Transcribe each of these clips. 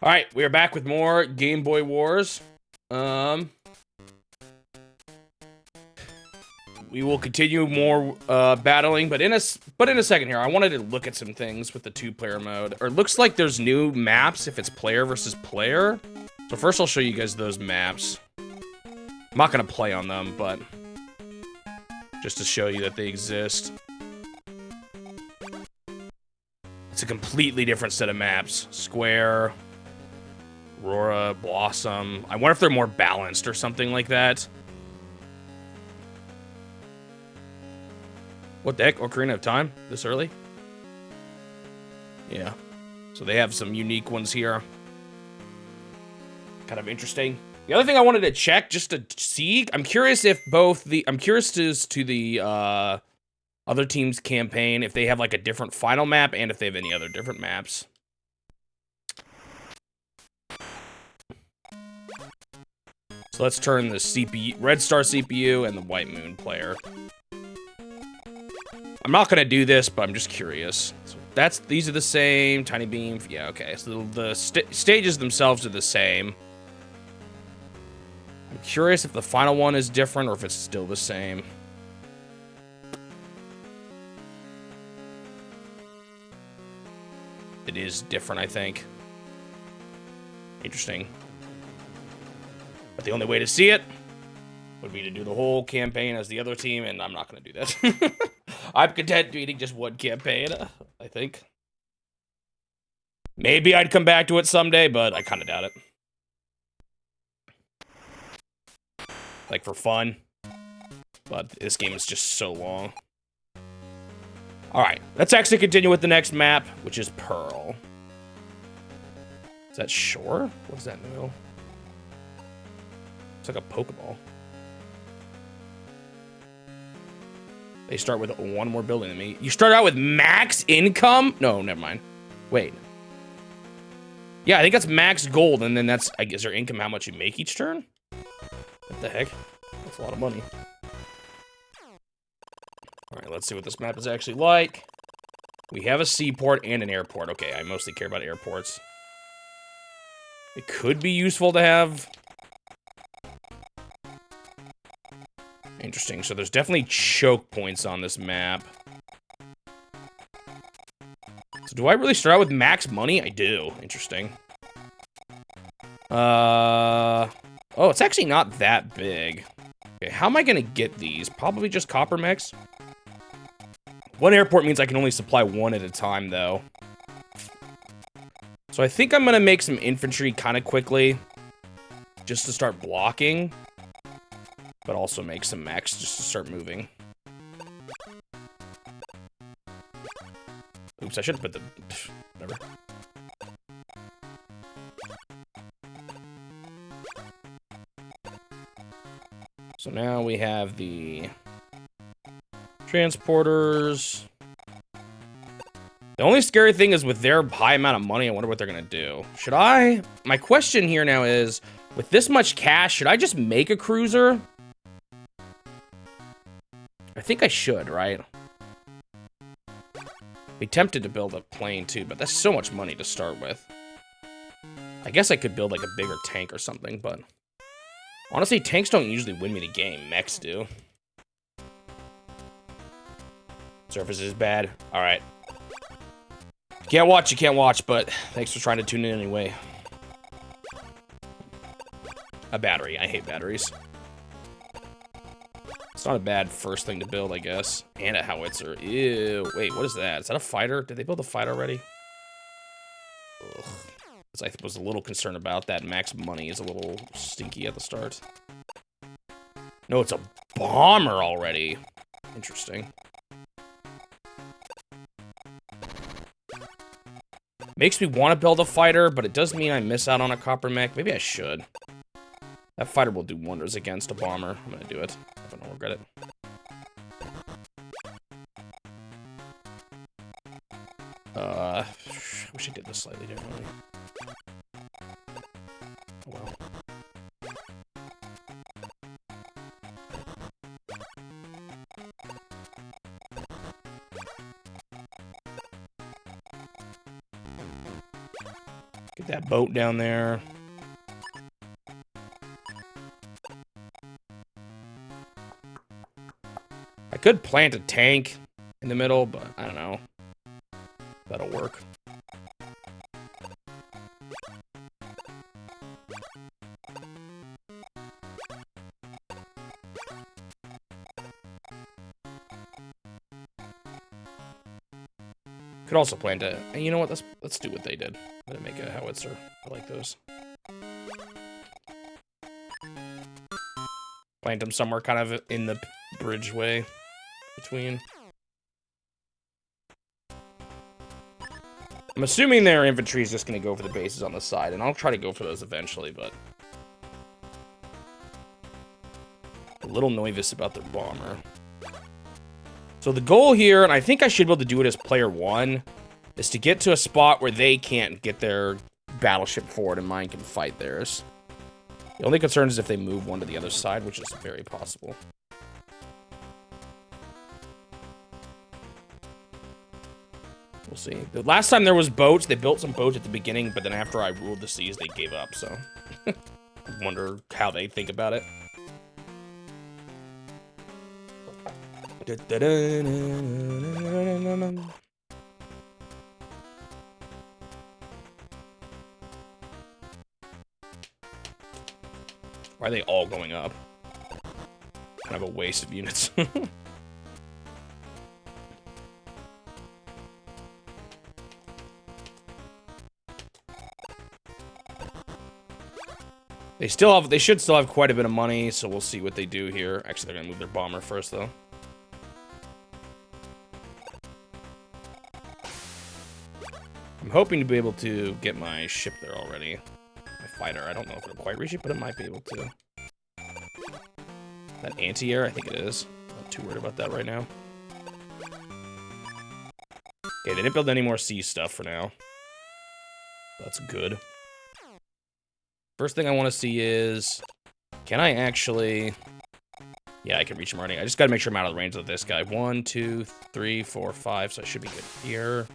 All right, we are back with more Game Boy Wars. We will continue more battling, but in a second here, I wanted to look at some things with the 2-player mode. Or it looks like there's new maps if it's player versus player. So first I'll show you guys those maps. I'm not gonna play on them, but just to show you that they exist. It's a completely different set of maps. Square, Aurora, Blossom. I wonder if they're more balanced or something like that. What the heck? Ocarina of Time? This early? Yeah. So they have some unique ones here. Kind of interesting. The other thing I wanted to check, just to see, I'm curious if I'm curious as to the other team's campaign, if they have like a different final map and if they have any other different maps. So let's turn the CPU, Red Star CPU and the White Moon player. I'm not gonna do this, but I'm just curious. So these are the same. Tiny Beam, yeah, okay. So the stages themselves are the same. I'm curious if the final one is different or if it's still the same. It is different, I think. Interesting. But the only way to see it would be to do the whole campaign as the other team, and I'm not going to do that. I'm content doing just one campaign, I think. Maybe I'd come back to it someday, but I kind of doubt it. Like, for fun. But this game is just so long. Alright, let's actually continue with the next map, which is Pearl. Is that Shore? What is that in the middle? It's like a Pokeball. They start with one more building than me. You start out with max income? No, never mind. Wait. Yeah, I think that's max gold, and then that's, I guess, your income, how much you make each turn? What the heck? That's a lot of money. Alright, let's see what this map is actually like. We have a seaport and an airport. Okay, I mostly care about airports. It could be useful to have. Interesting, so there's definitely choke points on this map. So do I really start out with max money? I do. Interesting. Oh, it's actually not that big. Okay, how am I gonna get these? Probably just copper mechs. One airport means I can only supply one at a time, though. So I think I'm gonna make some infantry kind of quickly, just to start blocking, but also make some mechs just to start moving. Oops, I should have put the... whatever. So now we have the transporters. The only scary thing is with their high amount of money, I wonder what they're gonna do. Should I... My question here now is, with this much cash, should I just make a cruiser? I think I should, right? Be tempted to build a plane too, but that's so much money to start with. I guess I could build like a bigger tank or something, but honestly, tanks don't usually win me the game. Mechs do. Surface is bad. All right. Can't watch, you can't watch, but thanks for trying to tune in anyway. A battery. I hate batteries. It's not a bad first thing to build, I guess. And a howitzer. Ew. Wait, what is that? Is that a fighter? Did they build a fighter already? Ugh. I was a little concerned about that. Max money is a little stinky at the start. No, it's a bomber already. Interesting. Makes me want to build a fighter, but it does mean I miss out on a copper mech. Maybe I should. That fighter will do wonders against a bomber. I'm gonna do it. I don't regret it. I wish I did this slightly differently. Oh well. Get that boat down there. I could plant a tank in the middle, but I don't know. That'll work. Could also plant a. And you know what? Let's do what they did. Let it make a howitzer. I like those. Plant them somewhere kind of in the bridgeway between. I'm assuming their infantry is just going to go for the bases on the side, and I'll try to go for those eventually, but a little nervous about their bomber. So the goal here, and I think I should be able to do it as player one, is to get to a spot where they can't get their battleship forward and mine can fight theirs. The only concern is if they move one to the other side, which is very possible. We'll see. The last time there was boats, they built some boats at the beginning, but then after I ruled the seas, they gave up, so I wonder how they think about it. Why are they all going up? Kind of a waste of units. They should still have quite a bit of money, so we'll see what they do here. Actually, they're gonna move their bomber first, though. I'm hoping to be able to get my ship there already. My fighter. I don't know if it'll quite reach it, but it might be able to. That anti-air, I think it is. I'm not too worried about that right now. Okay, they didn't build any more sea stuff for now. That's good. First thing I want to see is, can I actually... Yeah, I can reach him already. I just got to make sure I'm out of the range of this guy. 1, 2, 3, 4, 5, so I should be good here.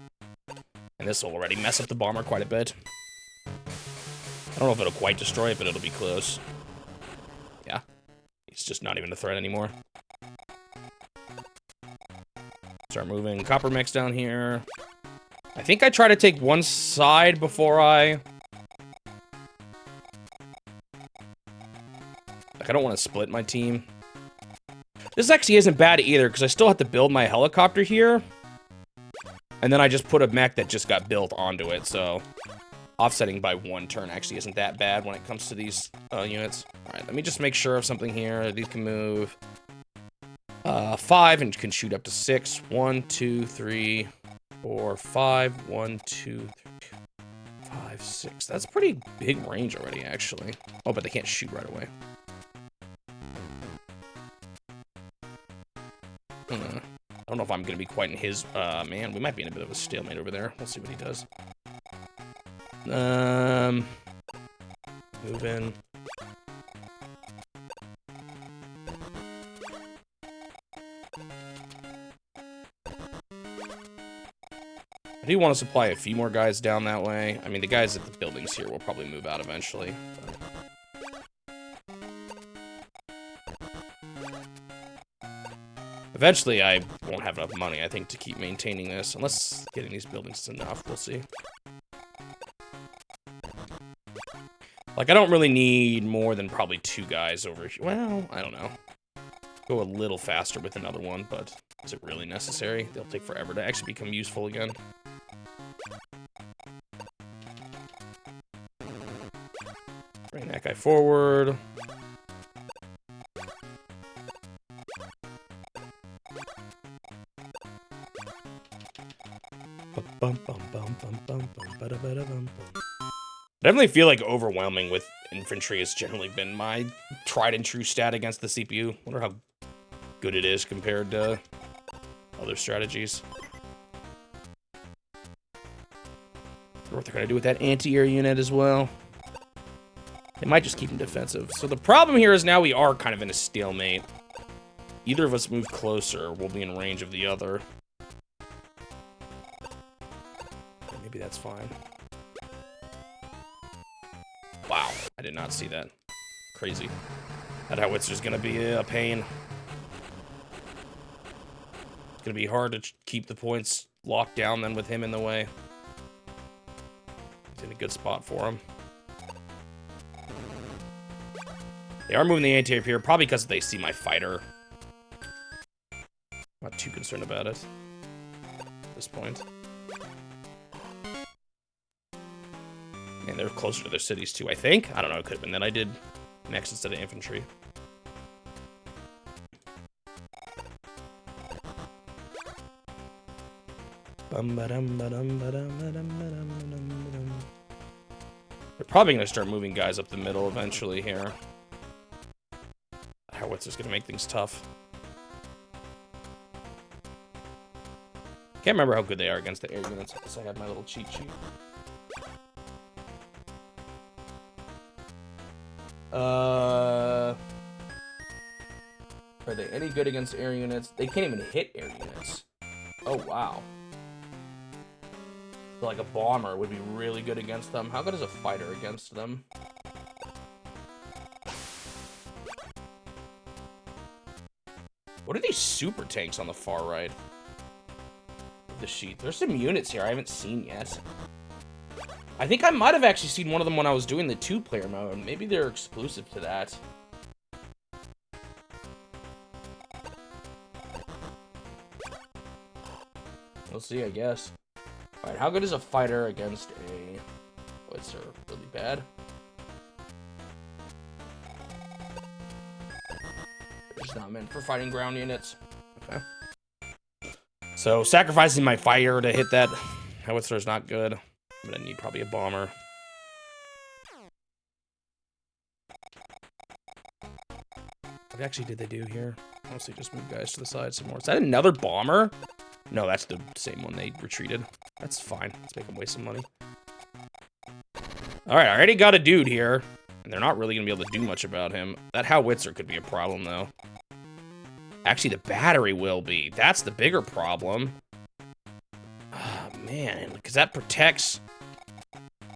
And this will already mess up the bomber quite a bit. I don't know if it'll quite destroy it, but it'll be close. Yeah. It's just not even a threat anymore. Start moving copper mix down here. I think I try to take one side before I... Like, I don't want to split my team. This actually isn't bad either, because I still have to build my helicopter here. And then I just put a mech that just got built onto it, so... Offsetting by one turn actually isn't that bad when it comes to these units. Alright, let me just make sure of something here. These can move 5 and can shoot up to 6. 1, 2, 3, 4, 5. 1, 2, 3, 5, 6. That's pretty big range already, actually. Oh, but they can't shoot right away. I don't know if I'm going to be quite in his... man, we might be in a bit of a stalemate over there. We'll see what he does. Move in. I do want to supply a few more guys down that way. I mean, the guys at the buildings here will probably move out eventually. Eventually, I won't have enough money, I think, to keep maintaining this. Unless getting these buildings is enough, we'll see. Like, I don't really need more than probably 2 guys over here. Well, I don't know. Go a little faster with another one, but is it really necessary? They'll take forever to actually become useful again. Bring that guy forward. I definitely feel like overwhelming with infantry has generally been my tried and true stat against the CPU. Wonder how good it is compared to other strategies. Wonder what they're gonna do with that anti-air unit as well. They might just keep them defensive. So the problem here is now we are kind of in a stalemate. Either of us move closer, we'll be in range of the other. Maybe that's fine. Wow, I did not see that. Crazy. That howitzer's gonna be a pain. It's gonna be hard to keep the points locked down then with him in the way. He's in a good spot for him. They are moving the anti-air here, probably because they see my fighter. Not too concerned about it at this point. And they're closer to their cities too, I think. I don't know, it could have been that I did next instead of infantry. They're probably going to start moving guys up the middle eventually here. Howitzer's going to make things tough. Can't remember how good they are against the air units. I guess I had my little cheat sheet. Are they any good against air units? They can't even hit air units. Oh, wow. So like a bomber would be really good against them. How good is a fighter against them? What are these super tanks on the far right of the sheet? There's some units here I haven't seen yet. I think I might have actually seen one of them when I was doing the 2-player mode. Maybe they're exclusive to that. We'll see, I guess. Alright, how good is a fighter against a... Howitzer? Really bad. It's not meant for fighting ground units. Okay. So, sacrificing my fighter to hit that howitzer is not good. I'm gonna need probably a bomber. What actually did they do here? Mostly just move guys to the side some more. Is that another bomber? No, that's the same one they retreated. That's fine. Let's make them waste some money. Alright, I already got a dude here. And they're not really gonna be able to do much about him. That howitzer could be a problem, though. Actually, the battery will be. That's the bigger problem. Oh, man. Because that protects...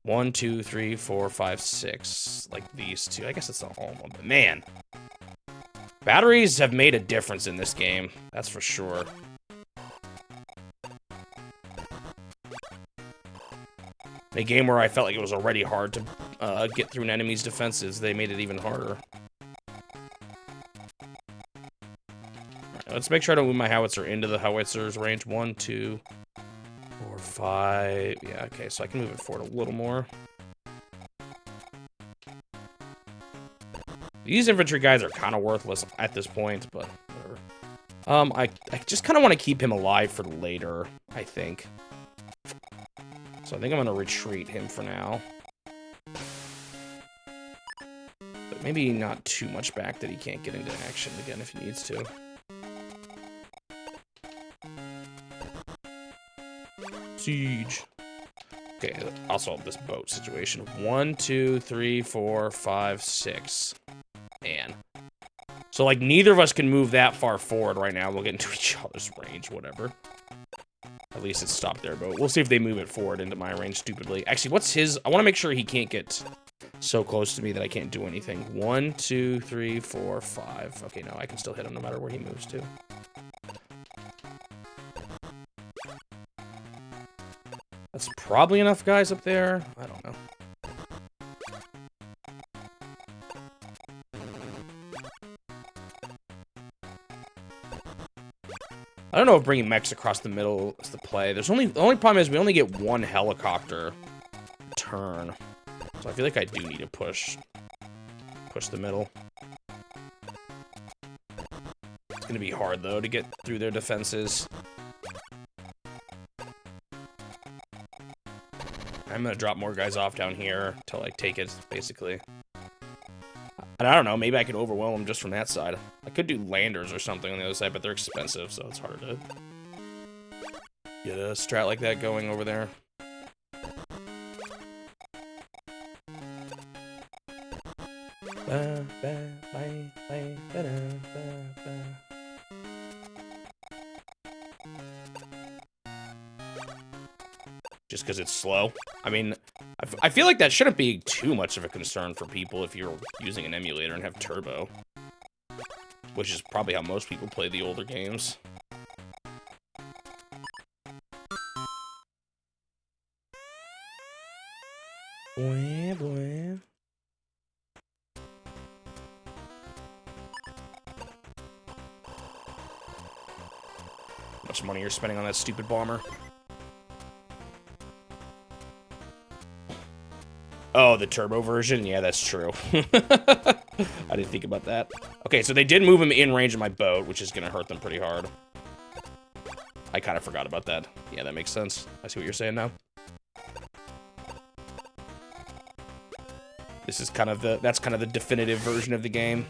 1, 2, 3, 4, 5, 6. Like these two. I guess it's not all of them, but man. Batteries have made a difference in this game. That's for sure. In a game where I felt like it was already hard to get through an enemy's defenses, they made it even harder. Alright, let's make sure I don't move my howitzer into the howitzer's range. 1, 2, 4, 5. Yeah, okay, so I can move it forward a little more. These infantry guys are kind of worthless at this point, but whatever. I just kind of want to keep him alive for later, I think. So I think I'm going to retreat him for now. But maybe not too much back that he can't get into action again if he needs to. Siege. Okay, I'll solve this boat situation. 1, 2, 3, 4, 5, 6. Man. So, like, neither of us can move that far forward right now. We'll get into each other's range, whatever. At least it's stopped there, but we'll see if they move it forward into my range stupidly. Actually, what's his... I want to make sure he can't get so close to me that I can't do anything. 1, 2, 3, 4, 5. Okay, no, I can still hit him no matter where he moves to. That's probably enough guys up there. I don't know. I don't know if bringing mechs across the middle is the play. The only problem is we only get one helicopter turn. So I feel like I do need to push the middle. It's going to be hard, though, to get through their defenses. I'm going to drop more guys off down here till I take it, basically. And I don't know, maybe I could overwhelm them just from that side. I could do landers or something on the other side, but they're expensive, so it's harder to get a strat like that going over there. Just because it's slow. I mean, I feel like that shouldn't be too much of a concern for people if you're using an emulator and have turbo. Which is probably how most people play the older games. Boy, boy. How much money you're spending on that stupid bomber? Oh, the turbo version? Yeah, that's true. I didn't think about that. Okay, so they did move him in range of my boat, which is gonna hurt them pretty hard. I kind of forgot about that. Yeah, that makes sense. I see what you're saying now. This is kind of that's kind of the definitive version of the game.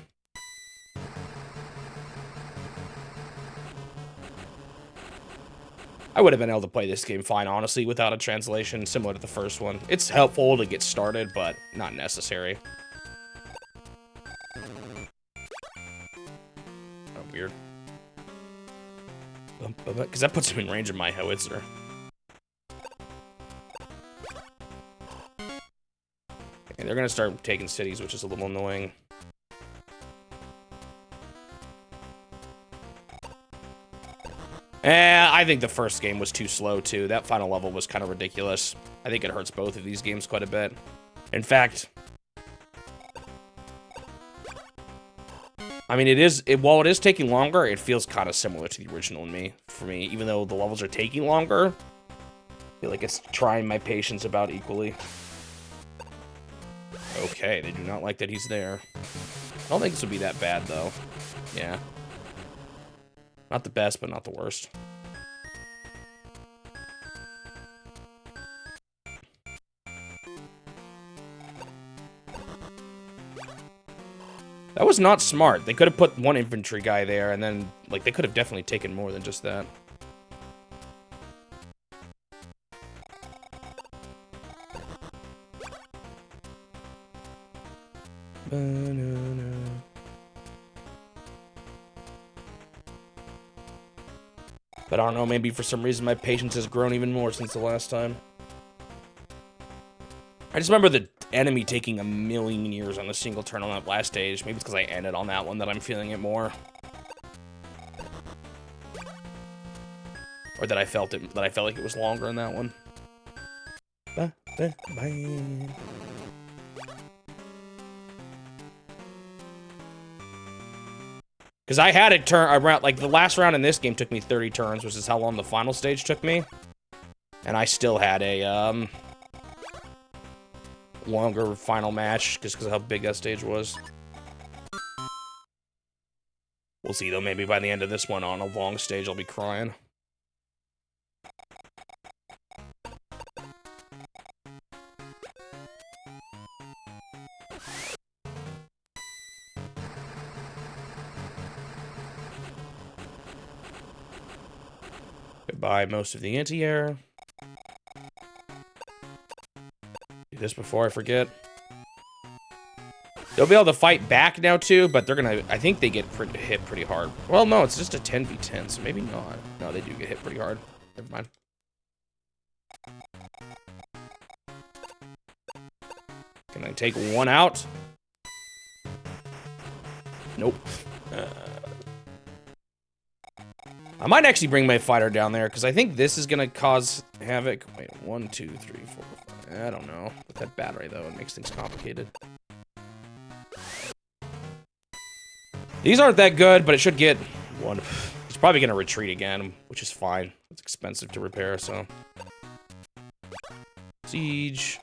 I would have been able to play this game fine, honestly, without a translation, similar to the first one. It's helpful to get started, but not necessary. Oh, weird. Because that puts him in range of my howitzer. And they're going to start taking cities, which is a little annoying. I think the first game was too slow, too. That final level was kind of ridiculous. I think it hurts both of these games quite a bit. In fact, I mean, while it is taking longer, it feels kind of similar to the original for me. Even though the levels are taking longer, I feel like it's trying my patience about equally. Okay, they do not like that he's there. I don't think this would be that bad, though. Yeah. Not the best, but not the worst. That was not smart. They could have put one infantry guy there, and then, like, they could have definitely taken more than just that. Banana. But I don't know, maybe for some reason my patience has grown even more since the last time. I just remember the enemy taking a million years on a single turn on that last stage. Maybe it's because I ended on that one that I'm feeling it more. Or that I felt like it was longer in that one. Because I had it turn around, like the last round in this game took me 30 turns, which is how long the final stage took me. And I still had a longer final match just because of how big that stage was. We'll see though, maybe by the end of this one on a long stage I'll be crying. Goodbye most of the anti-air. Do this before I forget. They'll be able to fight back now too, but they're gonna, I think they get hit pretty hard. Well, no, it's just a 10v10, so maybe not. No, they do get hit pretty hard. Never mind. Can I take one out? Nope. I might actually bring my fighter down there, because I think this is going to cause havoc. Wait, 1, 2, 3, 4, 5. I don't know. With that battery, though, it makes things complicated. These aren't that good, but it should get one. He's probably going to retreat again, which is fine. It's expensive to repair, so. Siege.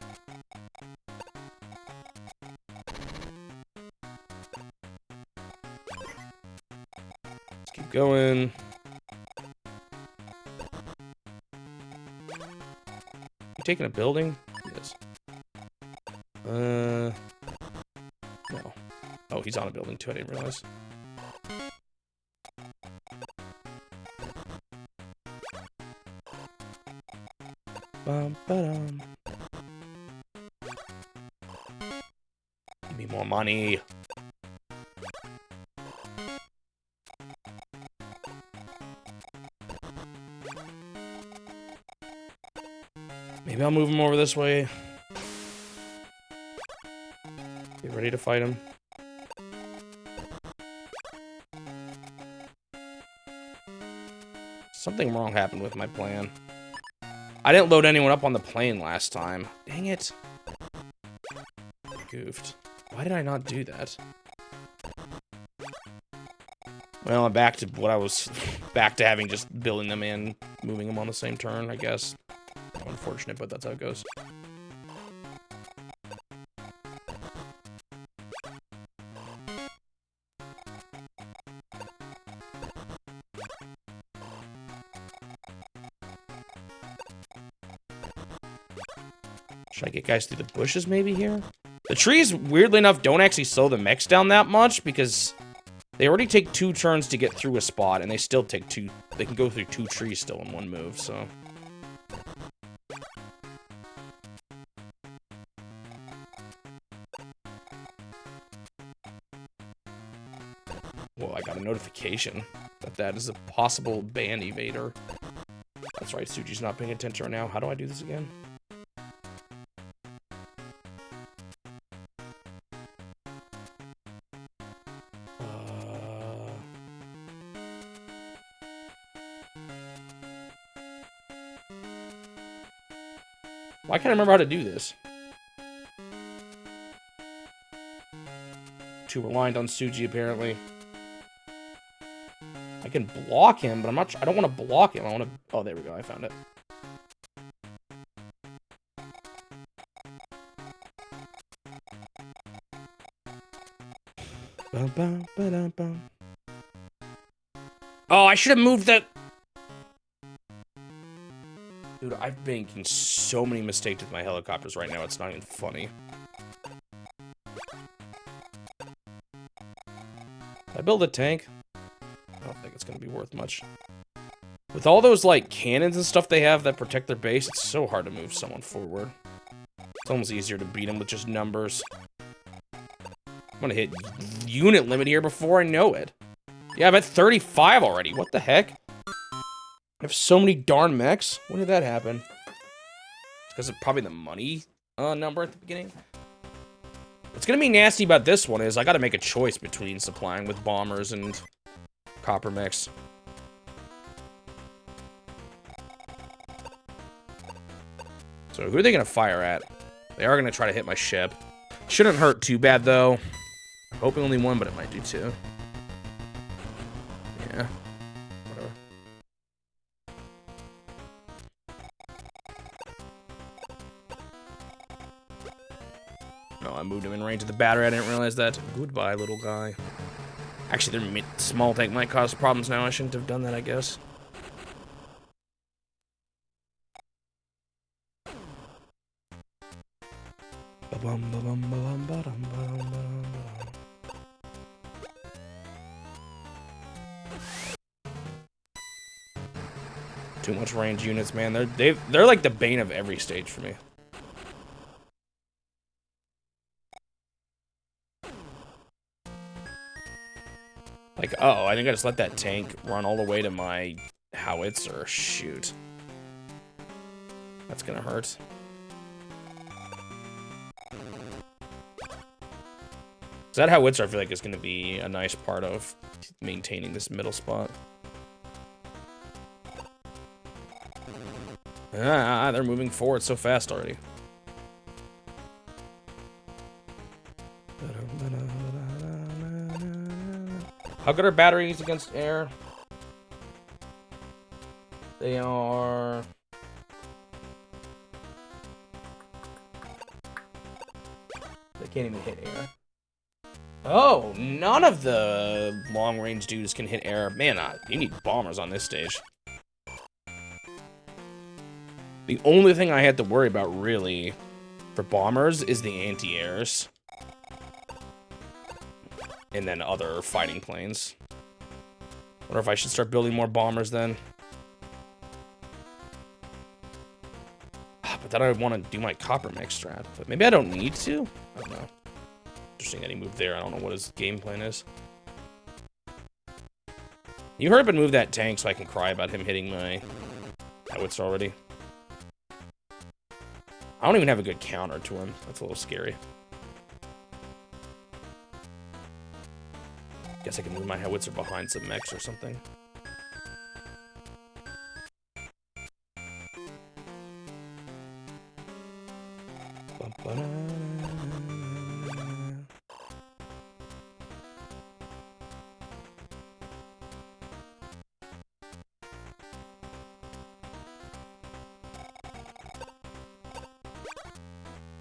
Let's keep going. Taking a building? Yes. No. Oh, he's on a building too, I didn't realize. Bum-ba-dum. Give me more money. Maybe I'll move him over this way. Get ready to fight him. Something wrong happened with my plan. I didn't load anyone up on the plane last time. Dang it. Goofed. Why did I not do that? Well, I'm back to what I was... back to having just building them in, moving them on the same turn, I guess. Unfortunate, but that's how it goes. Should I get guys through the bushes maybe here? The trees, weirdly enough, don't actually slow the mechs down that much because they already take 2 turns to get through a spot, and they still take 2... They can go through 2 trees still in 1 move, so... Whoa, I got a notification that that is a possible ban evader. That's right, Suji's not paying attention right now. How do I do this again? Why can't I remember how to do this? Too reliant on Suji, apparently. I can block him, but I'm not. I don't want to block him. I want to. Oh, there we go. I found it. Oh, I should have moved that. Dude, I'm making so many mistakes with my helicopters right now, it's not even funny. I build a tank? I don't think it's gonna be worth much. With all those, like, cannons and stuff they have that protect their base, it's so hard to move someone forward. It's almost easier to beat them with just numbers. I'm gonna hit unit limit here before I know it. Yeah, I'm at 35 already. What the heck? I have so many darn mechs. When did that happen? It's because of probably the money number at the beginning. What's gonna be nasty about this one is I gotta make a choice between supplying with bombers and copper mechs. So who are they gonna fire at? They are gonna try to hit my ship. Shouldn't hurt too bad though. I'm hoping only 1, but it might do 2. Yeah. Whatever. No, I moved him in range of the battery. I didn't realize that. Goodbye, little guy. Actually, their small tank might cause problems now. I shouldn't have done that, I guess. Too much range units, man. They're like the bane of every stage for me. Like, uh-oh, I think I just let that tank run all the way to my howitzer. Shoot. That's gonna hurt. So that howitzer, I feel like, is gonna be a nice part of maintaining this middle spot. Ah, they're moving forward so fast already. How good are batteries against air? They are... They can't even hit air. Oh, none of the long-range dudes can hit air. Man, you need bombers on this stage. The only thing I had to worry about, really, for bombers is the anti-airs. And then other fighting planes. Wonder if I should start building more bombers then. But then I want to do my copper mech strat. But maybe I don't need to? I don't know. Interesting that he moved there. I don't know what his game plan is. You heard him move that tank so I can cry about him hitting my howitzer already. I don't even have a good counter to him. That's a little scary. Guess I can move my howitzer behind some mechs or something.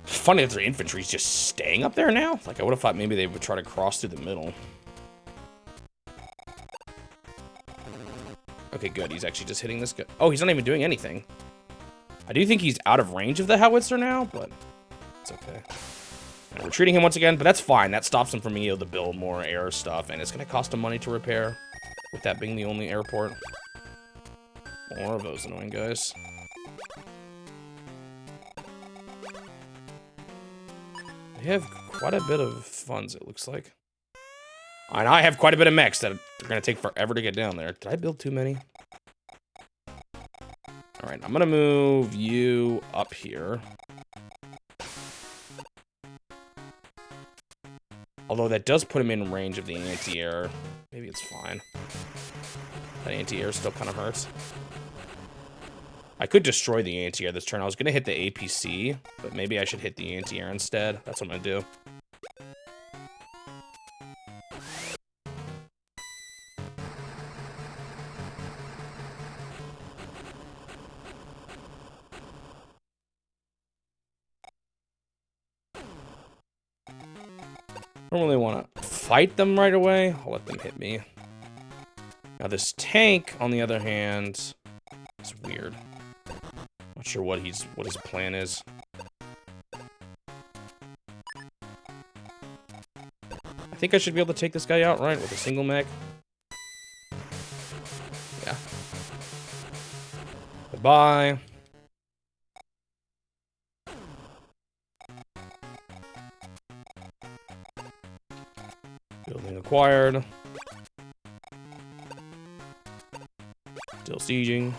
Funny that their infantry's just staying up there now. Like, I would have thought maybe they would try to cross through the middle. Okay, good. He's actually just hitting this guy. Oh, he's not even doing anything. I do think he's out of range of the howitzer now, but it's okay. And we're treating him once again, but that's fine. That stops him from being able to build more air stuff, and it's going to cost him money to repair, with that being the only airport. More of those annoying guys. They have quite a bit of funds, it looks like. And I have quite a bit of mechs that are going to take forever to get down there. Did I build too many? Alright, I'm going to move you up here. Although that does put him in range of the anti-air. Maybe it's fine. That anti-air still kind of hurts. I could destroy the anti-air this turn. I was going to hit the APC, but maybe I should hit the anti-air instead. That's what I'm going to do. I don't really want to fight them right away. I'll let them hit me. Now this tank, on the other hand, is weird. Not sure what his plan is. I think I should be able to take this guy out, right, with a single mech. Yeah. Goodbye. Building acquired. Still sieging.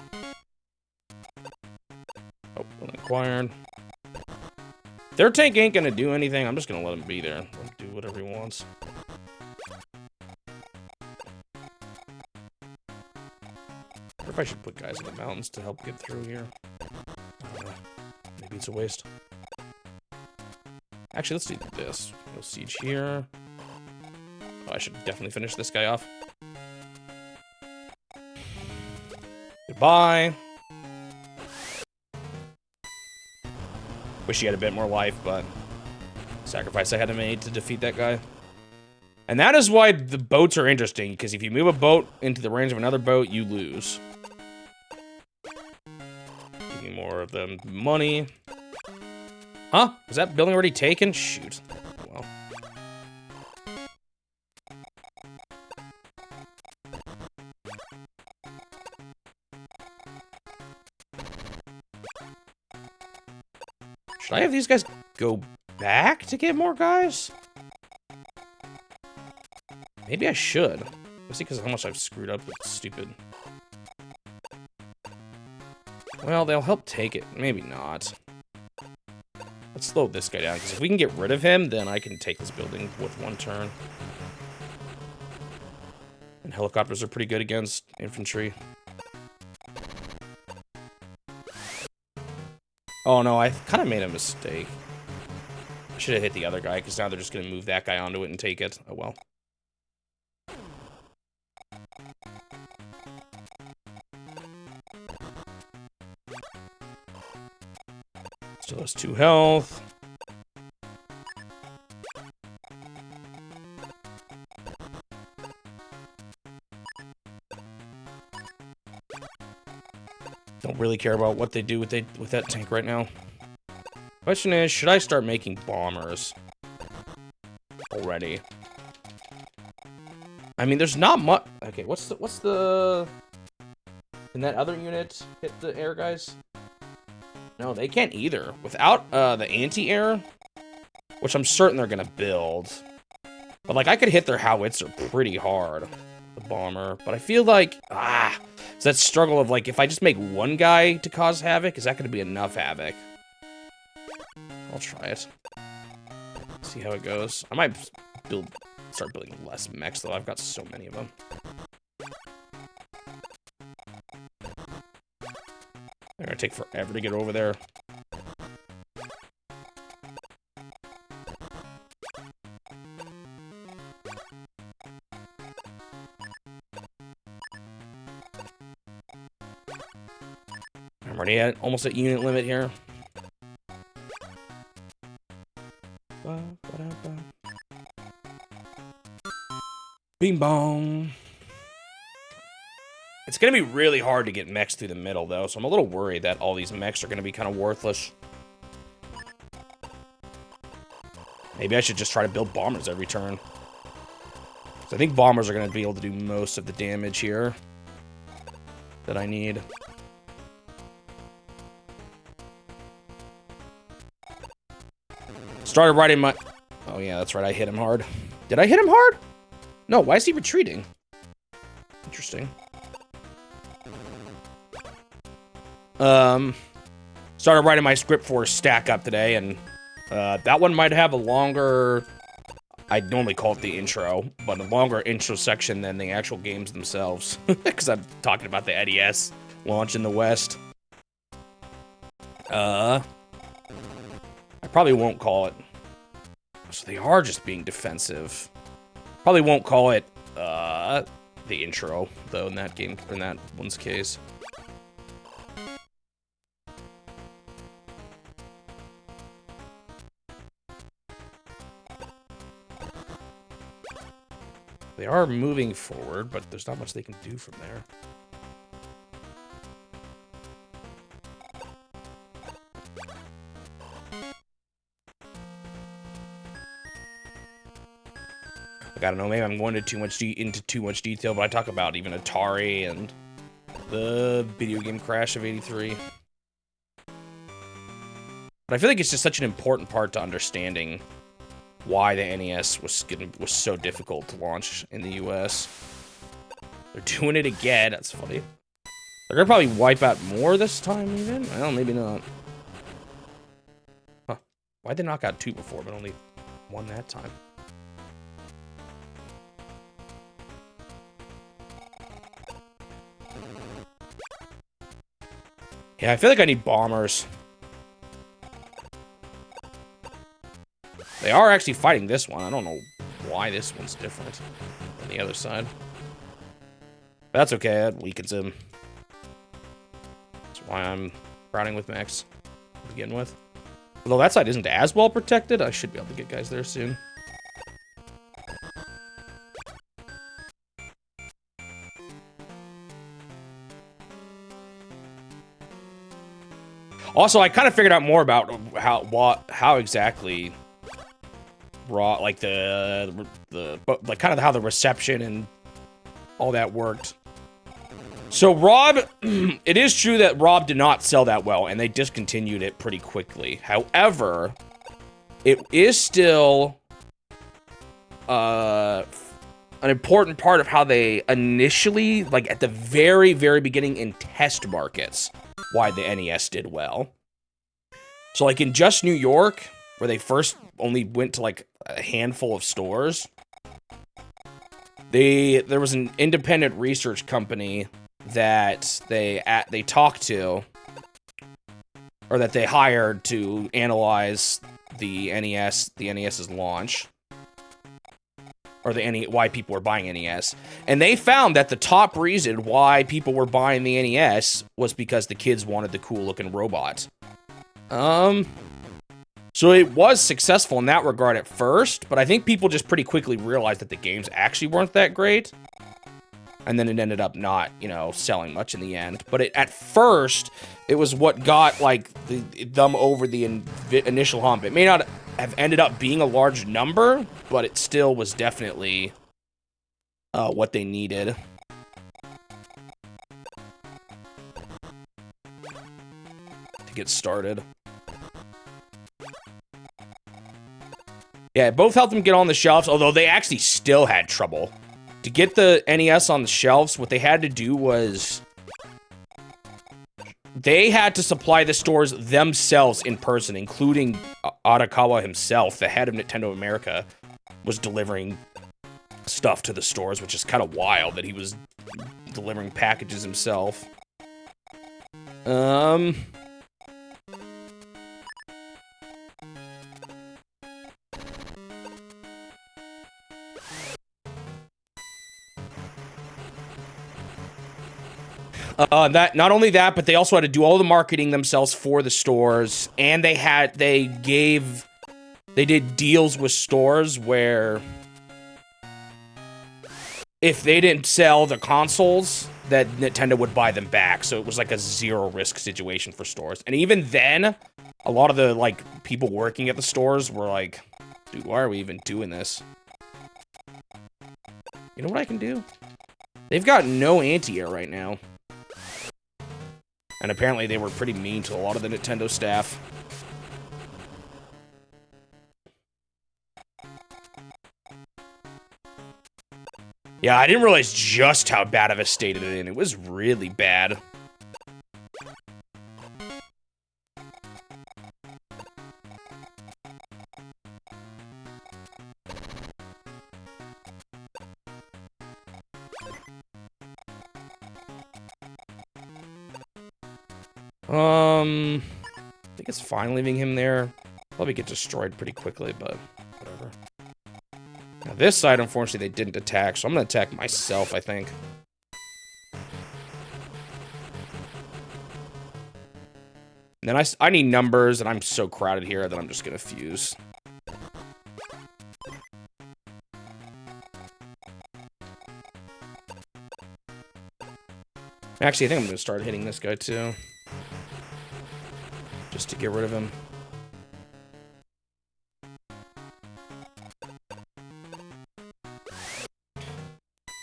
Oh, building acquired. Their tank ain't gonna do anything. I'm just gonna let him be there. Let him do whatever he wants. Or if I should put guys in the mountains to help get through here. I don't know. Maybe it's a waste. Actually, let's do this. We'll siege here. Oh, I should definitely finish this guy off. Goodbye. Wish he had a bit more life, but sacrifice I had to make to defeat that guy. And that is why the boats are interesting, because if you move a boat into the range of another boat, you lose. Give me more of the money. Huh? Was that building already taken? Shoot. Well. Should I have these guys go back to get more guys? Maybe I should. Especially because of how much I've screwed up with stupid. Well, they'll help take it. Maybe not. Let's slow this guy down, because if we can get rid of him, then I can take this building with one turn. And helicopters are pretty good against infantry. Oh no, I kind of made a mistake. I should have hit the other guy, because now they're just going to move that guy onto it and take it. Oh well. Still has 2 health. Don't really care about what they do with that tank right now. Question is, should I start making bombers already? I mean, there's not much. Okay, what's the? Can that other unit hit the air guys? No, they can't either. Without the anti-air, which I'm certain they're gonna build. But like, I could hit their howitzer pretty hard, the bomber. But I feel like it's that struggle of like, if I just make one guy to cause havoc, is that gonna be enough havoc? I'll try it. See how it goes. I might build start building less mechs, though. I've got so many of them. They're gonna take forever to get over there. I'm already at almost at unit limit here. Bing bong. It's gonna be really hard to get mechs through the middle, though, so I'm a little worried that all these mechs are gonna be kind of worthless. Maybe I should just try to build bombers every turn. So I think bombers are gonna be able to do most of the damage here that I need. Started riding my... Oh yeah, that's right, I hit him hard. Did I hit him hard? No, why is he retreating? Interesting. Started writing my script for Stack Up today, and that one might have a longer... I'd normally call it the intro, but a longer intro section than the actual games themselves. Because I'm talking about the NES launch in the West. I probably won't call it... So they are just being defensive. Probably won't call it, the intro, though, in that game, in that one's case. They are moving forward, but there's not much they can do from there. Like, I don't know, maybe I'm going into too much detail, but I talk about even Atari and the video game crash of '83. But I feel like it's just such an important part to understanding why the NES was so difficult to launch in the US. They're doing it again. That's funny. They're gonna probably wipe out more this time, even? Well, maybe not. Huh. Why'd they knock out 2 before, but only 1 that time? Yeah, I feel like I need bombers. They are actually fighting this one. I don't know why this one's different than the other side. But that's okay, that weakens him. That's why I'm crowding with mechs to begin with. Although that side isn't as well protected, I should be able to get guys there soon. Also, I kind of figured out more about how exactly raw, like like kind of how the reception and all that worked. So Rob, it is true that Rob did not sell that well, and they discontinued it pretty quickly. However, it is still an important part of how they initially, like at the very, very beginning in test markets, why the NES did well. So like in just New York, where they first only went to like a handful of stores, there was an independent research company that they talked to, or that they hired to analyze the NES's launch, or why people were buying NES, and they found that the top reason why people were buying the NES was because the kids wanted the cool looking robot. So it was successful in that regard at first, but I think people just pretty quickly realized that the games actually weren't that great. And then it ended up not, you know, selling much in the end. But at first, it was what got, like, them over the initial hump. It may not have ended up being a large number, but it still was definitely what they needed. To get started. Yeah, it both helped them get on the shelves, although they actually still had trouble. To get the NES on the shelves, what they had to do was they had to supply the stores themselves in person, including Arakawa himself, the head of Nintendo America, was delivering stuff to the stores, which is kind of wild that he was delivering packages himself. Not only that, but they also had to do all the marketing themselves for the stores, and they did deals with stores where if they didn't sell the consoles, that Nintendo would buy them back. So it was like a zero risk situation for stores. And even then, a lot of the like people working at the stores were like, dude, why are we even doing this? You know what I can do? They've got no anti-air right now. And apparently they were pretty mean to a lot of the Nintendo staff. Yeah, I didn't realize just how bad of a state it in. It was really bad. I think it's fine leaving him there. Probably get destroyed pretty quickly, but whatever. Now this side, unfortunately, they didn't attack, so I'm gonna attack myself, I think. And then I need numbers, and I'm so crowded here that I'm just gonna fuse. Actually, I think I'm gonna start hitting this guy too. Just to get rid of him.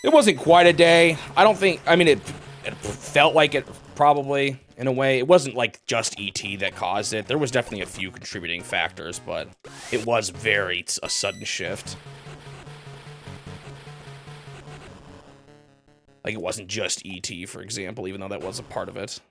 It wasn't quite a day. I don't think, I mean, it felt like it probably, in a way. It wasn't like just ET that caused it. There was definitely a few contributing factors, but it was a sudden shift. Like, it wasn't just ET, for example, even though that was a part of it.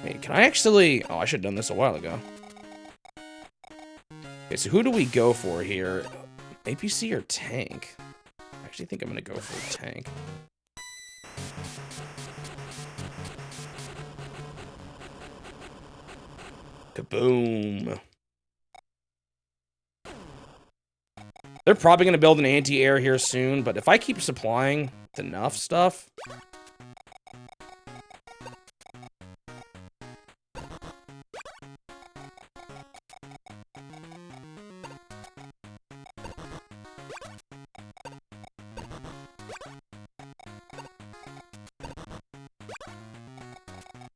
Wait, can I actually... Oh, I should have done this a while ago. Okay, so who do we go for here? APC or tank? I actually think I'm going to go for a tank. Kaboom. They're probably going to build an anti-air here soon, but if I keep supplying enough stuff...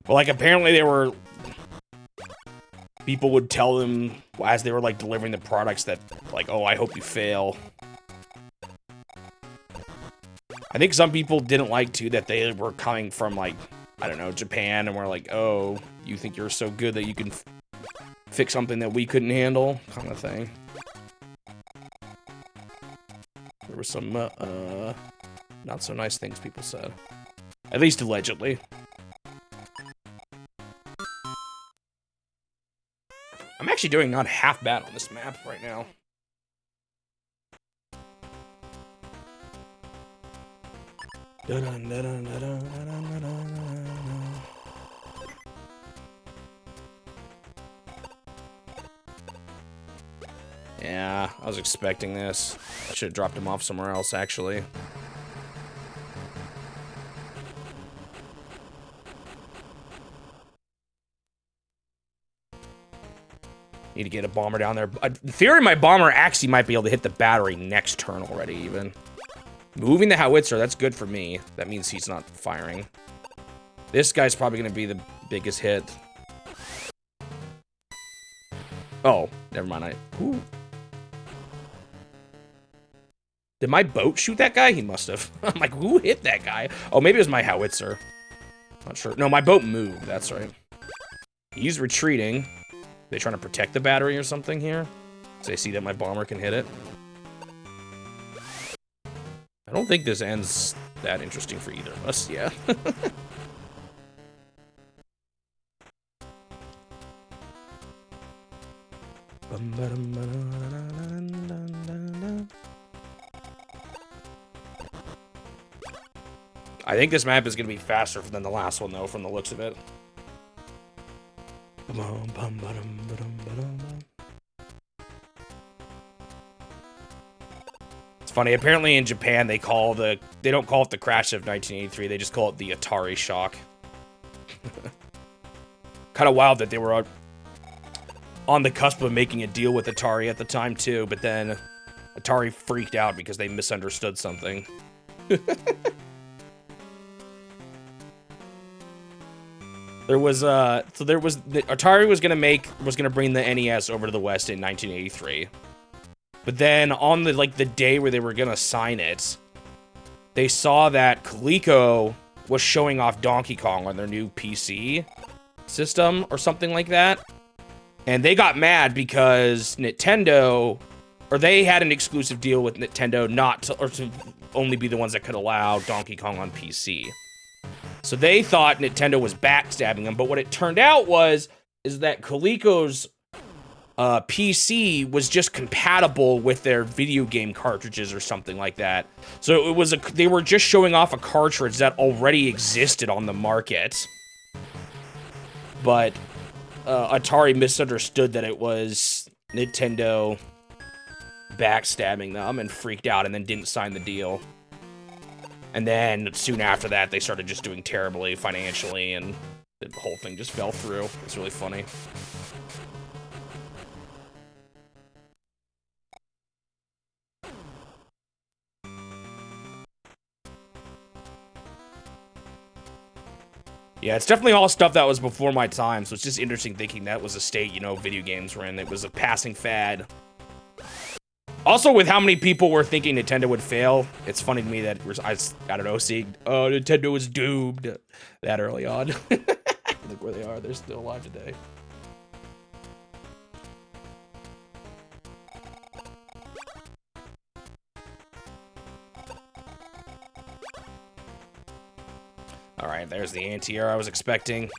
Well, like, apparently they were... People would tell them, as they were, like, delivering the products that, like, oh, I hope you fail. I think some people didn't like, too, that they were coming from, like, I don't know, Japan, and were like, oh, you think you're so good that you can fix something that we couldn't handle? Kind of thing. There were some, not so nice things people said. At least allegedly. I'm actually doing not half bad on this map right now. Yeah, I was expecting this. I should have dropped him off somewhere else, actually. Need to get a bomber down there. In theory, my bomber actually might be able to hit the battery next turn already, even. Moving the howitzer, that's good for me. That means he's not firing. This guy's probably going to be the biggest hit. Oh, never mind. Ooh. Did my boat shoot that guy? He must have. I'm like, who hit that guy? Oh, maybe it was my howitzer. Not sure. No, my boat moved. That's right. He's retreating. They trying to protect the battery or something here? So they see that my bomber can hit it. I don't think this ends that interesting for either of us, yeah. I think this map is going to be faster than the last one, though, from the looks of it. It's funny, apparently in Japan they don't call it the crash of 1983, they just call it the Atari shock. Kind of wild that they were on the cusp of making a deal with Atari at the time too, but then Atari freaked out because they misunderstood something. Atari was gonna bring the NES over to the West in 1983. But then on the day where they were gonna sign it, they saw that Coleco was showing off Donkey Kong on their new PC system or something like that. And they got mad because Nintendo, or they had an exclusive deal with Nintendo to only be the ones that could allow Donkey Kong on PC. So they thought Nintendo was backstabbing them, but what it turned out is that Coleco's PC was just compatible with their video game cartridges or something like that. So they were just showing off a cartridge that already existed on the market. But Atari misunderstood that it was Nintendo backstabbing them and freaked out and then didn't sign the deal. And then soon after that, they started just doing terribly financially and the whole thing just fell through. It's really funny. Yeah, it's definitely all stuff that was before my time, so it's just interesting thinking that was a state, video games were in. It was a passing fad. Also, with how many people were thinking Nintendo would fail, it's funny to me that I don't know, seeing, oh, Nintendo was doomed that early on. Look where they are, they're still alive today. Alright, there's the anti-air I was expecting.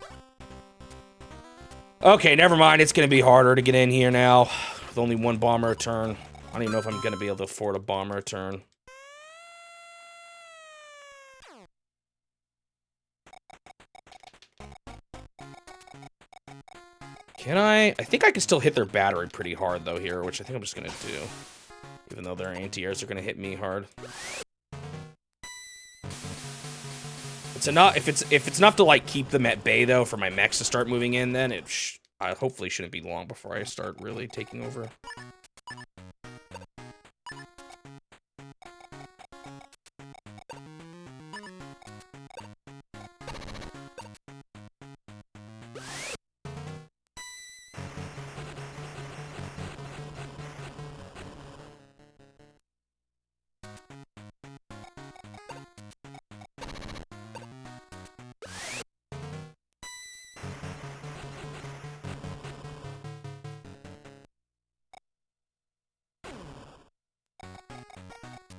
Okay, never mind. It's going to be harder to get in here now with only one bomber return. I don't even know if I'm going to be able to afford a bomber return. Can I? I think I can still hit their battery pretty hard, though, here, which I think I'm just going to do. Even though their anti-airs are going to hit me hard. It's enough, if it's enough to keep them at bay though for my mechs to start moving in, then it hopefully shouldn't be long before I start really taking over.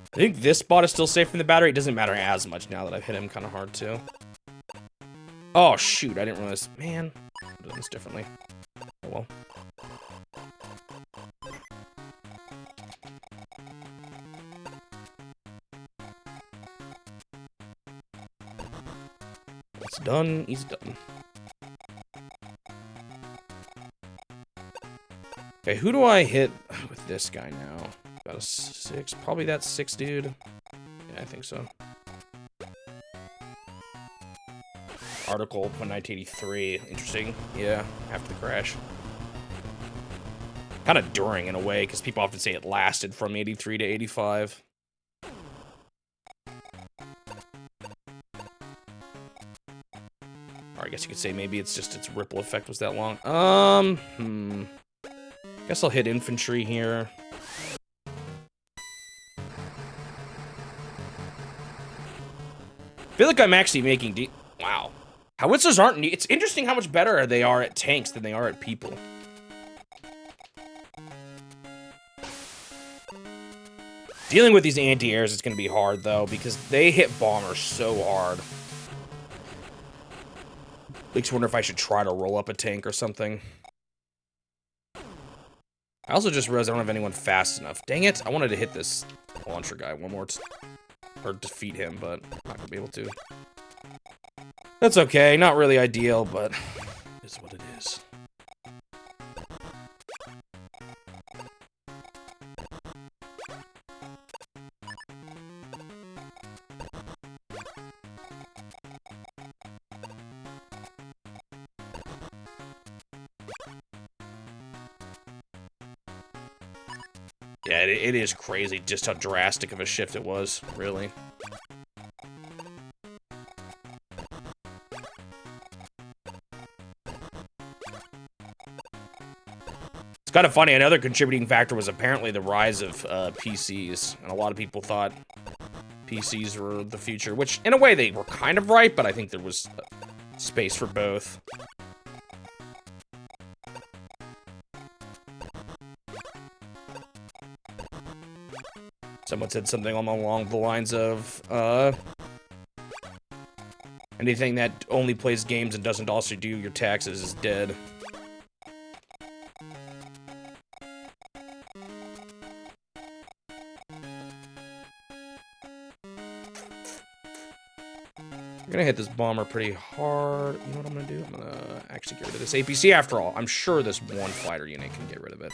I think this spot is still safe from the battery. It doesn't matter as much now that I've hit him kind of hard, too. Oh, shoot. I didn't realize. Man, I'm doing this differently. Oh, well. It's done. He's done. Okay, who do I hit with this guy now? About a 6. Probably that 6 dude. Yeah, I think so. Article from 1983. Interesting. Yeah, after the crash. Kind of during, in a way, because people often say it lasted from 83 to 85. Or I guess you could say maybe it's just its ripple effect was that long. Guess I'll hit infantry here. I feel like I'm actually making wow. Howitzers aren't it's interesting how much better they are at tanks than they are at people. Dealing with these anti-airs is going to be hard, though, because they hit bombers so hard. Makes me wonder if I should try to roll up a tank or something. I also just realized I don't have anyone fast enough. Dang it, I wanted to hit this launcher guy one more or defeat him, but I'm not going to be able to. That's okay, not really ideal, but it's what it is. Yeah, it is crazy just how drastic of a shift it was, really. It's kind of funny, another contributing factor was apparently the rise of PCs, and a lot of people thought PCs were the future, which in a way they were kind of right, but I think there was space for both. Someone said something along the lines of, anything that only plays games and doesn't also do your taxes is dead. I'm gonna hit this bomber pretty hard. You know what I'm gonna do? I'm gonna actually get rid of this APC after all. I'm sure this one fighter unit can get rid of it.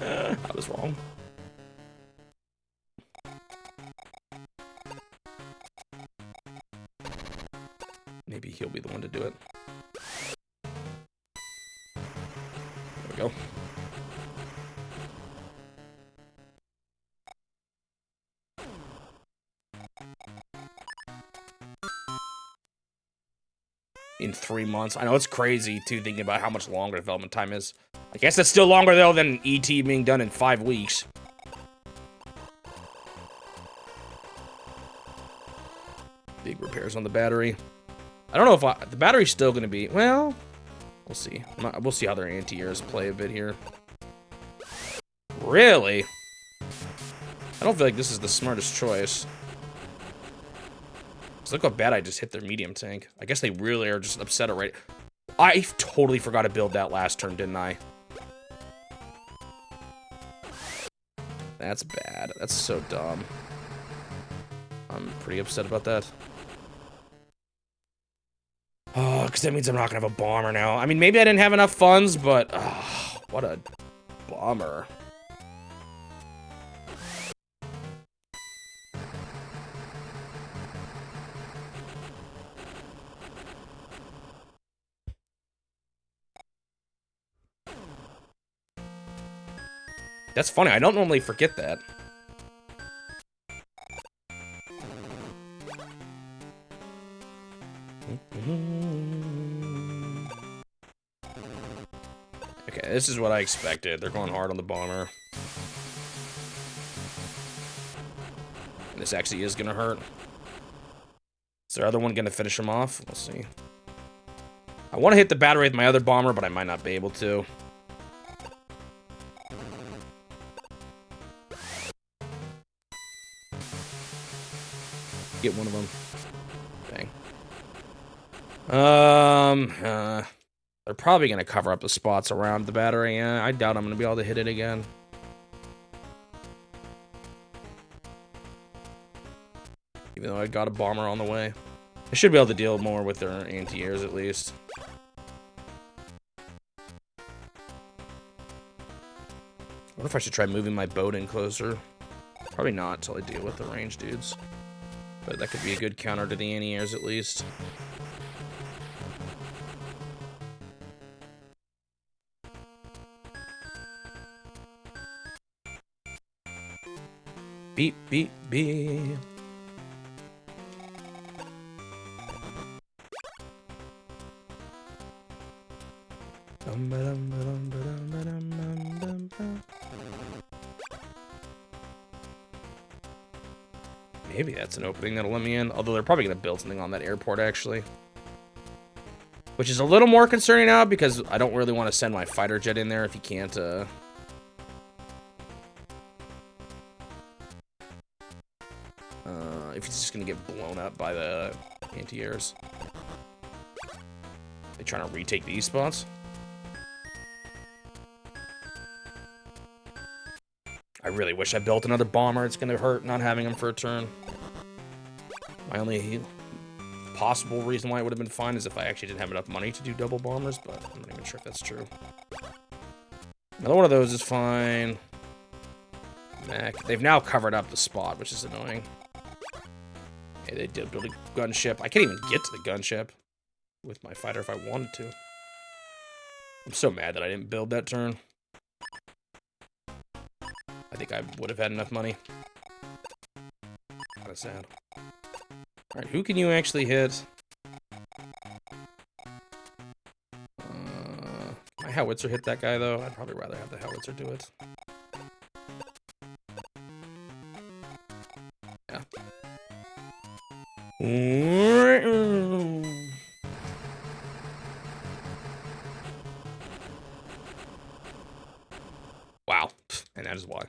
I was wrong. Maybe he'll be the one to do it. There we go. In 3 months. I know it's crazy, too, thinking about how much longer development time is. I guess it's still longer, though, than ET being done in 5 weeks. Big repairs on the battery. I don't know if the battery's still going to be... Well, we'll see. We'll see how their anti-airs play a bit here. Really? I don't feel like this is the smartest choice. Look how bad I just hit their medium tank. I guess they really are just upset already. I totally forgot to build that last turn, didn't I? That's bad. That's so dumb. I'm pretty upset about that. Oh, because that means I'm not going to have a bomber now. I mean, maybe I didn't have enough funds, but... Oh, what a bummer. That's funny, I don't normally forget that. Okay, this is what I expected. They're going hard on the bomber. And this actually is gonna hurt. Is their other one gonna finish him off? We'll see. I want to hit the battery with my other bomber, but I might not be able to. Get one of them. Dang. They're probably going to cover up the spots around the battery. I doubt I'm going to be able to hit it again. Even though I got a bomber on the way. I should be able to deal more with their anti-airs at least. I wonder if I should try moving my boat in closer. Probably not until I deal with the range dudes. But that could be a good counter to the anti-airs at least. Beep, beep, beep. Maybe that's an opening that'll let me in. Although they're probably going to build something on that airport, actually. Which is a little more concerning now, because I don't really want to send my fighter jet in there if he can't, if he's just gonna get blown up by the anti-airs. They trying to retake these spots? I really wish I built another bomber. It's gonna hurt not having him for a turn. My only possible reason why it would have been fine is if I actually didn't have enough money to do double bombers, but I'm not even sure if that's true. Another one of those is fine. Mech. They've now covered up the spot, which is annoying. Hey, they did build a gunship. I can't even get to the gunship with my fighter if I wanted to. I'm so mad that I didn't build that turn. I think I would have had enough money. Kind of sad. Alright, who can you actually hit? My howitzer hit that guy, though. I'd probably rather have the howitzer do it. Yeah. Wow. And that is why.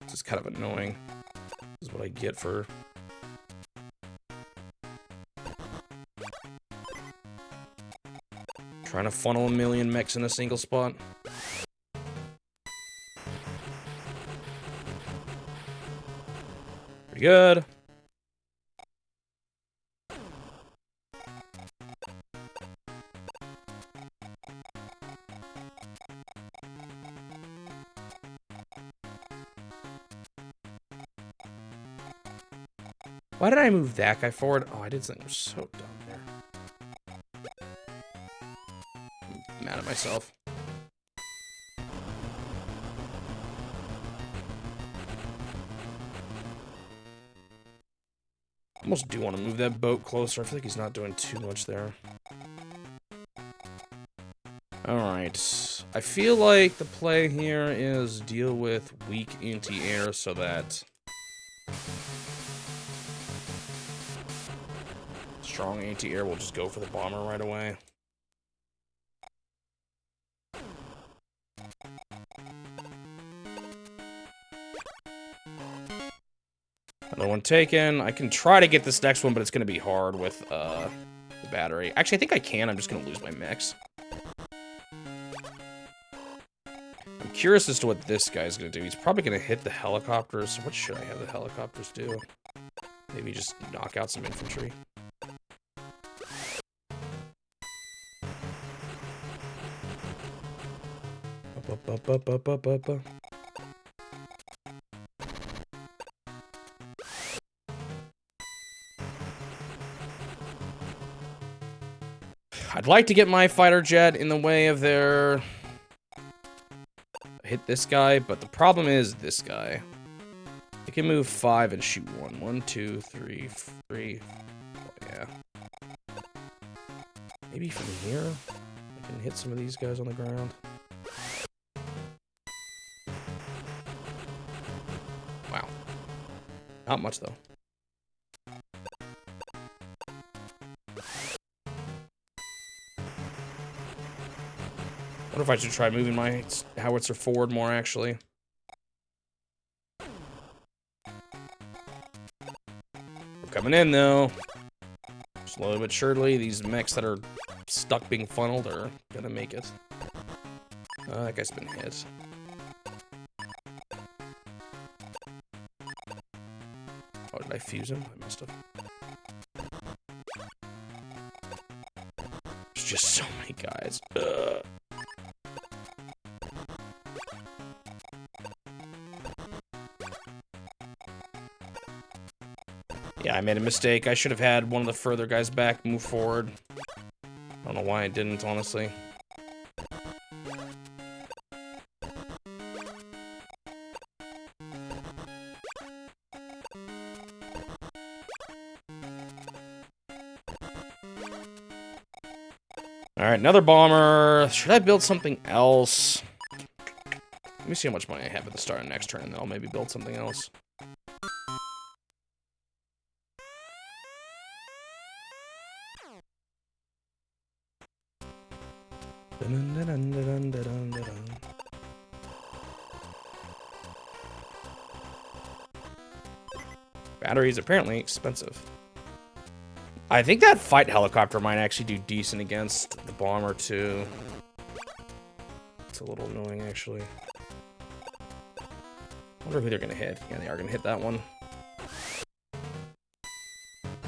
This is kind of annoying. This is what I get for... trying to funnel a million mechs in a single spot. Pretty good. Why did I move that guy forward? Oh, I did something so dumb there. I'm mad at myself. Almost do want to move that boat closer. I feel like he's not doing too much there. Alright. I feel like the play here is deal with weak anti-air so that strong anti-air will just go for the bomber right away. Another one taken. I can try to get this next one, but it's going to be hard with the battery. Actually, I think I can. I'm just going to lose my mix. I'm curious as to what this guy's going to do. He's probably going to hit the helicopters. What should I have the helicopters do? Maybe just knock out some infantry. I'd like to get my fighter jet in the way of their... hit this guy, but the problem is this guy. It can move 5 and shoot 1. 1, 2, 3, 3. Oh, yeah. Maybe from here I can hit some of these guys on the ground. Wow. Not much, though. I wonder if I should try moving my howitzer forward more, actually. We're coming in, though. Slowly but surely, these mechs that are stuck being funneled are gonna make it. That guy's been hit. Oh, did I fuse him? I must have. There's just so many guys. Ugh. Yeah, I made a mistake. I should have had one of the further guys back move forward. I don't know why I didn't, honestly. Alright, another bomber. Should I build something else? Let me see how much money I have at the start of next turn, and then I'll maybe build something else. Batteries apparently expensive. I think that fight helicopter might actually do decent against the bomber too. It's a little annoying actually. I wonder who they're gonna hit. Yeah, they are gonna hit that one.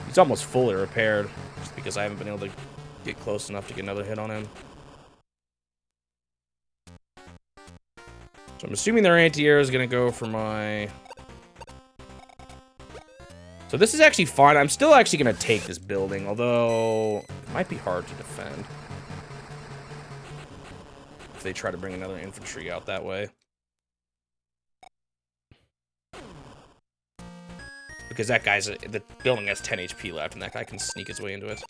He's almost fully repaired, just because I haven't been able to get close enough to get another hit on him. So I'm assuming their anti-air is gonna go for my... So this is actually fine. I'm still actually gonna take this building, although it might be hard to defend if they try to bring another infantry out that way. Because that guy's... the building has 10 HP left, and that guy can sneak his way into it.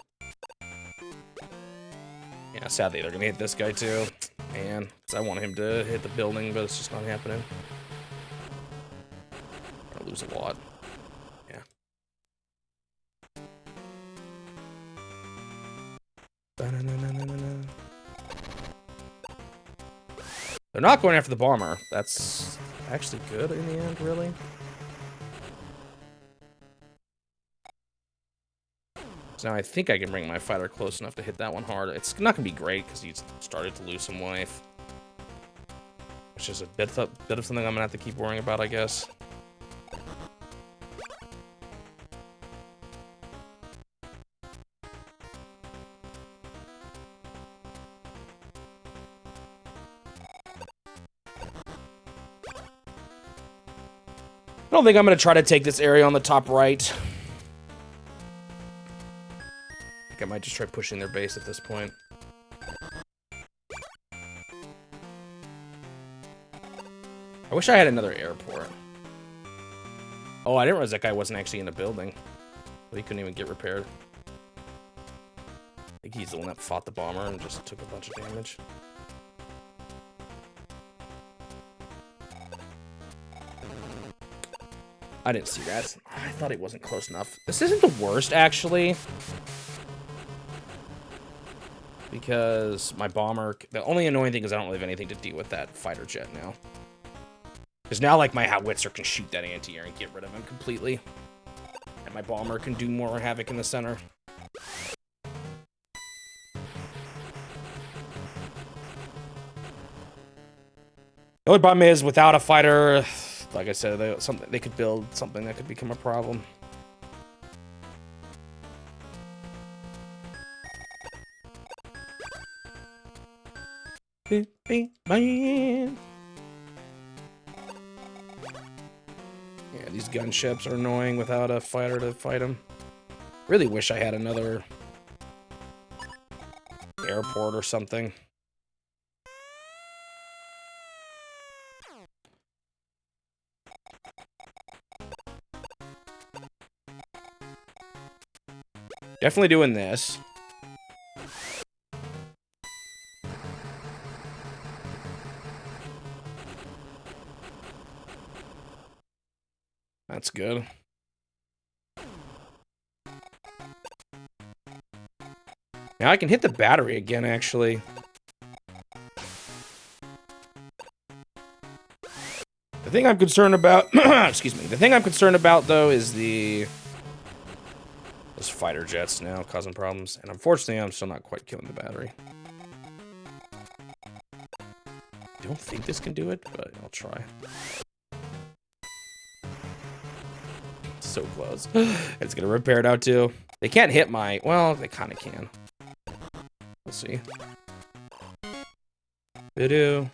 Yeah, sadly, they're gonna hit this guy, too. Man, I want him to hit the building, but it's just not happening. I'm gonna lose a lot. Yeah. They're not going after the bomber. That's actually good in the end, really. So now I think I can bring my fighter close enough to hit that one hard. It's not going to be great because he's started to lose some life. Which is a bit of something I'm going to have to keep worrying about, I guess. I don't think I'm going to try to take this area on the top right. I think I might just try pushing their base at this point. I wish I had another airport. Oh, I didn't realize that guy wasn't actually in the building. But he couldn't even get repaired. I think he's the one that fought the bomber and just took a bunch of damage. I didn't see that. I thought it wasn't close enough. This isn't the worst, actually. Because my bomber... The only annoying thing is I don't really have anything to deal with that fighter jet now. Because now, like, my howitzer can shoot that anti-air and get rid of him completely. And my bomber can do more havoc in the center. The only problem is, without a fighter... Like I said, they could build something that could become a problem. Man. Yeah, these gunships are annoying without a fighter to fight them. Really wish I had another airport or something. Definitely doing this. That's good. Now I can hit the battery again, actually. The thing I'm concerned about... excuse me. The thing I'm concerned about, though, is those fighter jets now causing problems. And unfortunately, I'm still not quite killing the battery. I don't think this can do it, but I'll try. So close. It's gonna repair it out too. They can't hit my... Well, they kind of can. We'll see. Video.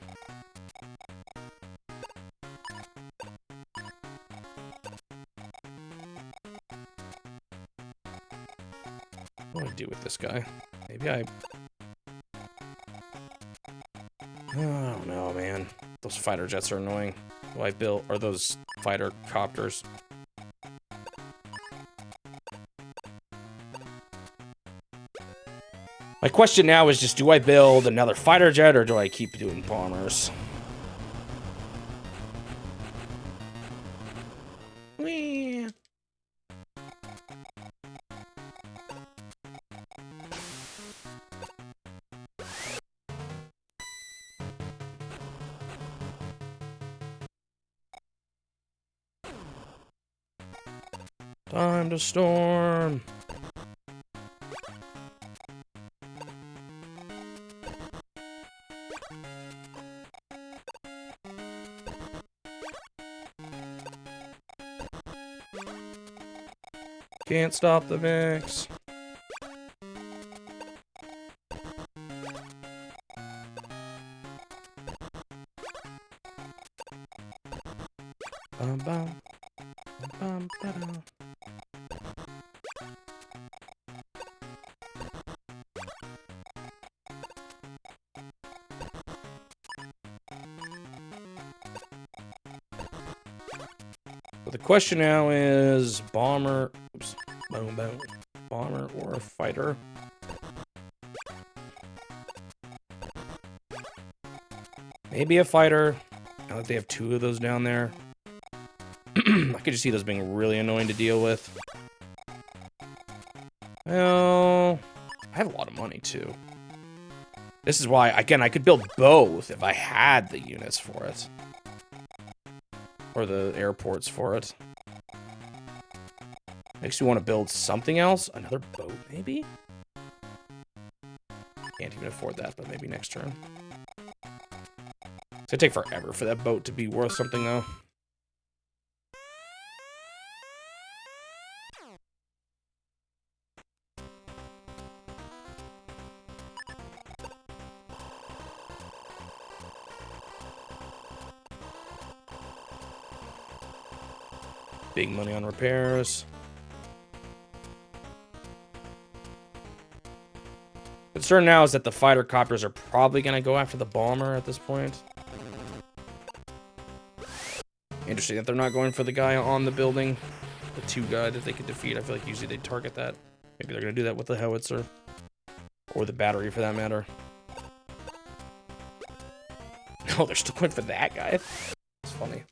What do I do with this guy? Maybe I don't know, man. Those fighter jets are annoying. What I built are those fighter copters. My question now is just, do I build another fighter jet or do I keep doing bombers? Whee. Time to storm. Can't stop the mix. Bum, bum, bum, ba-dum. But the question now is bomber, oops, boom, boom, bomber or fighter? Maybe a fighter. Now that they have two of those down there. I could just see those being really annoying to deal with. Well, I have a lot of money too. This is why, again, I could build both if I had the units for it. Or the airports for it. Makes me want to build something else. Another boat, maybe? Can't even afford that, but maybe next turn. It's gonna take forever for that boat to be worth something, though. Big money on repairs. Concern now is that the fighter copters are probably going to go after the bomber at this point. Interesting that they're not going for the guy on the building. The two guy that they could defeat. I feel like usually they target that. Maybe they're going to do that with the howitzer. Or the battery for that matter. No, they're still going for that guy. It's funny.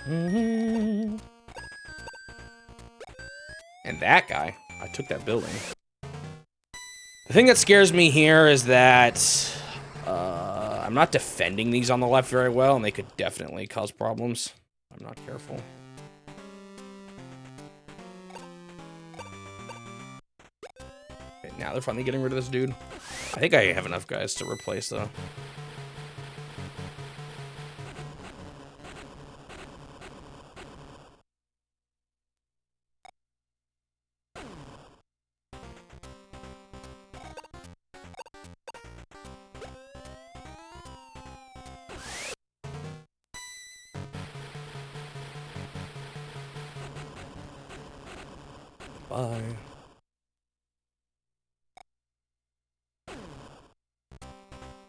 And that guy, I took that building. The thing that scares me here is that I'm not defending these on the left very well, and they could definitely cause problems. I'm not careful. Okay, now they're finally getting rid of this dude. I think I have enough guys to replace, though. Bye. A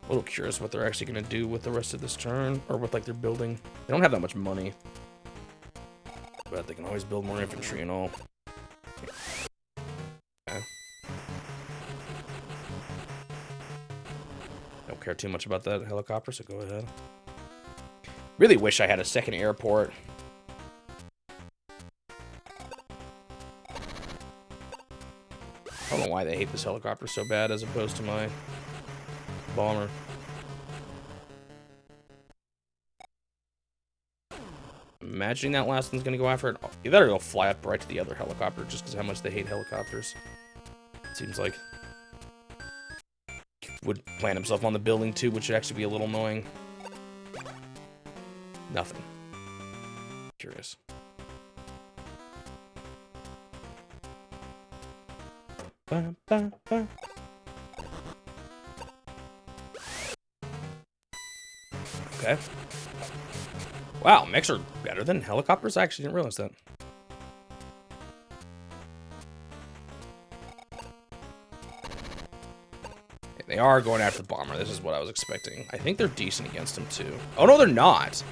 little curious what they're actually going to do with the rest of this turn, or with like their building. They don't have that much money, but they can always build more infantry and all. Okay. Don't care too much about that helicopter, so go ahead. Really wish I had a second airport. I don't know why they hate this helicopter so bad as opposed to my bomber. Imagining that last one's gonna go after it. You better go fly up right to the other helicopter just because how much they hate helicopters. It seems like. Would plant himself on the building too, which should actually be a little annoying. Nothing. Curious. Ba, ba, ba. Okay. Wow, mechs are better than helicopters? I actually didn't realize that. They are going after the bomber. This is what I was expecting. I think they're decent against him, too. Oh, no, they're not.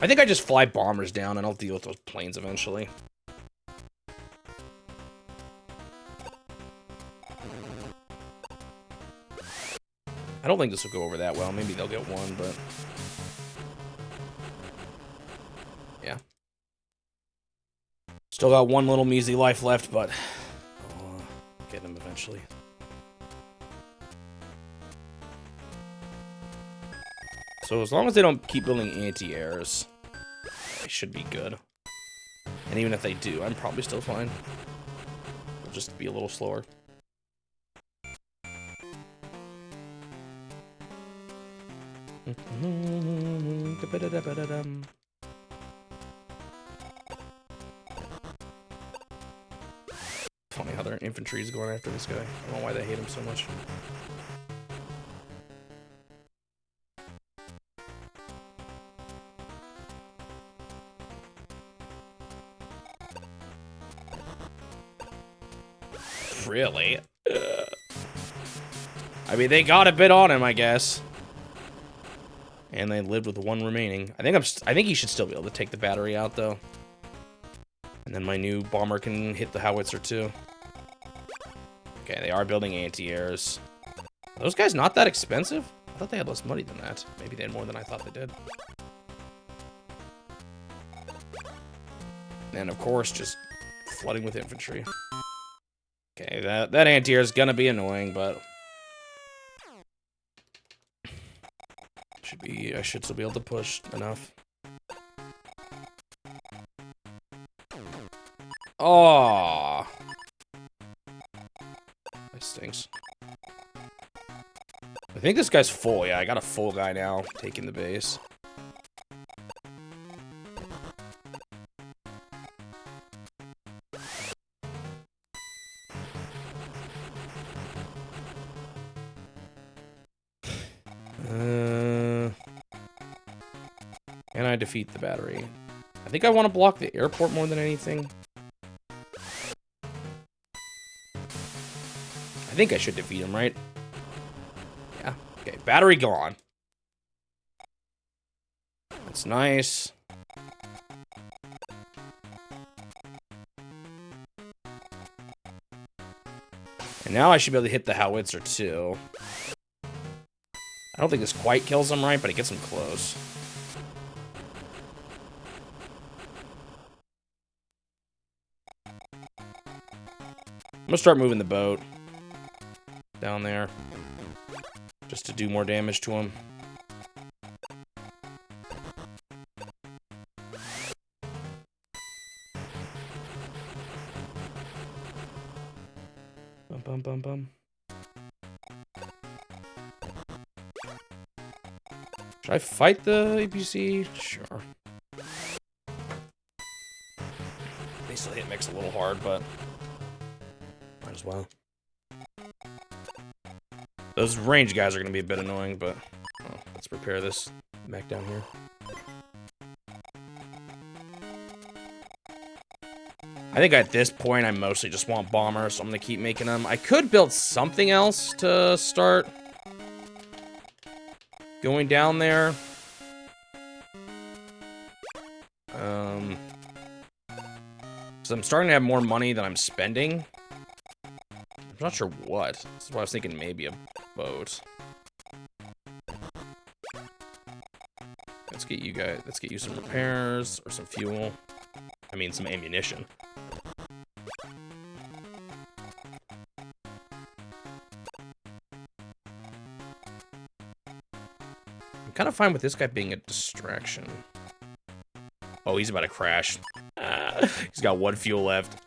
I think I just fly bombers down, and I'll deal with those planes eventually. I don't think this will go over that well. Maybe they'll get one, but... yeah. Still got one little measly life left, but... I'll get him eventually. So as long as they don't keep building anti-airs, they should be good. And even if they do, I'm probably still fine. It'll just be a little slower. Funny how their infantry is going after this guy. I don't know why they hate him so much. Really? I mean, they got a bit on him, I guess. And they lived with one remaining. I think he should still be able to take the battery out, though. And then my new bomber can hit the howitzer, too. Okay, they are building anti-airs. Are those guys not that expensive? I thought they had less money than that. Maybe they had more than I thought they did. And, of course, just flooding with infantry. Okay, that anti-air is gonna be annoying, but... I should still be able to push enough. Oh, that stinks. I think this guy's full. Yeah, I got a full guy now taking the base. Can I defeat the battery? I think I want to block the airport more than anything. I think I should defeat him, right? Yeah. Okay, battery gone. That's nice. And now I should be able to hit the howitzer too. I don't think this quite kills him, right? But it gets him close. I'm gonna start moving the boat down there just to do more damage to him. Bum, bum, bum, bum. Should I fight the APC? Sure. They still hit mix a little hard, but might as well. Those range guys are going to be a bit annoying, but let's prepare this mech down here. I think at this point I mostly just want bombers, so I'm going to keep making them. I could build something else to start going down there. So I'm starting to have more money than I'm spending. I'm not sure what. This is why I was thinking maybe a boat. Let's get you some repairs or some fuel. I mean, some ammunition. I'm kind of fine with this guy being a distraction. Oh, he's about to crash. He's got one fuel left.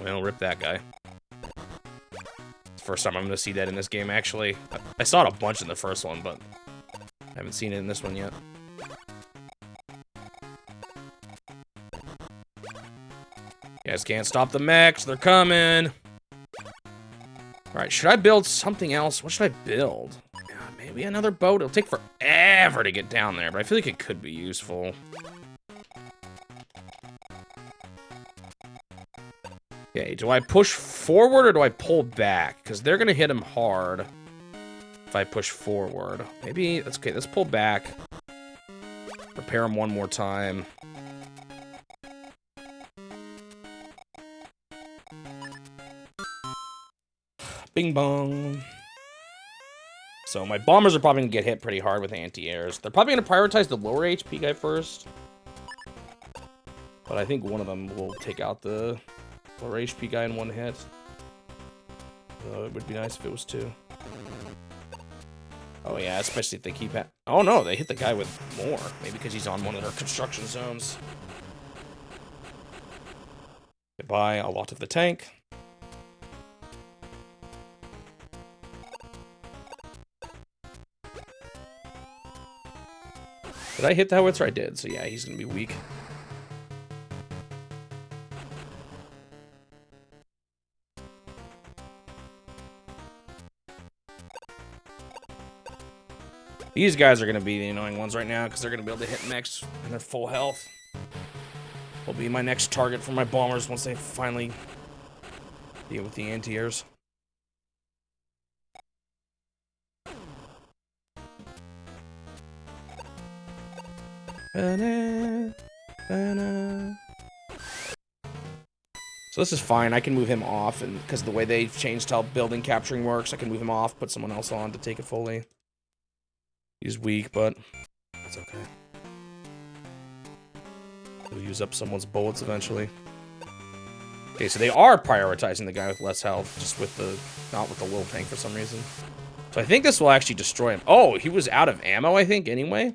Well, rip that guy. It's the first time I'm going to see that in this game, actually. I saw it a bunch in the first one, but I haven't seen it in this one yet. You guys can't stop the mechs. They're coming. Alright, should I build something else? What should I build? Maybe another boat. It'll take forever to get down there, but I feel like it could be useful. Okay, do I push forward or do I pull back? Because they're going to hit him hard if I push forward. Maybe, that's okay, let's pull back. Repair him one more time. Bing bong. So my bombers are probably going to get hit pretty hard with anti-airs. They're probably going to prioritize the lower HP guy first. But I think one of them will take out the lower HP guy in one hit. It would be nice if it was two. Oh yeah, especially if they keep at. Oh no, they hit the guy with more. Maybe because he's on one of their construction zones. Goodbye, a lot of the tank. Did I hit the howitzer? I did, so yeah, he's gonna be weak. These guys are going to be the annoying ones right now because they're going to be able to hit mechs and they're full health. Will be my next target for my bombers once they finally deal with the anti-airs. So this is fine. I can move him off, and because of the way they changed how building capturing works, I can move him off, put someone else on to take it fully. He's weak, but that's okay. He'll use up someone's bullets eventually. Okay, so they are prioritizing the guy with less health, just with the, not with the little tank for some reason. So I think this will actually destroy him. Oh, he was out of ammo, I think, anyway.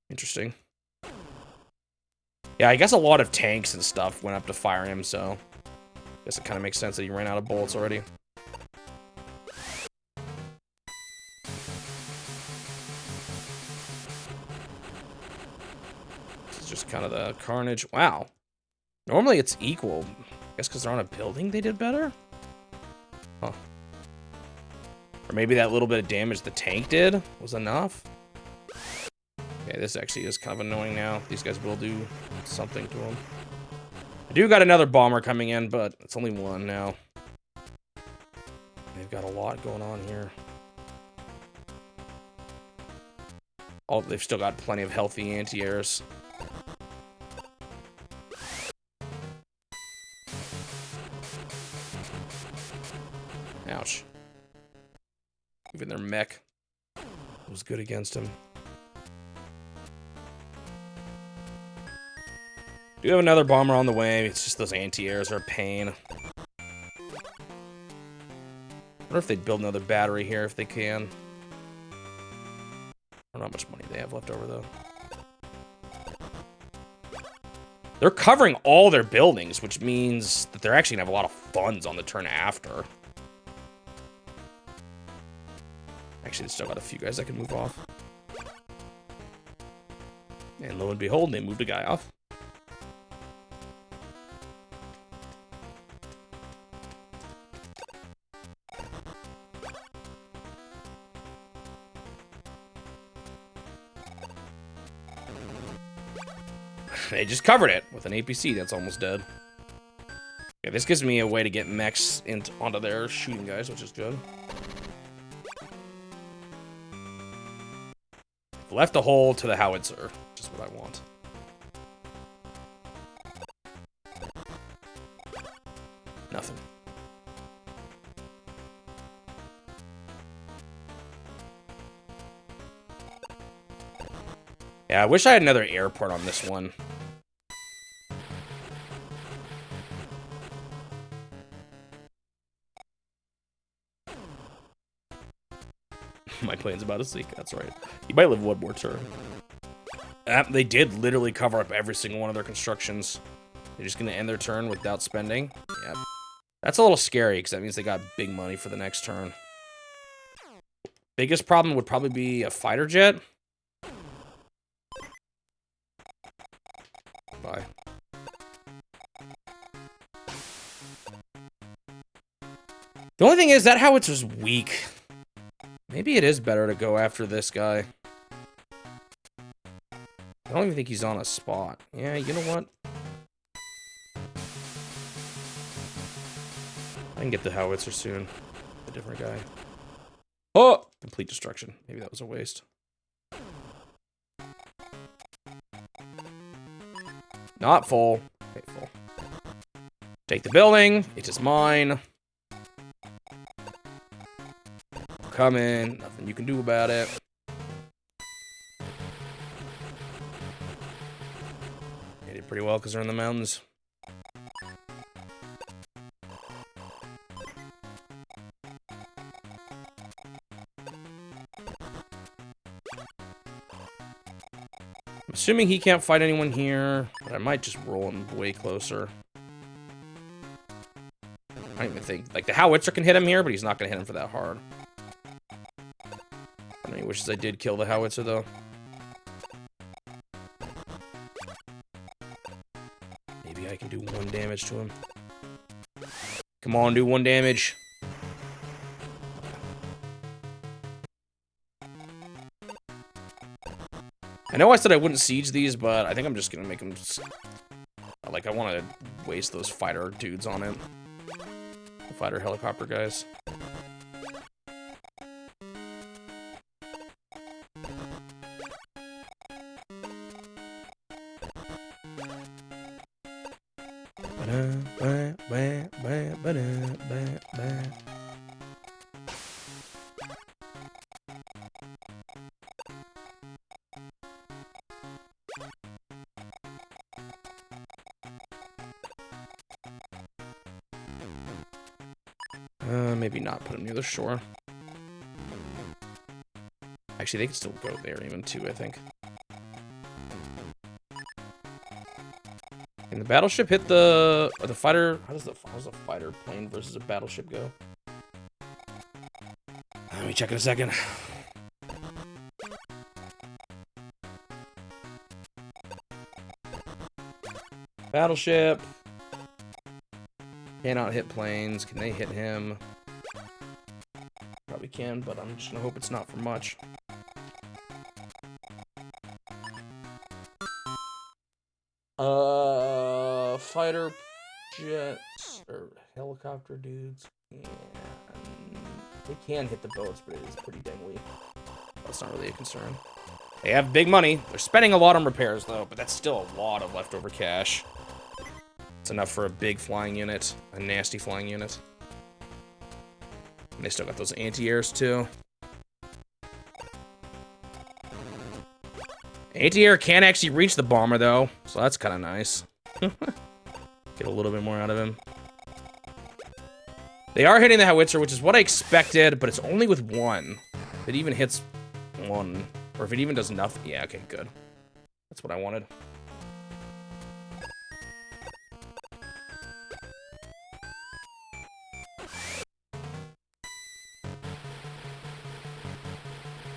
Interesting. Yeah, I guess a lot of tanks and stuff went up to fire him, so I guess it kind of makes sense that he ran out of bullets already. This is just kind of the carnage. Wow. Normally it's equal. I guess because they're on a building they did better? Huh. Or maybe that little bit of damage the tank did was enough? Okay, this actually is kind of annoying now. These guys will do something to him. I do got another bomber coming in, but it's only one now. They've got a lot going on here. Oh, they've still got plenty of healthy anti-airs. Ouch. Even their mech was good against him. Do have another bomber on the way. It's just those anti-airs are a pain. I wonder if they'd build another battery here if they can. I don't know how much money they have left over, though. They're covering all their buildings, which means that they're actually going to have a lot of funds on the turn after. Actually, they still got a few guys that can move off. And lo and behold, they moved a guy off. They just covered it with an APC that's almost dead. Yeah, this gives me a way to get mechs onto their shooting guys, which is good. Left a hole to the howitzer, which is what I want. Nothing. Yeah, I wish I had another airport on this one. My plane's about to sink, that's right. You might live one more turn. They did literally cover up every single one of their constructions. They're just going to end their turn without spending. Yep. That's a little scary, because that means they got big money for the next turn. Biggest problem would probably be a fighter jet. Bye. The only thing is that howitzer's weak. Maybe it is better to go after this guy. I don't even think he's on a spot. Yeah, you know what? I can get the howitzer soon. A different guy. Oh! Complete destruction. Maybe that was a waste. Not full. Okay, full. Take the building. It is mine. Come in. Nothing you can do about it. They did pretty well because they're in the mountains. Assuming he can't fight anyone here, but I might just roll him way closer. I don't even think, like, the howitzer can hit him here, but he's not gonna hit him for that hard. I know he wishes I did kill the howitzer, though. Maybe I can do 1 damage to him. Come on, do 1 damage. I know I said I wouldn't siege these, but I think I'm just gonna make them... Like, I want to waste those fighter dudes on it. The fighter helicopter guys. Maybe not put him near the shore. Actually, they can still go there even too, I think. Can the battleship hit the fighter? How does the fighter plane versus a battleship go? Let me check in a second. Battleship cannot hit planes. Can they hit him? Probably can, but I'm just gonna hope it's not for much. Fighter jets or helicopter dudes. Yeah, they can hit the boats, but it is pretty dang weak. That's not really a concern. They have big money. They're spending a lot on repairs, though, but that's still a lot of leftover cash. It's enough for a big flying unit, a nasty flying unit. And they still got those anti-airs, too. Anti-air can't actually reach the bomber, though, so that's kind of nice. Get a little bit more out of him. They are hitting the howitzer, which is what I expected, but it's only with 1. If it even hits 1, or if it even does nothing. Yeah, okay, good. That's what I wanted.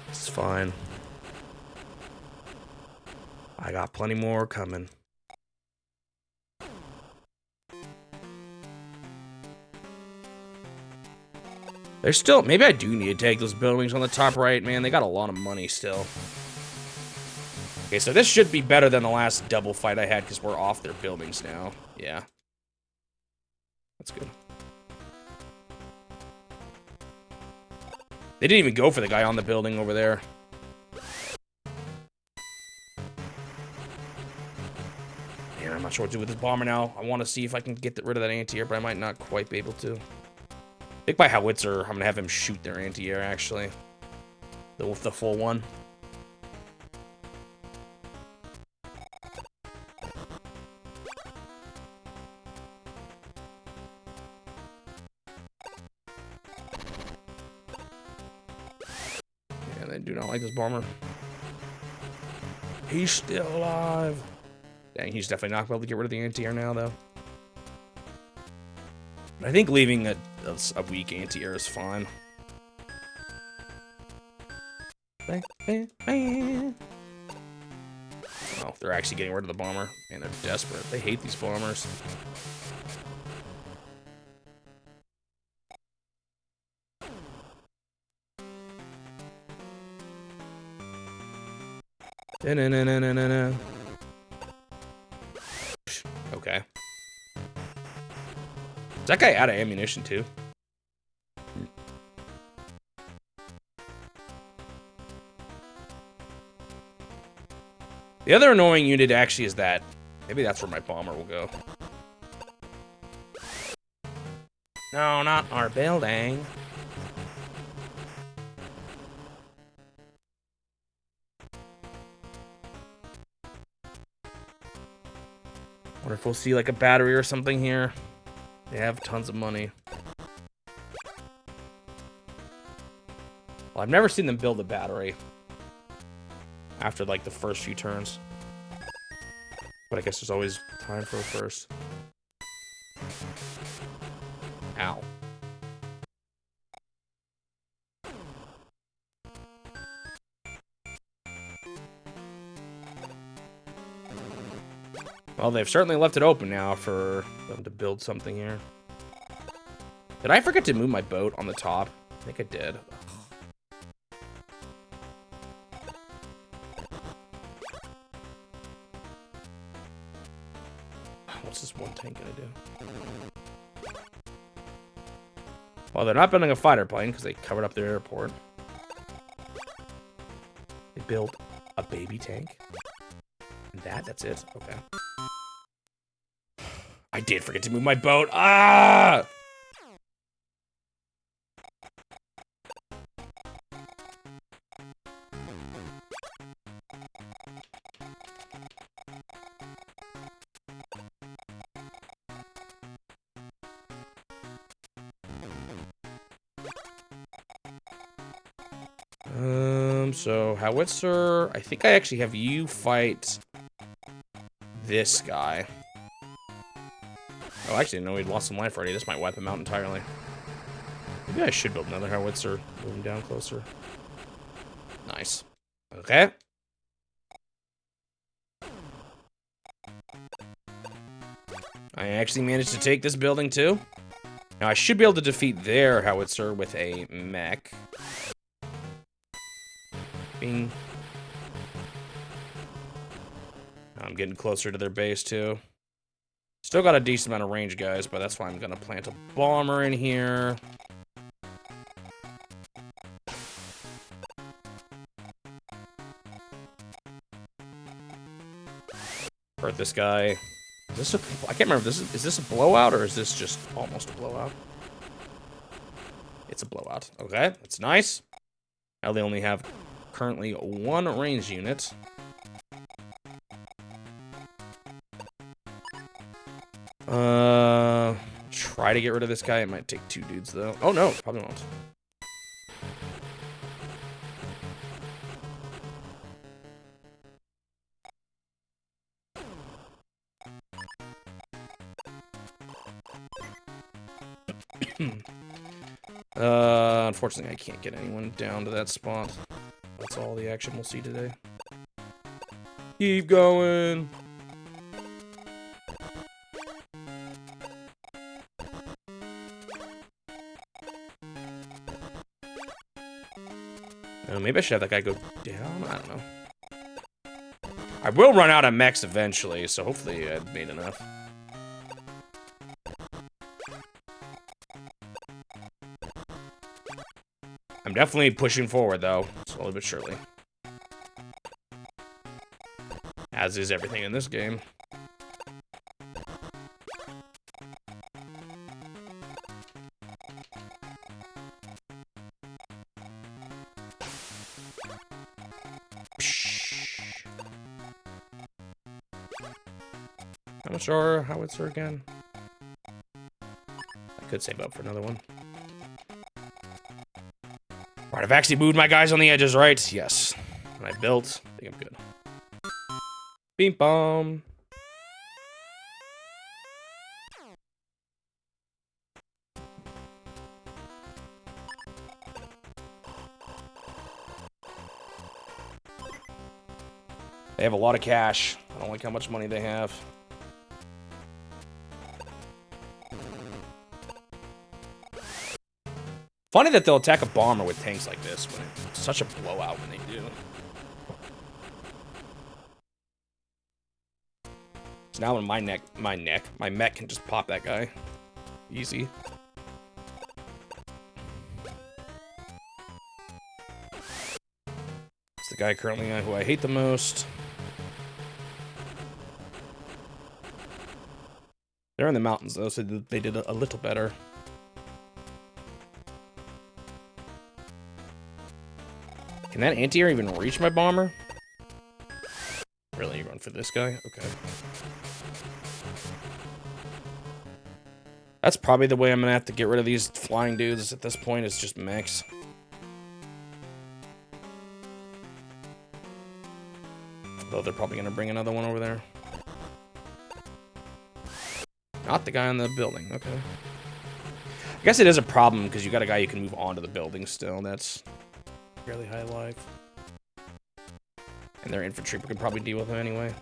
It's fine. I got plenty more coming. There's still... Maybe I do need to take those buildings on the top right, man. They got a lot of money still. Okay, so this should be better than the last double fight I had because we're off their buildings now. Yeah. That's good. They didn't even go for the guy on the building over there. Man, I'm not sure what to do with this bomber now. I want to see if I can get rid of that anti-air, but I might not quite be able to. I think by howitzer, I'm going to have him shoot their anti-air, actually. The full one. Yeah, they do not like this bomber. He's still alive. Dang, he's definitely not able to get rid of the anti-air now, though. I think leaving a weak anti-air is fine. Oh, they're actually getting rid of the bomber. Man, they're desperate. They hate these bombers. Okay. Is that guy out of ammunition, too? The other annoying unit actually is that. Maybe that's where my bomber will go. No, not our building. Wonder if we'll see like a battery or something here. They have tons of money. Well, I've never seen them build a battery after like the first few turns. But I guess there's always time for a first. Ow. Well, they've certainly left it open now for them to build something here. Did I forget to move my boat on the top? I think I did. What's this one tank gonna do? Well, they're not building a fighter plane because they covered up their airport. They built a baby tank. And that's it? Okay. I did forget to move my boat. Ah! So howitzer, I think I actually have you fight this guy. Oh, actually, no, he'd lost some life already. This might wipe him out entirely. Maybe I should build another howitzer, move him down closer. Nice. Okay. I actually managed to take this building too. Now I should be able to defeat their howitzer with a mech. Bing. I'm getting closer to their base too. Still got a decent amount of range, guys, but that's why I'm gonna plant a bomber in here. Hurt this guy. Is this a, I can't remember. Is this a blowout or is this just almost a blowout? It's a blowout. Okay, that's nice. Now they only have currently one range unit. Try to get rid of this guy. It might take 2 dudes though. Oh no, probably won't. Unfortunately, I can't get anyone down to that spot. That's all the action we'll see today. Keep going. Maybe I should have that guy go down. I don't know. I will run out of mechs eventually, so hopefully I've made enough. I'm definitely pushing forward, though, slowly but surely. As is everything in this game. How much are howitzer again? I could save up for another one. Right, I've actually moved my guys on the edges, right? Yes. And I built. I think I'm good. Beam bomb. They have a lot of cash. I don't like how much money they have. Funny that they'll attack a bomber with tanks like this when it's such a blowout when they do. So now when my mech can just pop that guy. Easy. It's the guy currently who I hate the most. They're in the mountains though, so they did a little better. Can that anti-air even reach my bomber? Really, you're going for this guy? Okay. That's probably the way I'm gonna have to get rid of these flying dudes at this point, is just mechs. Though they're probably gonna bring another one over there. Not the guy on the building. Okay. I guess it is a problem because you got a guy you can move onto the building still. That's fairly high life. And their infantry could probably deal with him anyway.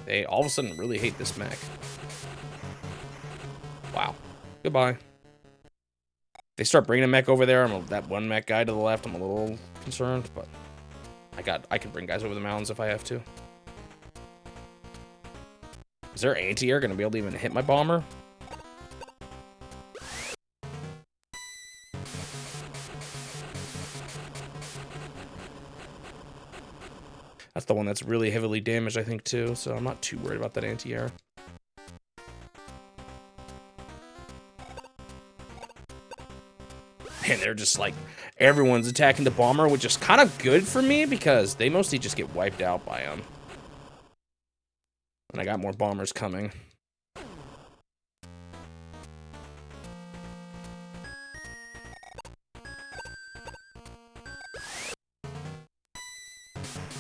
They all of a sudden really hate this mech. Wow. Goodbye. They start bringing a mech over there. That one mech guy to the left, I'm a little concerned, but I can bring guys over the mountains if I have to. Is their anti-air gonna be able to even hit my bomber? That's the one that's really heavily damaged, I think, too, so I'm not too worried about that anti-air. And they're just like, everyone's attacking the bomber, which is kind of good for me because they mostly just get wiped out by him. And I got more bombers coming.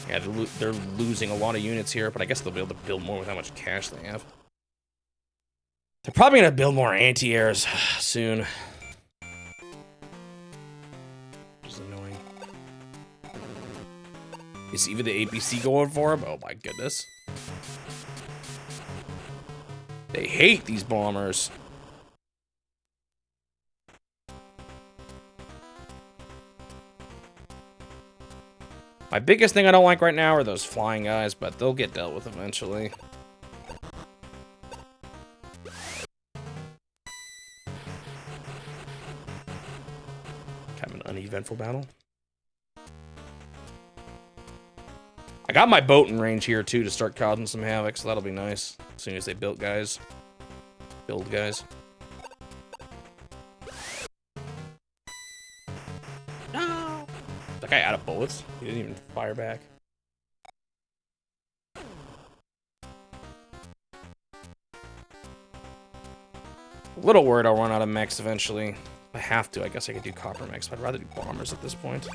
Yeah, they're losing a lot of units here, but I guess they'll be able to build more with how much cash they have. They're probably going to build more anti-airs soon. Which is annoying. Is even the APC going for him? Oh my goodness. They hate these bombers. My biggest thing I don't like right now are those flying guys, but they'll get dealt with eventually. Kind of an uneventful battle. I got my boat in range here, too, to start causing some havoc, so that'll be nice. As soon as they build guys. No! That guy out of bullets? He didn't even fire back. A little worried I'll run out of mechs eventually. If I have to, I guess I could do copper mechs, but I'd rather do bombers at this point.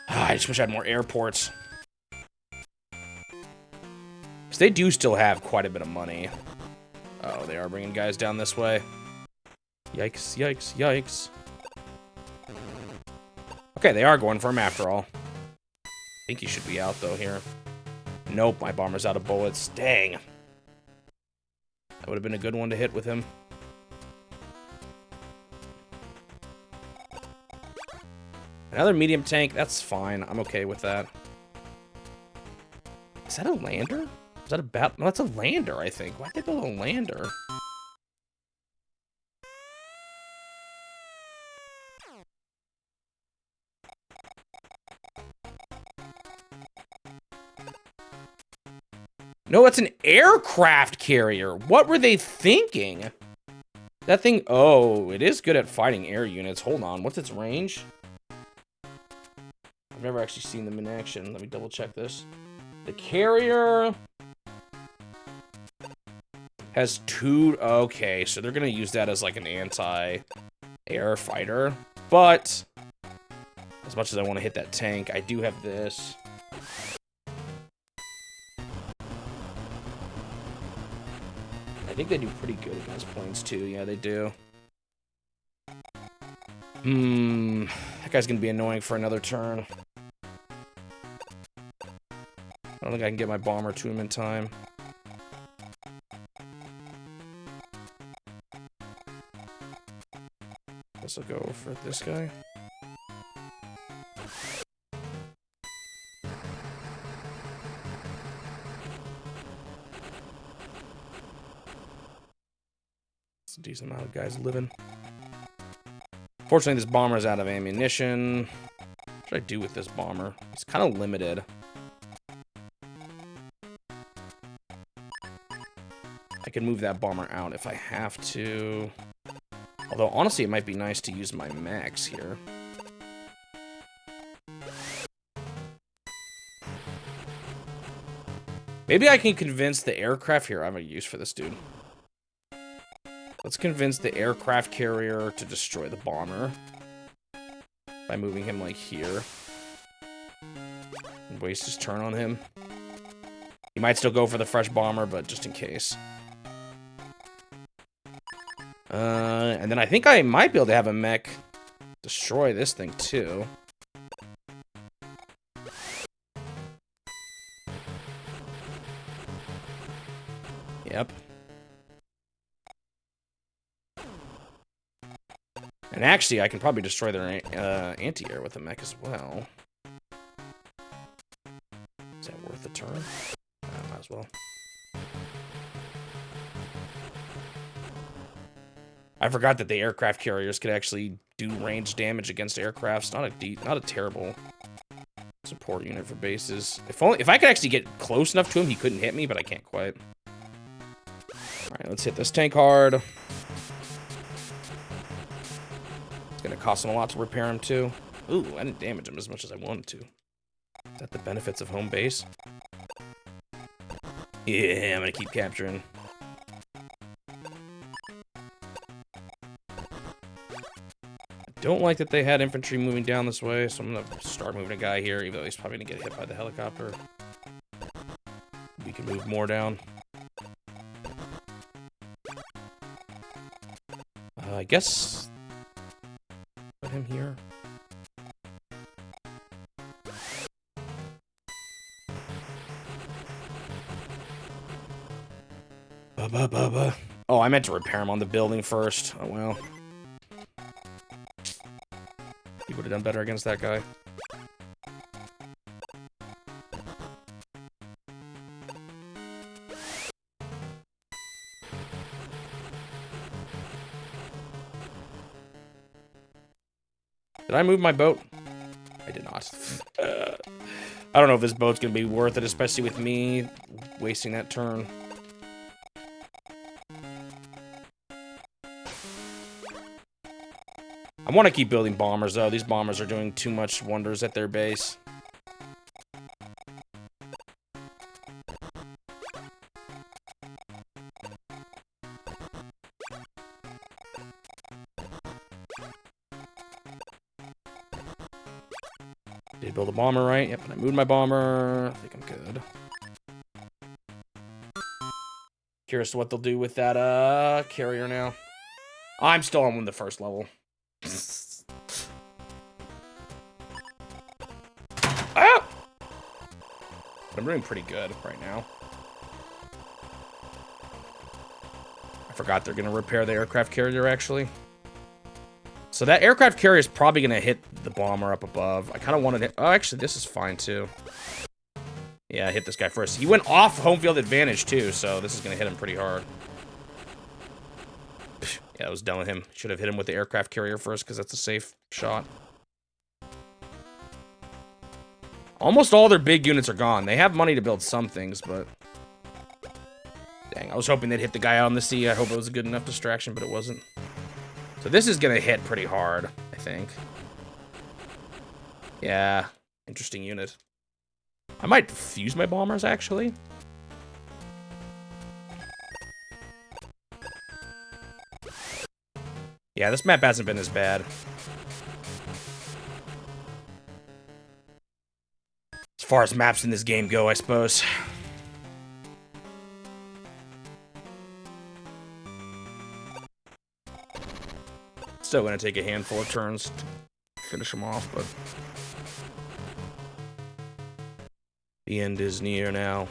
I just wish I had more airports. Because they do still have quite a bit of money. Oh, they are bringing guys down this way. Yikes, yikes, yikes. Okay, they are going for him after all. I think he should be out, though, here. Nope, my bomber's out of bullets. Dang. That would have been a good one to hit with him. Another medium tank, that's fine. I'm okay with that. Is that a lander? Is that a bat? No, that's a lander, I think. Why'd they build a lander? No, it's an aircraft carrier. What were they thinking? That thing, oh, it is good at fighting air units. Hold on, what's its range? I've never actually seen them in action. Let me double check this. The carrier has two, okay, so they're gonna use that as like an anti-air fighter. But as much as I want to hit that tank, I do have this. I think they do pretty good against planes too. Yeah, they do. That guy's gonna be annoying for another turn. I don't think I can get my bomber to him in time. Guess I'll go for this guy. It's a decent amount of guys living. Fortunately, this bomber is out of ammunition. What should I do with this bomber? It's kind of limited. I can move that bomber out if I have to. Although, honestly, it might be nice to use my max here. Maybe I can convince the aircraft here. I have a use for this dude. Let's convince the aircraft carrier to destroy the bomber by moving him like here. And waste his turn on him. He might still go for the fresh bomber, but just in case. And then I think I might be able to have a mech destroy this thing, too. Yep. And actually, I can probably destroy their anti-air with a mech as well. Is that worth the turn? Might as well. I forgot that the aircraft carriers could actually do range damage against aircrafts. Not a terrible support unit for bases. If I could actually get close enough to him, he couldn't hit me, but I can't quite. All right, let's hit this tank hard. It's gonna cost him a lot to repair him too. Ooh, I didn't damage him as much as I wanted to. Is that the benefits of home base? Yeah, I'm gonna keep capturing. Don't like that they had infantry moving down this way, so I'm gonna start moving a guy here, even though he's probably gonna get hit by the helicopter. We can move more down. I guess put him here. Oh, I meant to repair him on the building first. Oh well. He would have done better against that guy. Did I move my boat? I did not. I don't know if this boat's going to be worth it, especially with me wasting that turn. I want to keep building bombers, though. These bombers are doing too much wonders at their base. Did build a bomber, right? Yep, and I moved my bomber. I think I'm good. Curious what they'll do with that carrier now. I'm still on the first level. Ah! But I'm doing pretty good right now. I forgot they're going to repair the aircraft carrier, actually. So that aircraft carrier is probably going to hit the bomber up above. I kind of wanted it. Oh, actually, this is fine, too. Yeah, I hit this guy first. He went off home field advantage, too, so this is going to hit him pretty hard. Yeah, I was done with him. Should have hit him with the aircraft carrier first, because that's a safe shot. Almost all their big units are gone. They have money to build some things, but... Dang, I was hoping they'd hit the guy out on the sea. I hope it was a good enough distraction, but it wasn't. So this is going to hit pretty hard, I think. Yeah, interesting unit. I might fuse my bombers, actually. Yeah, this map hasn't been as bad. As far as maps in this game go, I suppose. Still gonna take a handful of turns to finish them off, but... the end is near now.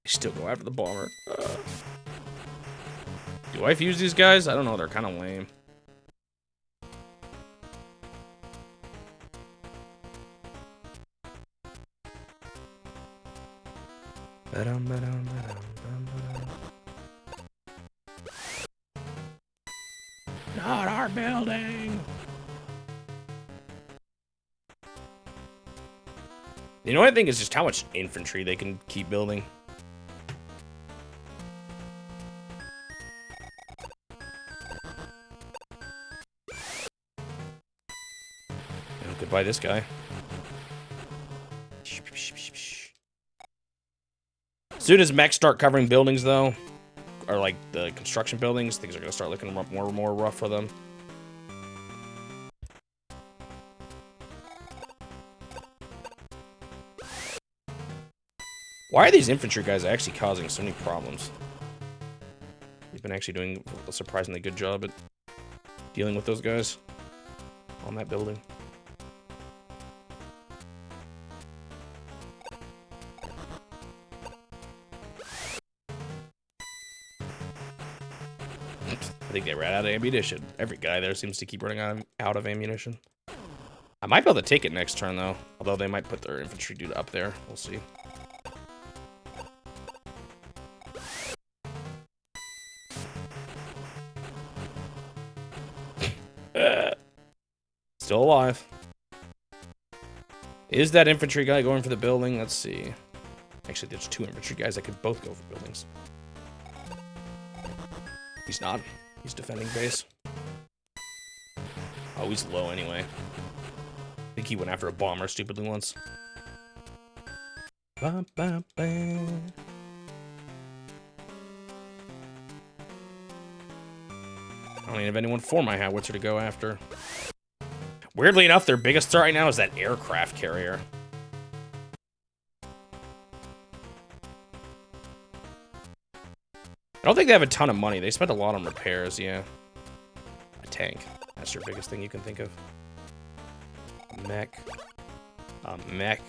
Still go after the bomber. Do I fuse these guys? I don't know, they're kind of lame. Not our building. You know what I think is just how much infantry they can keep building. Oh, goodbye this guy. As soon as mechs start covering buildings, though, or like the construction buildings, things are gonna start looking more and more rough for them. Why are these infantry guys actually causing so many problems? He's been actually doing a surprisingly good job at dealing with those guys on that building. I think they ran out of ammunition. Every guy there seems to keep running out of ammunition. I might be able to take it next turn, though. Although they might put their infantry dude up there. We'll see. Still alive. Is that infantry guy going for the building? Let's see. Actually, there's two infantry guys that could both go for buildings. He's not. He's defending base. Oh, he's low anyway. I think he went after a bomber stupidly once. Ba, ba, ba. I don't even have anyone for my howitzer to go after. Weirdly enough, their biggest threat right now is that aircraft carrier. I don't think they have a ton of money. They spent a lot on repairs, yeah. A tank. That's your biggest thing you can think of. A mech. A mech.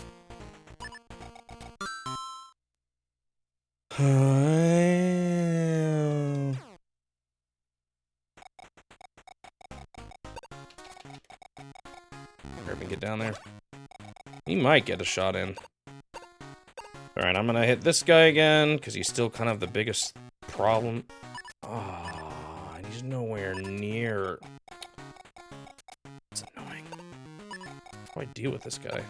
Urban, get down there. He might get a shot in. Alright, I'm gonna hit this guy again, because he's still kind of the biggest problem. Oh, and he's nowhere near. It's annoying. How do I deal with this guy?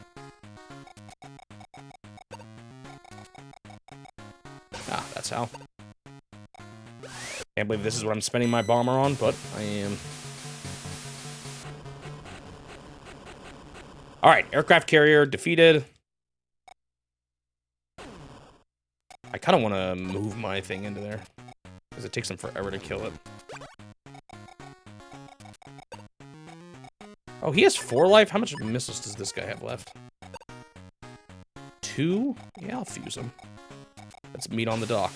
Ah, that's how. Can't believe this is what I'm spending my bomber on, but I am. Alright, aircraft carrier defeated. I kind of want to move my thing into there, because it takes them forever to kill it. Oh, he has 4 life? How much missiles does this guy have left? 2? Yeah, I'll fuse him. Let's meet on the dock.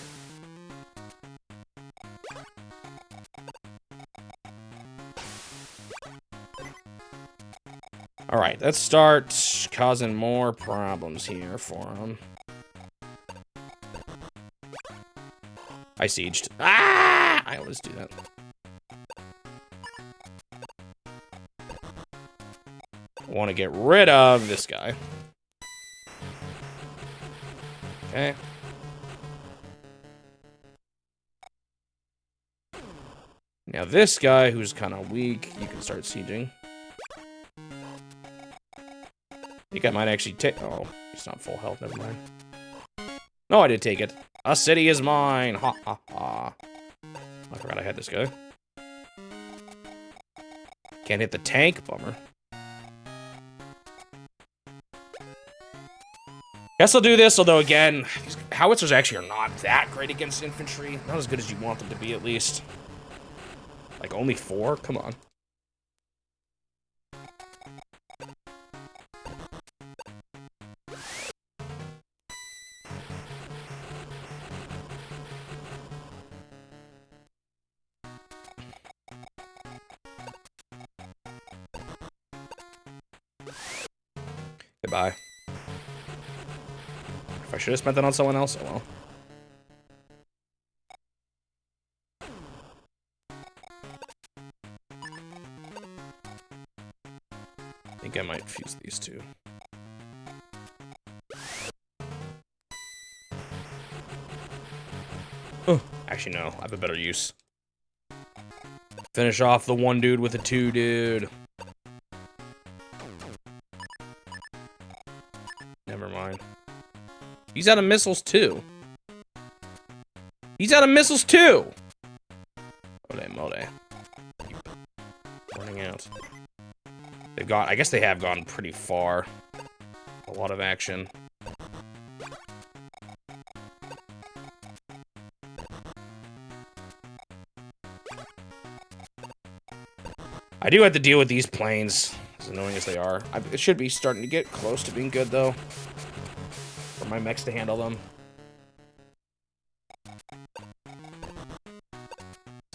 Alright, let's start causing more problems here for him. I sieged. Ah! I always do that. I want to get rid of this guy. Okay. Now this guy, who's kind of weak, you can start sieging. I think I might actually take... Oh, he's not full health, never mind. No, I did take it. A city is mine! Ha ha ha. I forgot I had this guy. Can't hit the tank, bummer. Guess I'll do this, although again, these howitzers actually are not that great against infantry. Not as good as you want them to be, at least. Like, only 4? Come on. Goodbye. If I should have spent that on someone else, oh well. I think I might fuse these two. Oh, actually no, I have a better use. Finish off the 1 dude with a 2 dude. Never mind. He's out of missiles too. He's out of missiles too! Mode. Running out. They've gone, I guess they have gone pretty far. A lot of action. I do have to deal with these planes, as annoying as they are. It should be starting to get close to being good, though. For my mechs to handle them.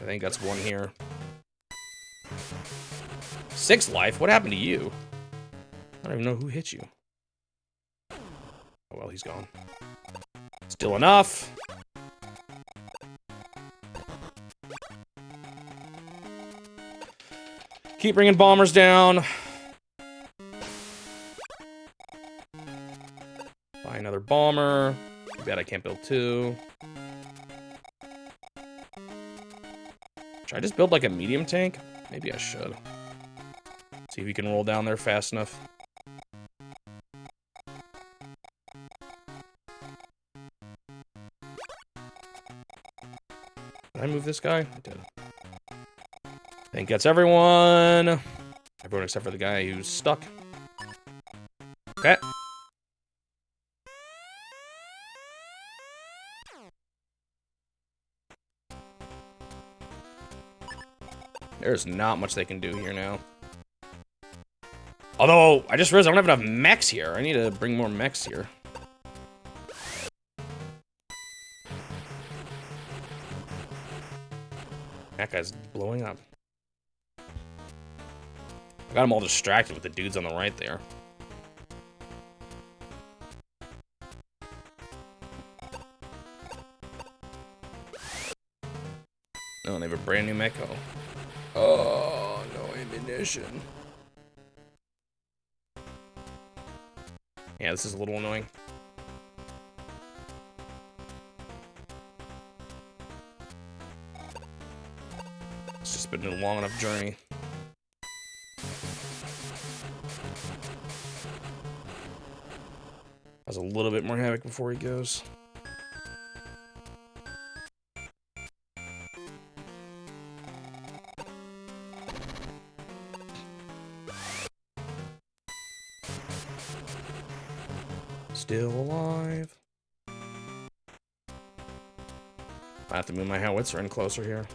I think that's one here. 6 life? What happened to you? I don't even know who hit you. Oh, well, he's gone. Still enough. Keep bringing bombers down. Buy another bomber. Too bad I can't build 2. Should I just build like a medium tank? Maybe I should. See if you can roll down there fast enough. Did I move this guy? I did. I think that's everyone. Everyone except for the guy who's stuck. Okay. There's not much they can do here now. Although, I just realized I don't have enough mechs here. I need to bring more mechs here. That guy's blowing up. I got them all distracted with the dudes on the right there. No, they have a brand new mech. Oh, no ammunition. Yeah, this is a little annoying. It's just been a long enough journey. Has a little bit more havoc before he goes. Still alive. I have to move my howitzer in closer here.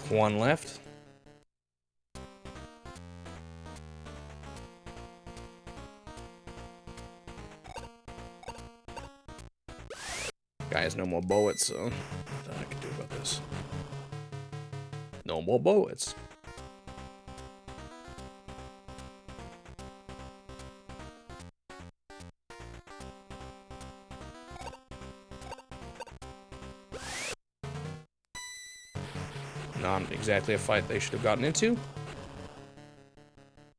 One left. Guy has no more bullets, so nothing I can do about this. No more bullets. Not exactly a fight they should have gotten into.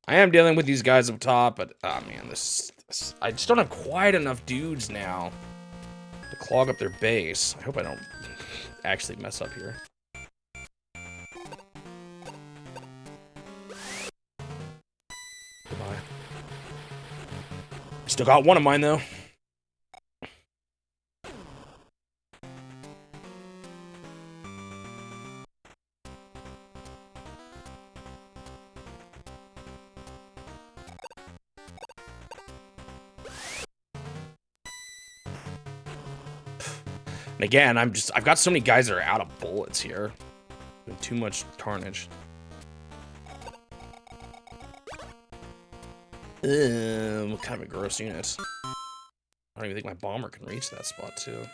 I am dealing with these guys up top, but oh man, this I just don't have quite enough dudes now to clog up their base. I hope I don't actually mess up here. Goodbye. Still got one of mine though. And again, I've got so many guys that are out of bullets here. Been too much carnage. What kind of a gross unit. I don't even think my bomber can reach that spot too.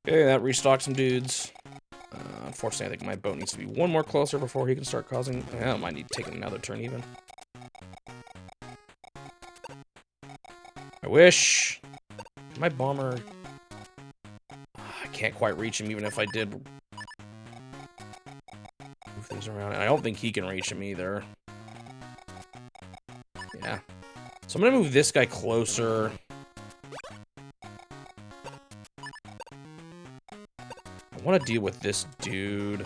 Okay, that restocked some dudes. Unfortunately, I think my boat needs to be one more closer before he can start causing... I might need to take another turn even. I wish... My bomber... I can't quite reach him even if I did... move things around. And I don't think he can reach him either. Yeah. So I'm gonna move this guy closer. I want to deal with this dude.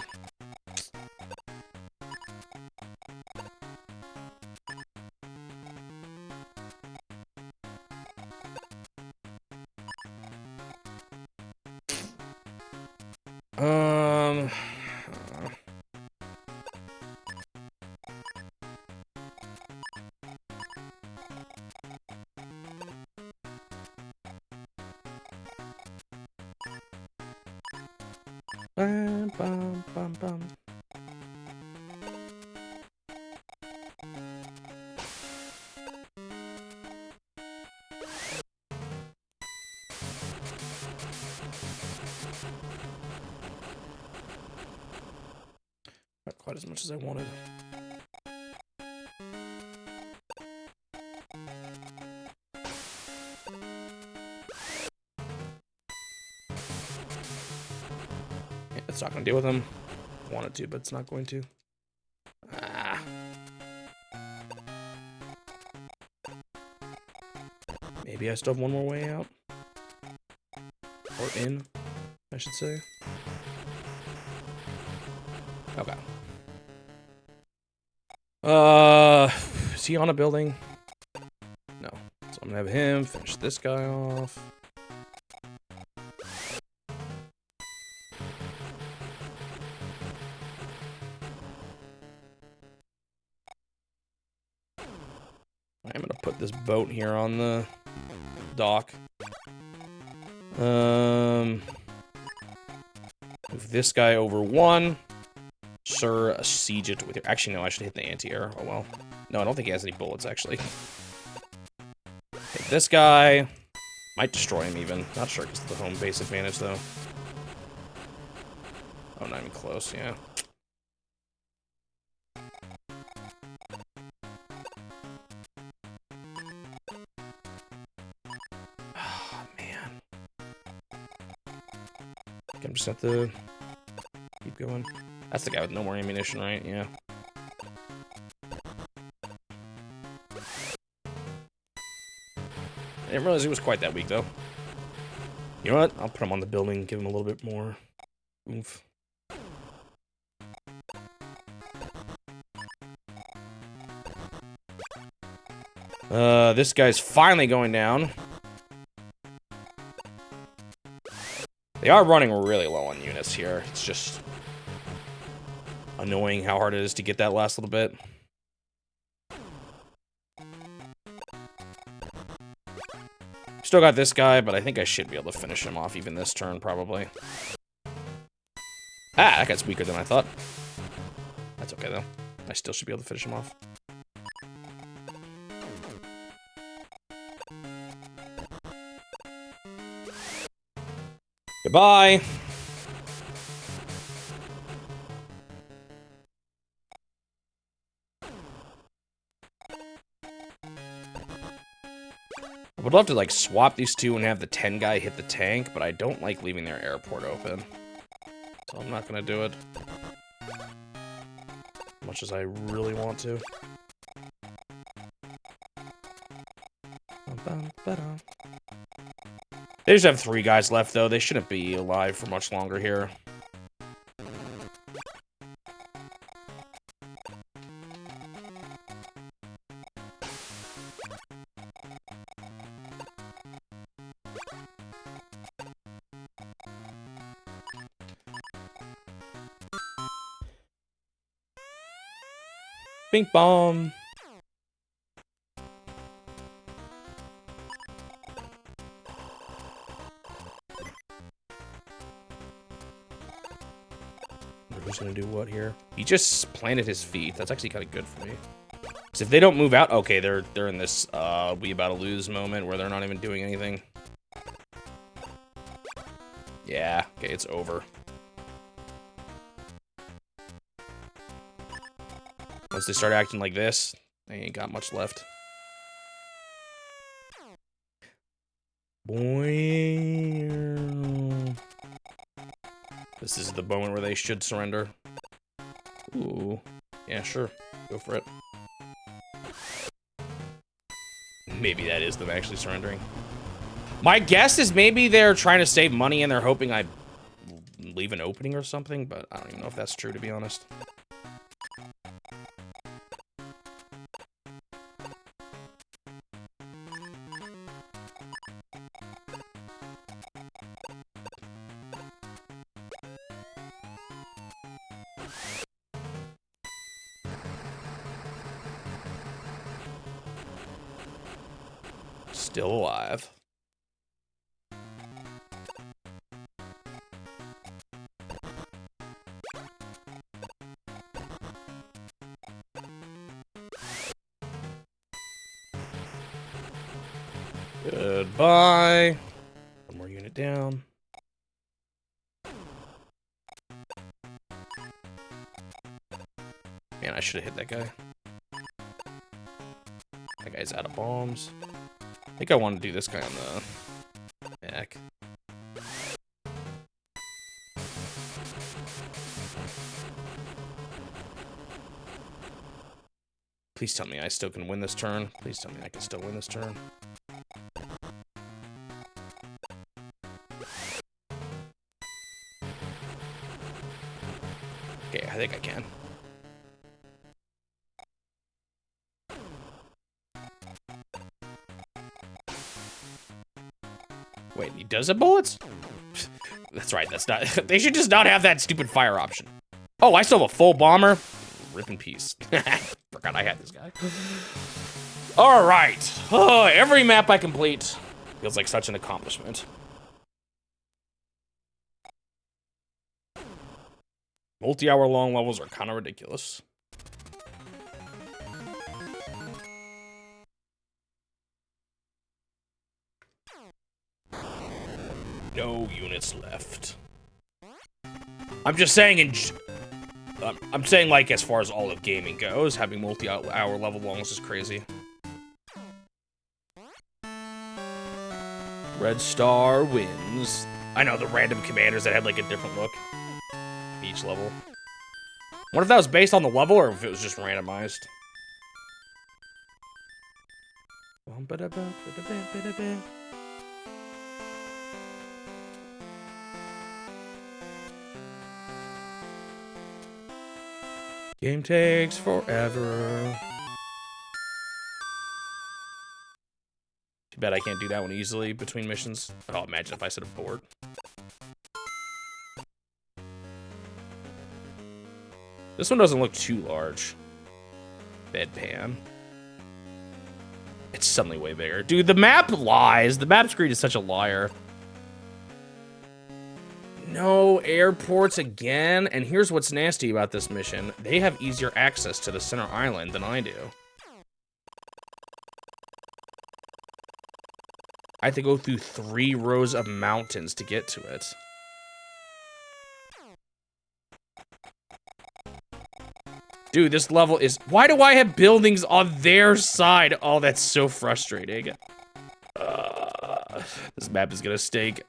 Bum, bum, bum, bum. Not quite as much as I wanted. Yeah, it's not gonna deal with him. I wanted to, but it's not going to. Ah. Maybe I still have one more way out. Or in, I should say. Okay. Is he on a building? No. So I'm gonna have him finish this guy off. I'm gonna put this boat here on the dock. Move this guy over one. Sir, siege it with your... Actually, no, I should hit the anti-air. Oh, well. No, I don't think he has any bullets, actually. Hit this guy. Might destroy him, even. Not sure, because of the home base advantage, though. Oh, not even close, yeah. Oh, man. I'm just have to keep going. That's the guy with no more ammunition, right? Yeah. I didn't realize he was quite that weak, though. You know what? I'll put him on the building, give him a little bit more oomph. This guy's finally going down. They are running really low on units here. It's just annoying how hard it is to get that last little bit. Still got this guy, but I think I should be able to finish him off even this turn, probably. Ah, that guy's weaker than I thought. That's okay, though. I still should be able to finish him off. Goodbye! I would love to, like, swap these two and have the 10 guy hit the tank, but I don't like leaving their airport open. So I'm not gonna do it. As much as I really want to. They just have 3 guys left, though. They shouldn't be alive for much longer here. Bing bomb. Who's gonna do what here? He just planted his feet. That's actually kind of good for me. Because if they don't move out, okay, they're in this we about to lose moment where they're not even doing anything. Yeah, okay, it's over. Once they start acting like this, they ain't got much left. Boy. This is the moment where they should surrender. Ooh. Yeah, sure. Go for it. Maybe that is them actually surrendering. My guess is maybe they're trying to save money and they're hoping I leave an opening or something, but I don't even know if that's true, to be honest. Still alive. Goodbye. One more unit down. Man, I should have hit that guy. That guy's out of bombs. I think I want to do this guy on the back. Please tell me I still can win this turn. Please tell me I can still win this turn. Okay, I think I can. Wait, he does have bullets? That's right, that's not... They should just not have that stupid fire option. Oh, I still have a full bomber? Rip in peace. Forgot I had this guy. All right. Oh, every map I complete feels like such an accomplishment. Multi-hour long levels are kind of ridiculous. No units left. I'm just saying I'm saying, like, as far as all of gaming goes, having multi-hour level longs is crazy. Red Star wins. I know, the random commanders that had, like, a different look. Each level. What if that was based on the level, or if it was just randomized? Game takes forever. Too bad I can't do that one easily between missions. Oh, imagine if I said abort. This one doesn't look too large. Bedpan. It's suddenly way bigger. Dude, the map lies. The map screen is such a liar. No airports again. And here's what's nasty about this mission. They have easier access to the center island than I do. I have to go through 3 rows of mountains to get to it. Dude, this level is... Why do I have buildings on their side? Oh, that's so frustrating. This map is gonna stink.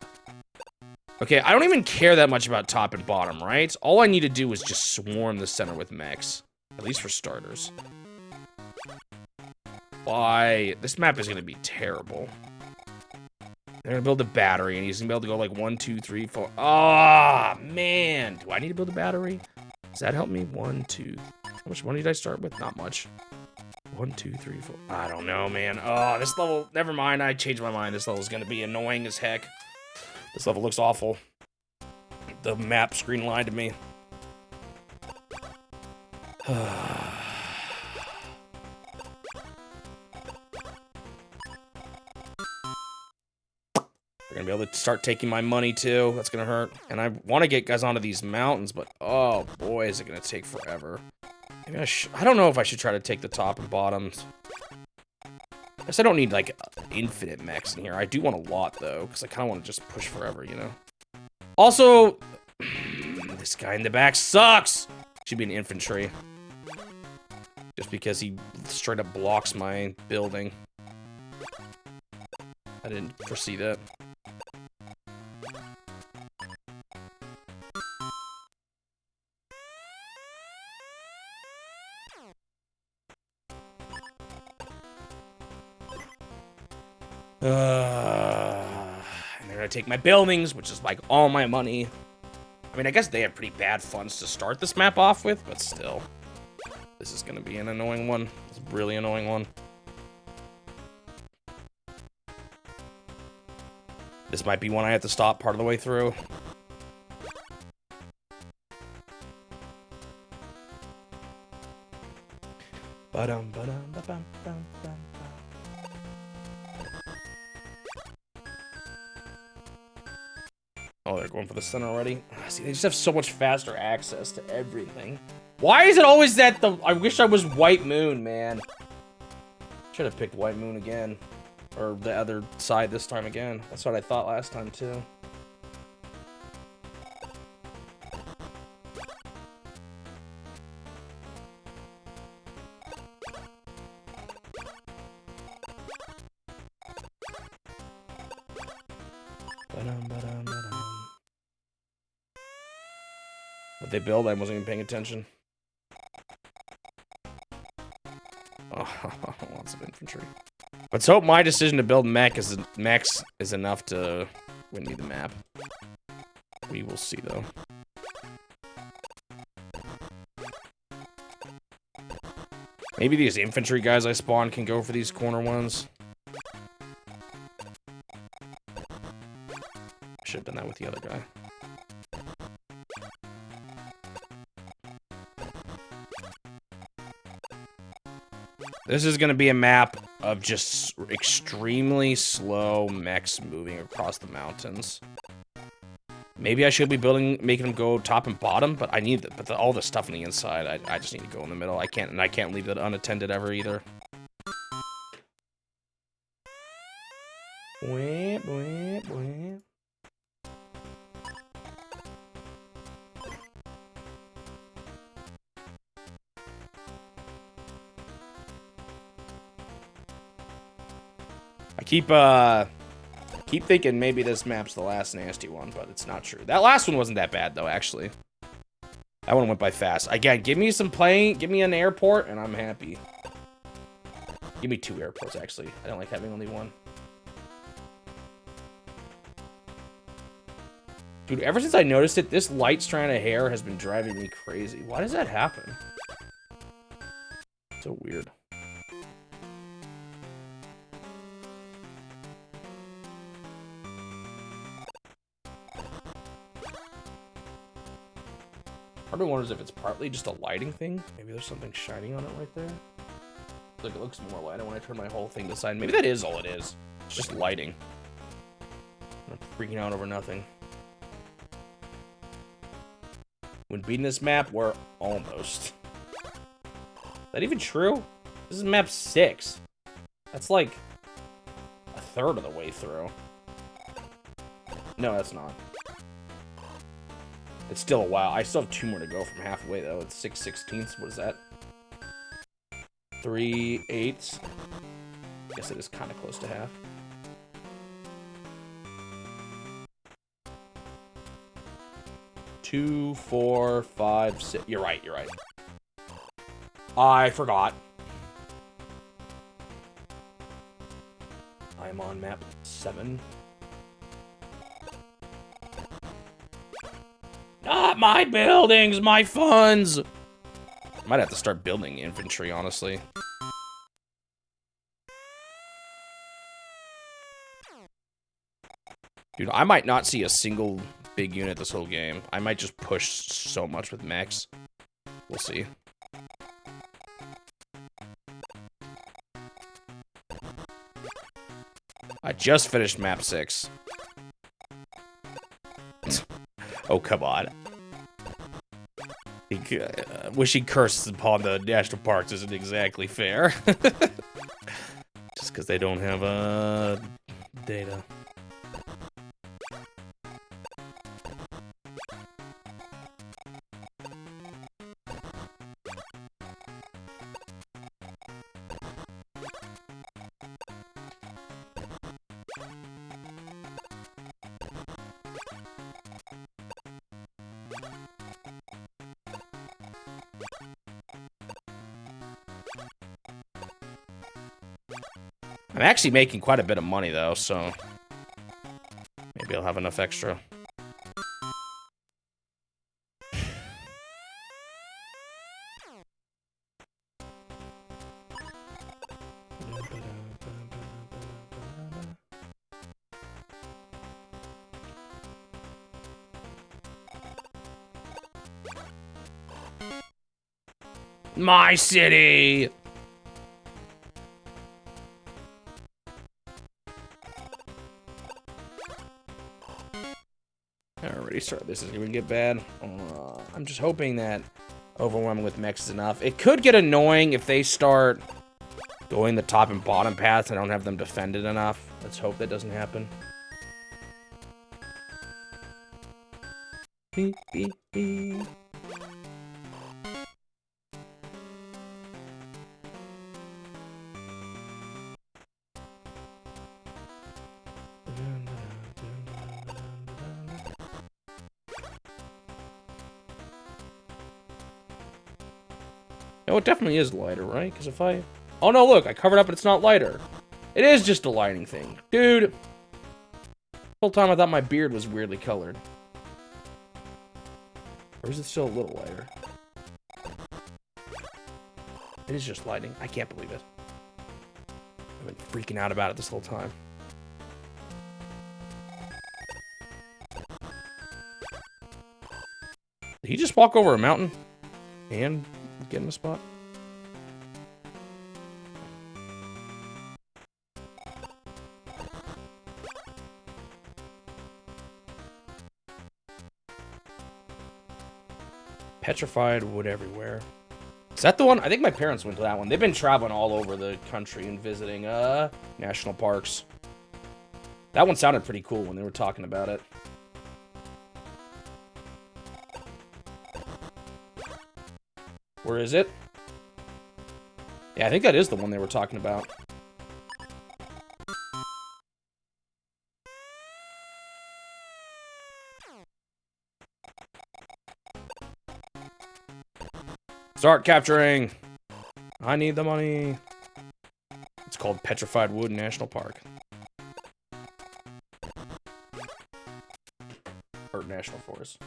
Okay, I don't even care that much about top and bottom, right? All I need to do is just swarm the center with mechs. At least for starters. Why? This map is gonna be terrible. They're gonna build a battery, and he's gonna be able to go like 1, 2, 3, 4. Ah, man. Do I need to build a battery? Does that help me? 1, 2. How much money did I start with? Not much. 1, 2, 3, 4. I don't know, man. Oh, this level. Never mind. I changed my mind. This level is gonna be annoying as heck. This level looks awful. The map screen lied to me. We're gonna be able to start taking my money too. That's gonna hurt. And I want to get guys onto these mountains, but oh boy, is it gonna take forever. Maybe I don't know if I should try to take the top and bottoms. I guess I don't need like infinite mechs in here. I do want a lot though, because I kind of want to just push forever, you know. Also, this guy in the back sucks. Should be an infantry. Just because he straight up blocks my building. I didn't foresee that. And they're gonna take my buildings, which is like all my money. I mean, I guess they have pretty bad funds to start this map off with, but still. This is gonna be an annoying one. It's a really annoying one. This might be one I have to stop part of the way through. Oh, they're going for the center already. See, they just have so much faster access to everything. Why is it always that the... I wish I was White Moon, man. Should have picked White Moon again. Or the other side this time again. That's what I thought last time, too. What they build, I wasn't even paying attention. Oh, lots of infantry. Let's hope my decision to build mechs is enough to win me the map. We will see, though. Maybe these infantry guys I spawned can go for these corner ones. Should have done that with the other guy. This is going to be a map of just extremely slow mechs moving across the mountains. Maybe I should be making them go top and bottom, but I need all the stuff on the inside. I just need to go in the middle. I can't leave it unattended ever either. Bwah, bwah, bwah. I keep thinking maybe this map's the last nasty one, but it's not true. That last one wasn't that bad, though, actually. That one went by fast. Again, give me some playing, give me an airport, and I'm happy. Give me 2 airports, actually. I don't like having only one. Dude, ever since I noticed it, this light strand of hair has been driving me crazy. Why does that happen? So weird. Part of me wonders if it's partly just a lighting thing. Maybe there's something shining on it right there. Like, it looks more light when I turn my whole thing to the side. Maybe that is all it is. It's just lighting. I'm freaking out over nothing. When beating this map, we're almost. Is that even true? This is map 6. That's like a third of the way through. No, that's not. It's still a while. I still have 2 more to go from halfway, though. It's 6/16. What is that? 3/8. Guess it is kind of close to half. Two, 4, 5, 6. You're right, you're right. I forgot. I'm on map 7. Not my buildings, my funds! Might have to start building infantry, honestly. Dude, I might not see a single big unit this whole game. I might just push so much with mechs. We'll see. I just finished map 6. Oh, come on. Wishing curses upon the national parks isn't exactly fair. Just because they don't have data. I'm actually making quite a bit of money, though, so maybe I'll have enough extra. My city! Already started. This is gonna get bad. I'm just hoping that overwhelming with mechs is enough. It could get annoying if they start going the top and bottom paths and I don't have them defended enough. Let's hope that doesn't happen. Beep, beep, beep. No, it definitely is lighter, right? Because if I... Oh no, look, I covered up and it's not lighter. It is just a lighting thing. Dude! The whole time I thought my beard was weirdly colored. Or is it still a little lighter? It is just lighting. I can't believe it. I've been freaking out about it this whole time. Did he just walk over a mountain? And get in a spot? Petrified wood everywhere. Is that the one? I think my parents went to that one. They've been traveling all over the country and visiting national parks. That one sounded pretty cool when they were talking about it. Where is it? Yeah, I think that is the one they were talking about. Start capturing. I need the money. It's called Petrified Wood National Park. Or National Forest.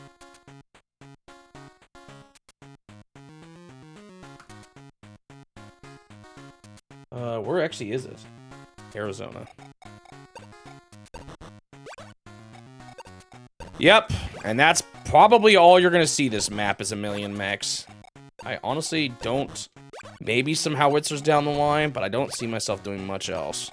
Where actually is it? Arizona. Yep, and that's probably all you're gonna see this map is a million mechs. I honestly don't... Maybe some howitzers down the line, but I don't see myself doing much else.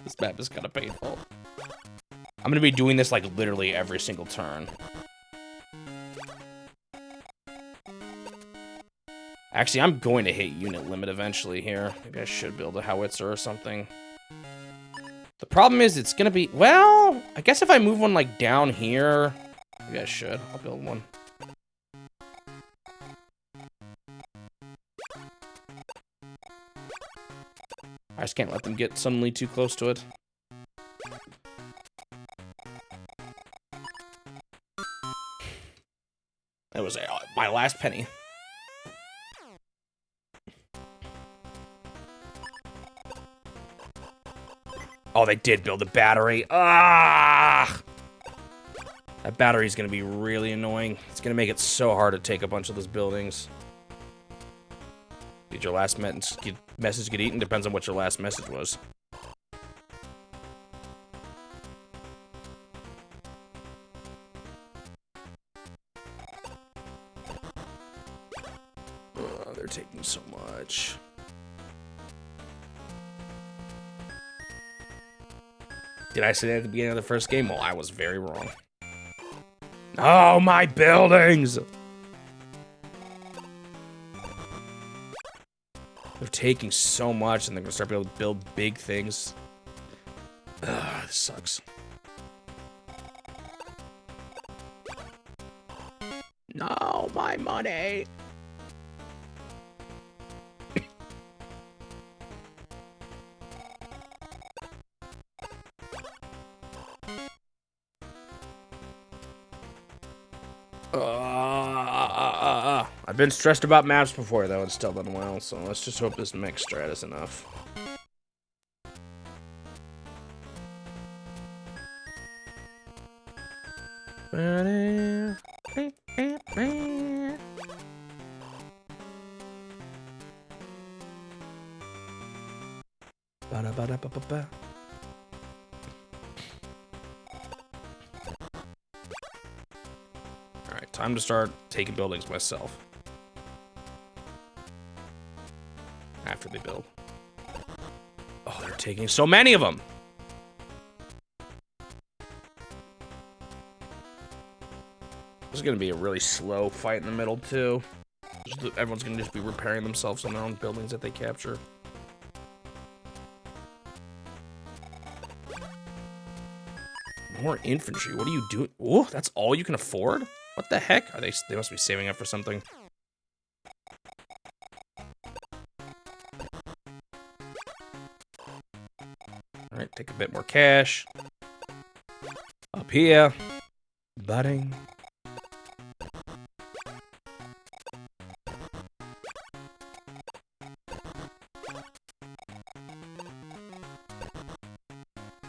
This map is kind of painful. I'm gonna be doing this like literally every single turn. Actually, I'm going to hit unit limit eventually here. Maybe I should build a howitzer or something. The problem is it's gonna be... Well, I guess if I move one like down here... Maybe I should. I'll build one. I just can't let them get suddenly too close to it. That was my last penny. Oh, they did build a battery. Ah! That battery is going to be really annoying. It's going to make it so hard to take a bunch of those buildings. Did your last message get eaten? Depends on what your last message was. Oh, they're taking so much. Did I say that at the beginning of the first game? Well, I was very wrong. Oh, my buildings! They're taking so much, and they're gonna start being able to build big things. Ugh, this sucks. No, my money! I've been stressed about maps before, though, and still done well, so let's just hope this mech strat is enough. Ba-da-ba-da-ba-ba-ba. All right, time to start taking buildings myself. After they build. Oh, they're taking so many of them. This is gonna be a really slow fight in the middle too. Everyone's gonna just be repairing themselves on their own buildings that they capture. More infantry. What are you doing? Oh, that's all you can afford? What the heck? Are they must be saving up for something. All right, take a bit more cash. Up here. Budding.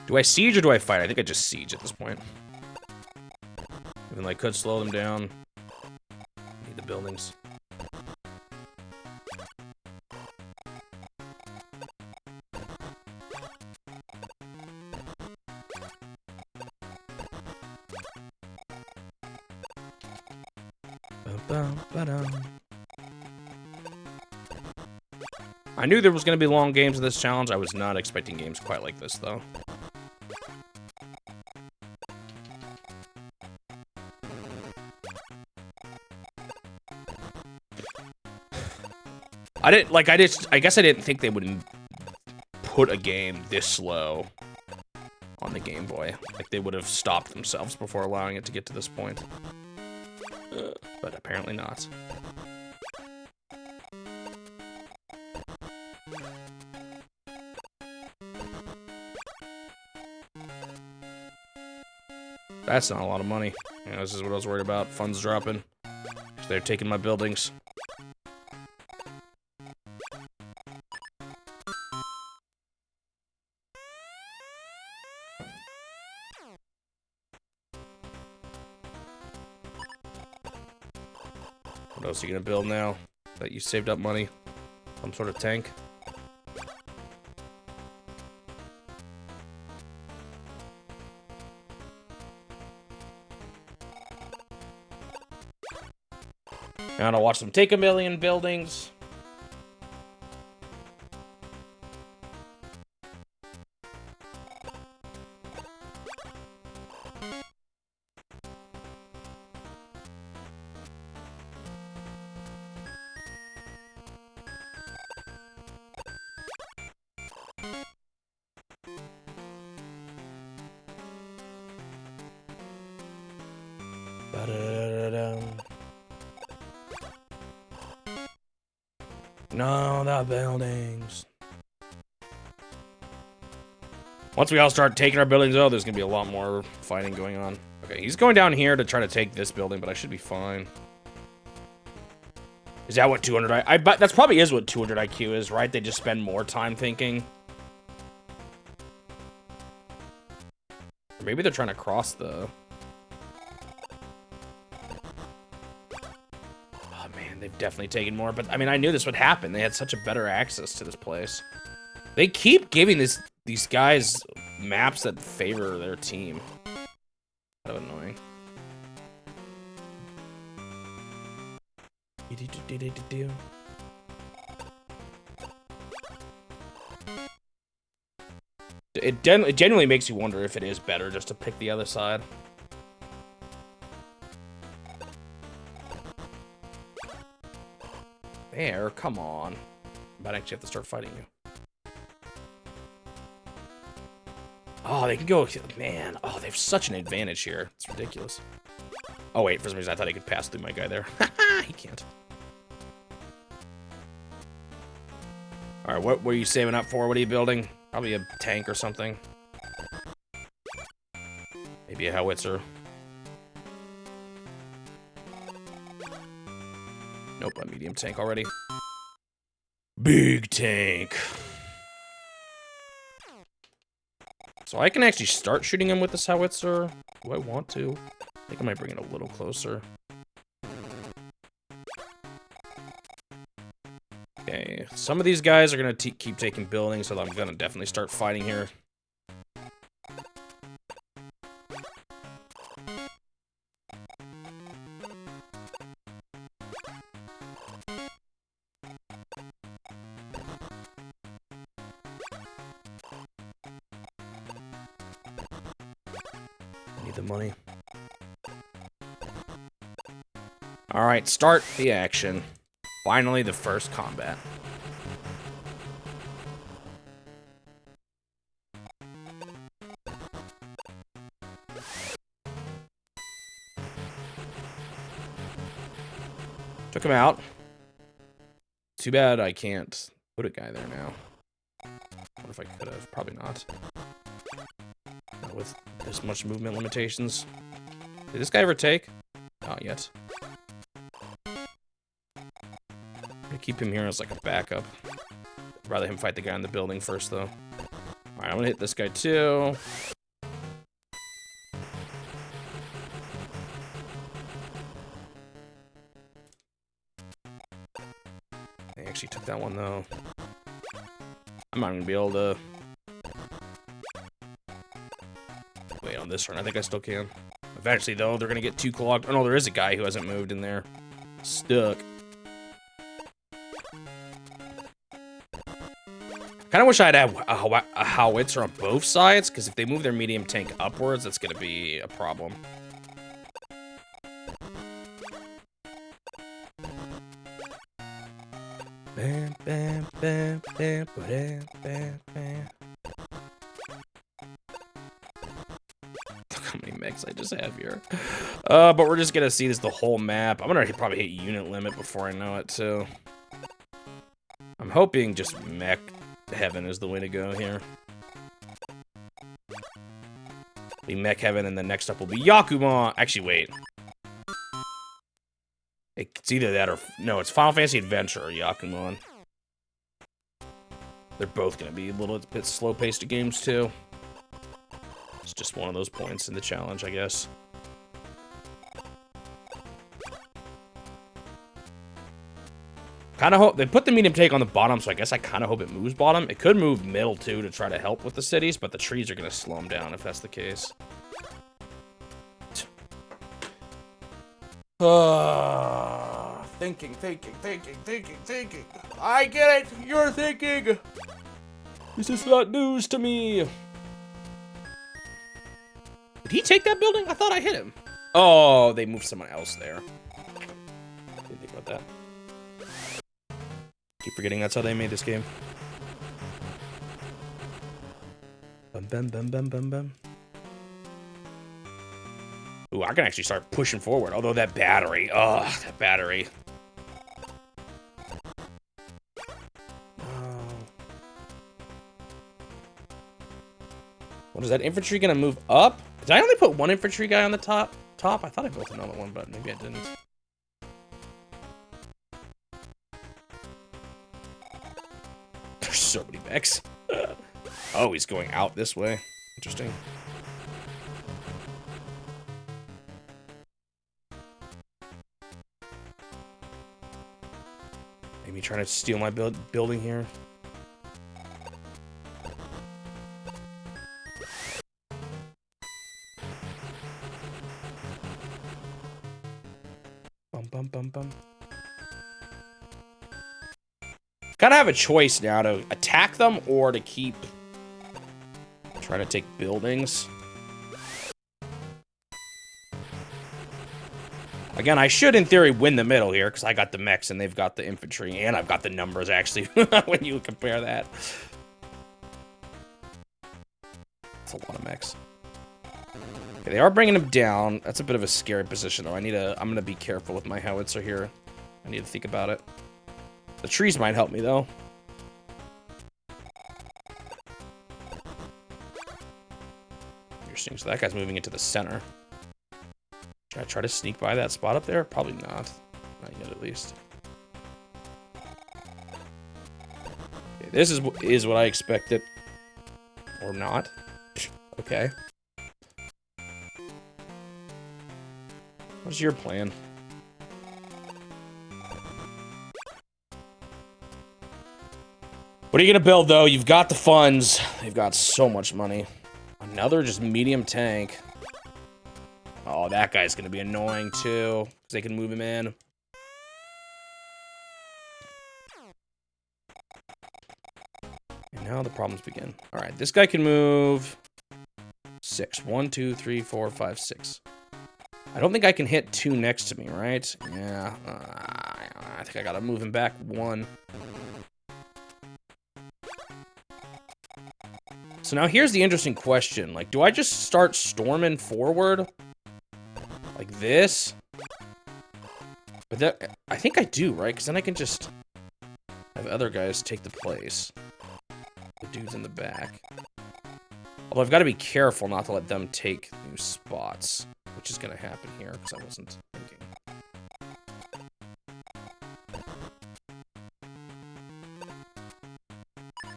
Do I siege or do I fight? I think I just siege at this point. Even though I could slow them down. Need the buildings. I knew there was going to be long games in this challenge. I was not expecting games quite like this, though. I guess I didn't think they would put a game this slow on the Game Boy. Like, they would have stopped themselves before allowing it to get to this point. But apparently not. That's not a lot of money. You know, this is what I was worried about. Funds dropping. They're taking my buildings. What else are you gonna build now that you saved up money? Some sort of tank? Now to watch them take 1,000,000 buildings. No, the buildings. Once we all start taking our buildings, oh, there's gonna be a lot more fighting going on. Okay, he's going down here to try to take this building, but I should be fine. Is that what 200 I bet that's probably is what 200 IQ is, right? They just spend more time thinking. Or maybe they're trying to cross the... They've definitely taken more, but I mean, I knew this would happen. They had such a better access to this place. They keep giving these guys maps that favor their team. Kind of annoying. It genuinely makes you wonder if it is better just to pick the other side. There, come on. I might actually have to start fighting you. Oh, they can go... Man, oh, they have such an advantage here. It's ridiculous. Oh, wait, for some reason I thought he could pass through my guy there. He can't. Alright, what were you saving up for? What are you building? Probably a tank or something. Maybe a howitzer. Nope, a medium tank already. Big tank. So I can actually start shooting him with this howitzer. Do I want to? I think I might bring it a little closer. see. Some of these guys are gonna keep taking buildings, so I'm gonna definitely start fighting here. Need the money. All right, start the action. Finally, the first combat. Took him out. Too bad I can't put a guy there now. What if I could have? Probably not. Not with this much movement limitations. Did this guy ever take? Not yet. I'm gonna keep him here as like a backup. I'd rather him fight the guy in the building first, though. Alright, I'm gonna hit this guy too. They actually took that one, though. I'm not gonna be able to wait on this run. I think I still can. Eventually, though, they're gonna get too clogged. Oh no, there is a guy who hasn't moved in there. Stuck. Kind of wish I'd have a howitzer on both sides, because if they move their medium tank upwards, that's gonna be a problem. Bam, bam, bam, bam, bam, bam, bam. Look how many mechs I just have here. But we're just gonna see this the whole map. I'm gonna probably hit unit limit before I know it, too. I'm hoping just mech heaven is the way to go here. Be mech heaven, and the next up will be Yakumo. Actually, wait. It's either that or... No, it's Final Fantasy Adventure or Yakumo. They're both going to be a little bit slow-paced games, too. It's just one of those points in the challenge, I guess. Kind of hope... They put the medium take on the bottom, so I guess I kind of hope it moves bottom. It could move middle, too, to try to help with the cities, but the trees are going to slow them down if that's the case. Thinking. I get it! You're thinking! This is not news to me! Did he take that building? I thought I hit him. Oh, they moved someone else there. Didn't think about that. Keep forgetting that's how they made this game. Bum bum bum bum bum bum. Ooh, I can actually start pushing forward. Although that battery, that battery. What is that infantry gonna move up? Did I only put one infantry guy on the top? I thought I built another one, but maybe I didn't. There's so many mechs. Oh, he's going out this way. Interesting. Maybe trying to steal my building here. Bum bum bum. Kind of have a choice now to attack them or to keep trying to take buildings. Again, I should, in theory, win the middle here, because I got the mechs and they've got the infantry, and I've got the numbers, actually, when you compare that. That's a lot of mechs. Okay, they are bringing them down. That's a bit of a scary position, though. I'm going to be careful with my howitzer here. I need to think about it. The trees might help me, though. Interesting. So that guy's moving into the center. Should I try to sneak by that spot up there? Probably not. Not yet, at least. Okay, this is what I expected. Or not. Okay. What's your plan? What are you gonna build, though? You've got the funds. They've got so much money. Another just medium tank. Oh, that guy's gonna be annoying, too. Because they can move him in. And now the problems begin. Alright, this guy can move... 6. 1, 2, 3, 4, 5, 6. I don't think I can hit 2 next to me, right? Yeah. I think I gotta move him back 1. So now here's the interesting question. Like, do I just start storming forward? Like this? But that... I think I do, right? Because then I can just have other guys take the place. The dudes in the back. Although I've got to be careful not to let them take new spots. Which is going to happen here, because I wasn't thinking.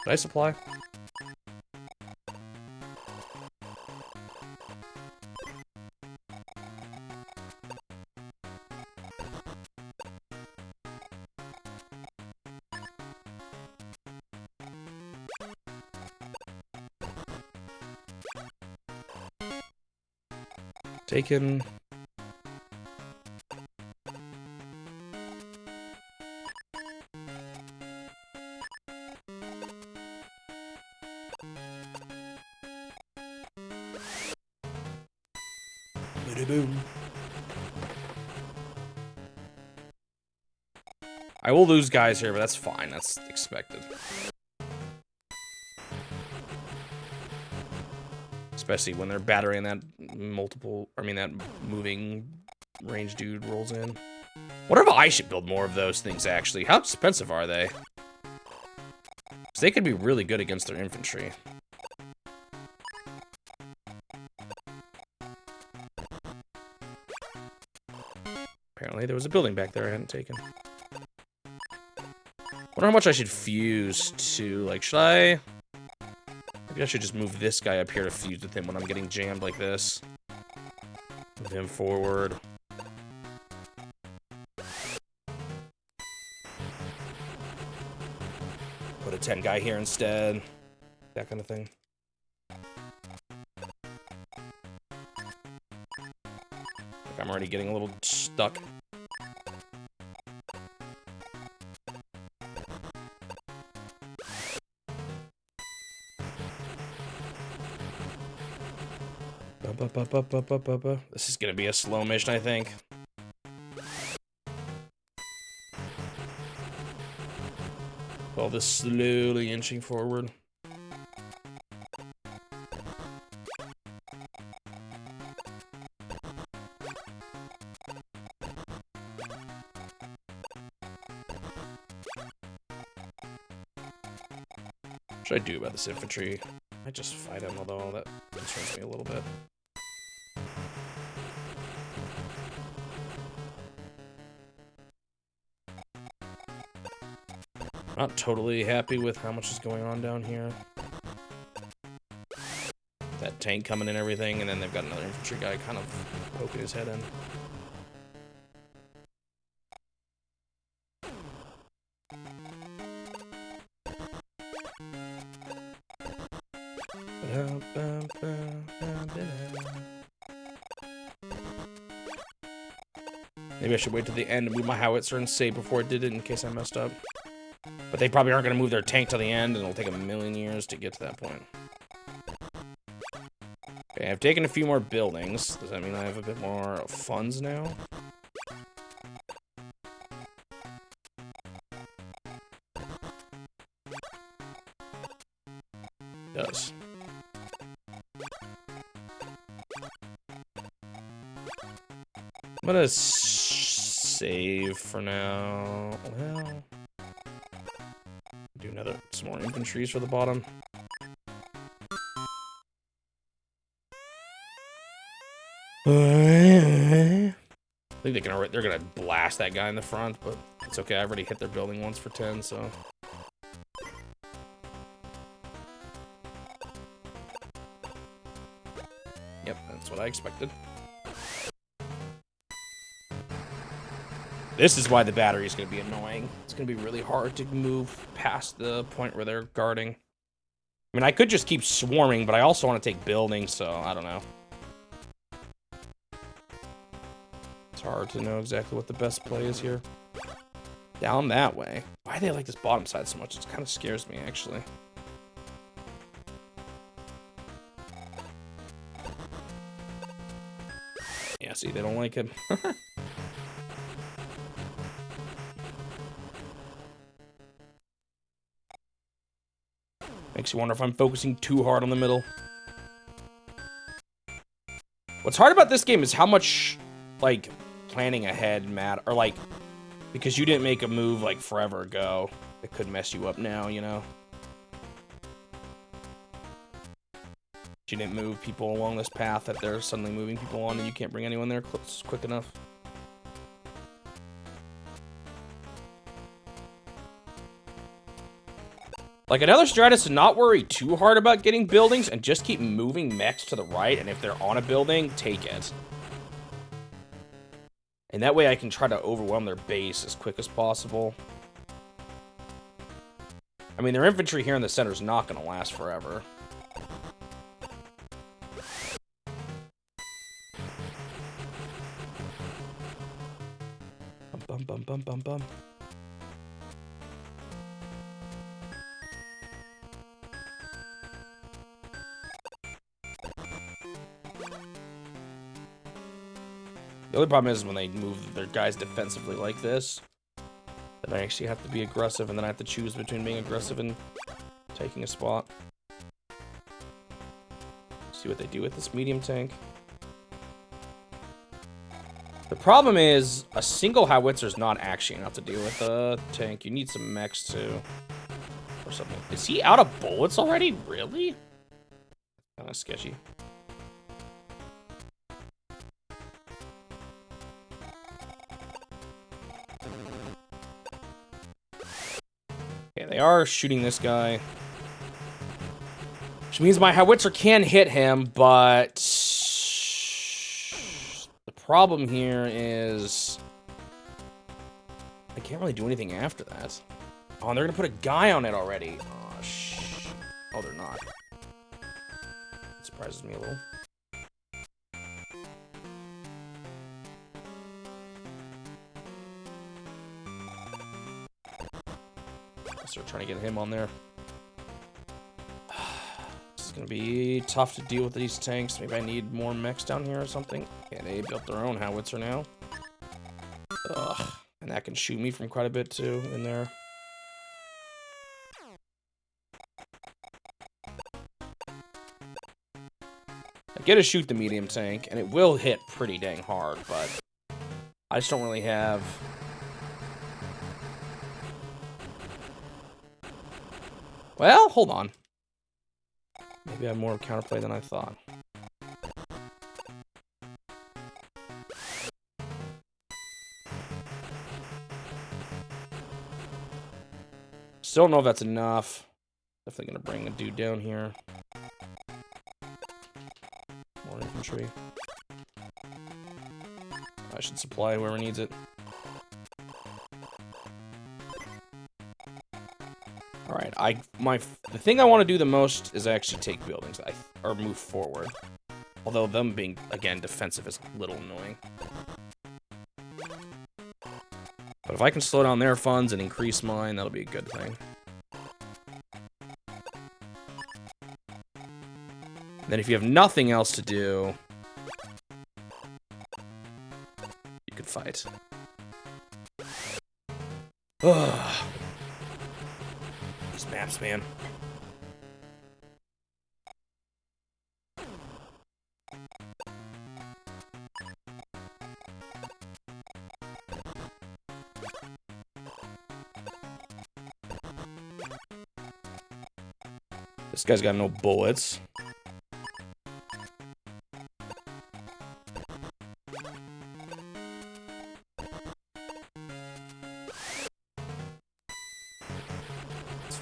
Did I supply? Taken. Boom. I will lose guys here, but that's fine. That's expected. Especially when they're battering that that moving range dude rolls in. Wonder if I should build more of those things, actually. How expensive are they? Because they could be really good against their infantry. Apparently there was a building back there I hadn't taken. Wonder how much I should fuse to, like, should I... Maybe I should just move this guy up here to fuse with him when I'm getting jammed like this. Move him forward. Put a 10 guy here instead. That kind of thing. Like I'm already getting a little stuck. This is gonna be a slow mission, I think. All this slowly inching forward. What should I do about this infantry? I just fight him, although that concerns me a little bit. Not totally happy with how much is going on down here. That tank coming in and everything, and then they've got another infantry guy kind of poking his head in. Maybe I should wait to the end and move my howitzer and save before it did it in case I messed up. But they probably aren't going to move their tank to the end, and it'll take a million years to get to that point. Okay, I've taken a few more buildings. Does that mean I have a bit more funds now? It does. I'm gonna save for now. Well, do some more infantries for the bottom. I think they're gonna blast that guy in the front, but it's okay. I've already hit their building once for 10, so. Yep, that's what I expected. This is why the battery is going to be annoying. It's going to be really hard to move past the point where they're guarding. I mean, I could just keep swarming, but I also want to take buildings, so I don't know. It's hard to know exactly what the best play is here. Down that way. Why do they like this bottom side so much? It kind of scares me, actually. Yeah, see, they don't like him. Makes you wonder if I'm focusing too hard on the middle. What's hard about this game is how much, like, planning ahead matter, or like, because you didn't make a move like forever ago, it could mess you up now, you know? You didn't move people along this path that they're suddenly moving people on, and you can't bring anyone there quick enough. Like, another strat is to not worry too hard about getting buildings and just keep moving mechs to the right, and if they're on a building, take it. And that way I can try to overwhelm their base as quick as possible. I mean, their infantry here in the center is not going to last forever. Bum, bum, bum, bum, bum. The only problem is when they move their guys defensively like this, that I actually have to be aggressive, and then I have to choose between being aggressive and taking a spot. See what they do with this medium tank. The problem is, a single howitzer is not actually enough to deal with a tank. You need some mechs too, or something. Is he out of bullets already? Really? Kind of sketchy. Okay, they are shooting this guy. Which means my howitzer can hit him, but the problem here is I can't really do anything after that. Oh, and they're gonna put a guy on it already. Oh, oh, they're not. It surprises me a little. Start trying to get him on there. This is gonna be tough to deal with these tanks. Maybe I need more mechs down here or something. Okay, they built their own howitzer now. Ugh. And that can shoot me from quite a bit too in there. I get to shoot the medium tank, and it will hit pretty dang hard, but I just don't really have... Well, hold on. Maybe I have more counterplay than I thought. Still don't know if that's enough. Definitely gonna bring a dude down here. More infantry. I should supply whoever needs it. Alright, the thing I want to do the most is actually take buildings, or move forward. Although them being, again, defensive is a little annoying. But if I can slow down their funds and increase mine, that'll be a good thing. And then if you have nothing else to do, you could fight. Ugh. Maps, man. This guy's got no bullets.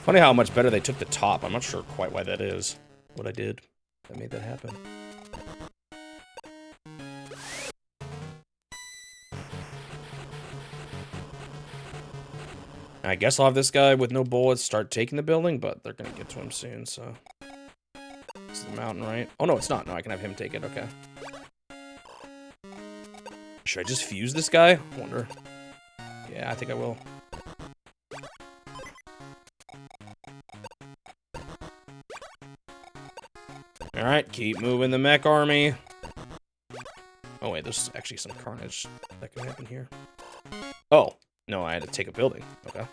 Funny how much better they took the top. I'm not sure quite why that is. What I did that made that happen. I guess I'll have this guy with no bullets start taking the building, but they're gonna get to him soon, so. This is the mountain, right? Oh, no, it's not. No, I can have him take it. Okay. Should I just fuse this guy? I wonder. Yeah, I think I will. Alright, keep moving the mech army. Oh, wait, there's actually some carnage that can happen here. Oh, no, I had to take a building. Okay.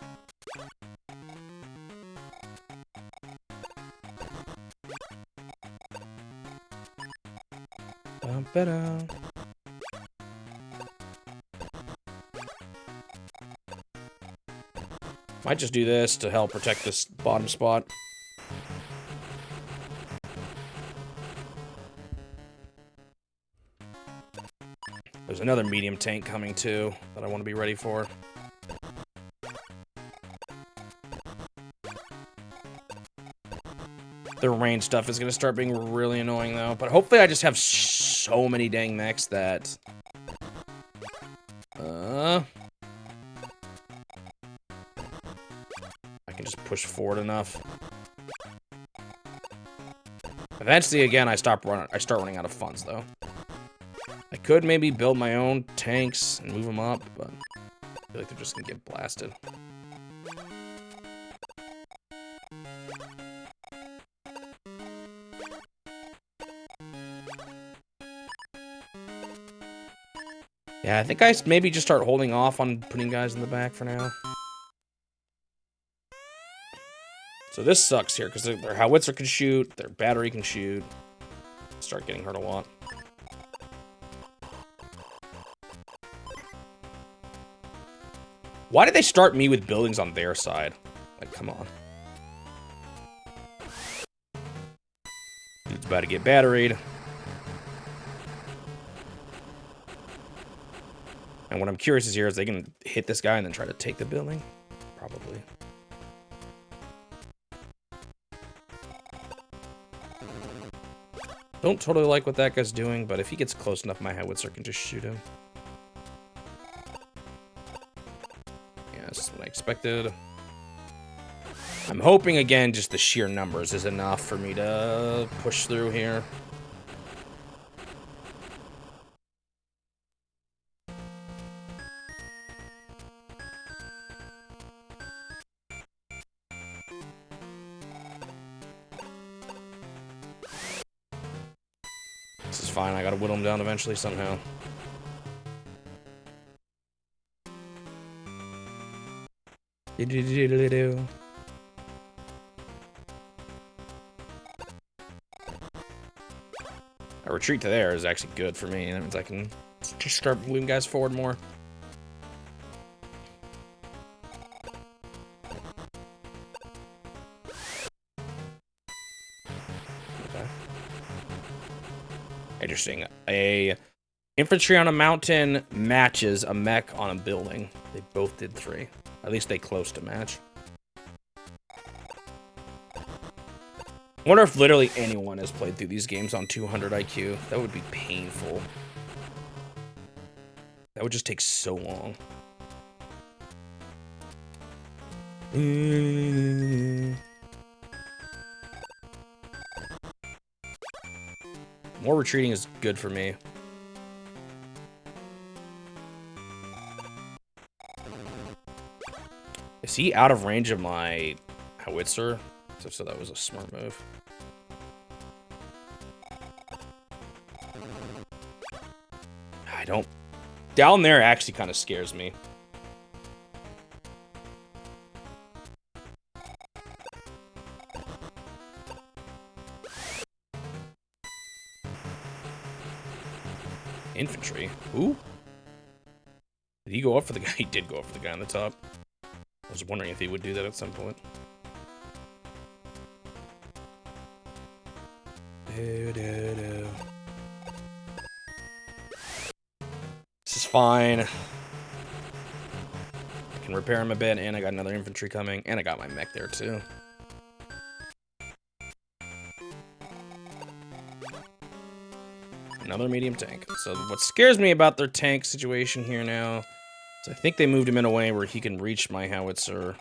Might just do this to help protect this bottom spot. There's another medium tank coming too that I want to be ready for. The range stuff is going to start being really annoying though, but hopefully I just have so many dang mechs that I can just push forward enough. Eventually, again, I start running out of funds though. I could maybe build my own tanks and move them up, but I feel like they're just gonna get blasted. Yeah, I think I maybe just start holding off on putting guys in the back for now. So this sucks here, because their howitzer can shoot, their battery can shoot. Start getting hurt a lot. Why did they start me with buildings on their side? Like, come on. Dude's about to get batteried. And what I'm curious is here, is they gonna hit this guy and then try to take the building? Probably. Don't totally like what that guy's doing, but if he gets close enough, my howitzer can just shoot him. Yeah, that's what I expected. I'm hoping, again, just the sheer numbers is enough for me to push through here. This is fine, I gotta whittle him down eventually somehow. A retreat to there is actually good for me. That means I can just start moving guys forward more. Okay. Interesting. A infantry on a mountain matches a mech on a building. They both did 3. At least they close to match. I wonder if literally anyone has played through these games on 200 IQ. That would be painful. That would just take so long. More retreating is good for me. Is he out of range of my howitzer? So that was a smart move. I don't... Down there actually kind of scares me. Infantry? Who? Did he go up for the guy? He did go up for the guy on the top. I was wondering if he would do that at some point. This is fine. I can repair him a bit, and I got another infantry coming, and I got my mech there too. Another medium tank. So what scares me about their tank situation here now So I think they moved him in a way where he can reach my howitzer.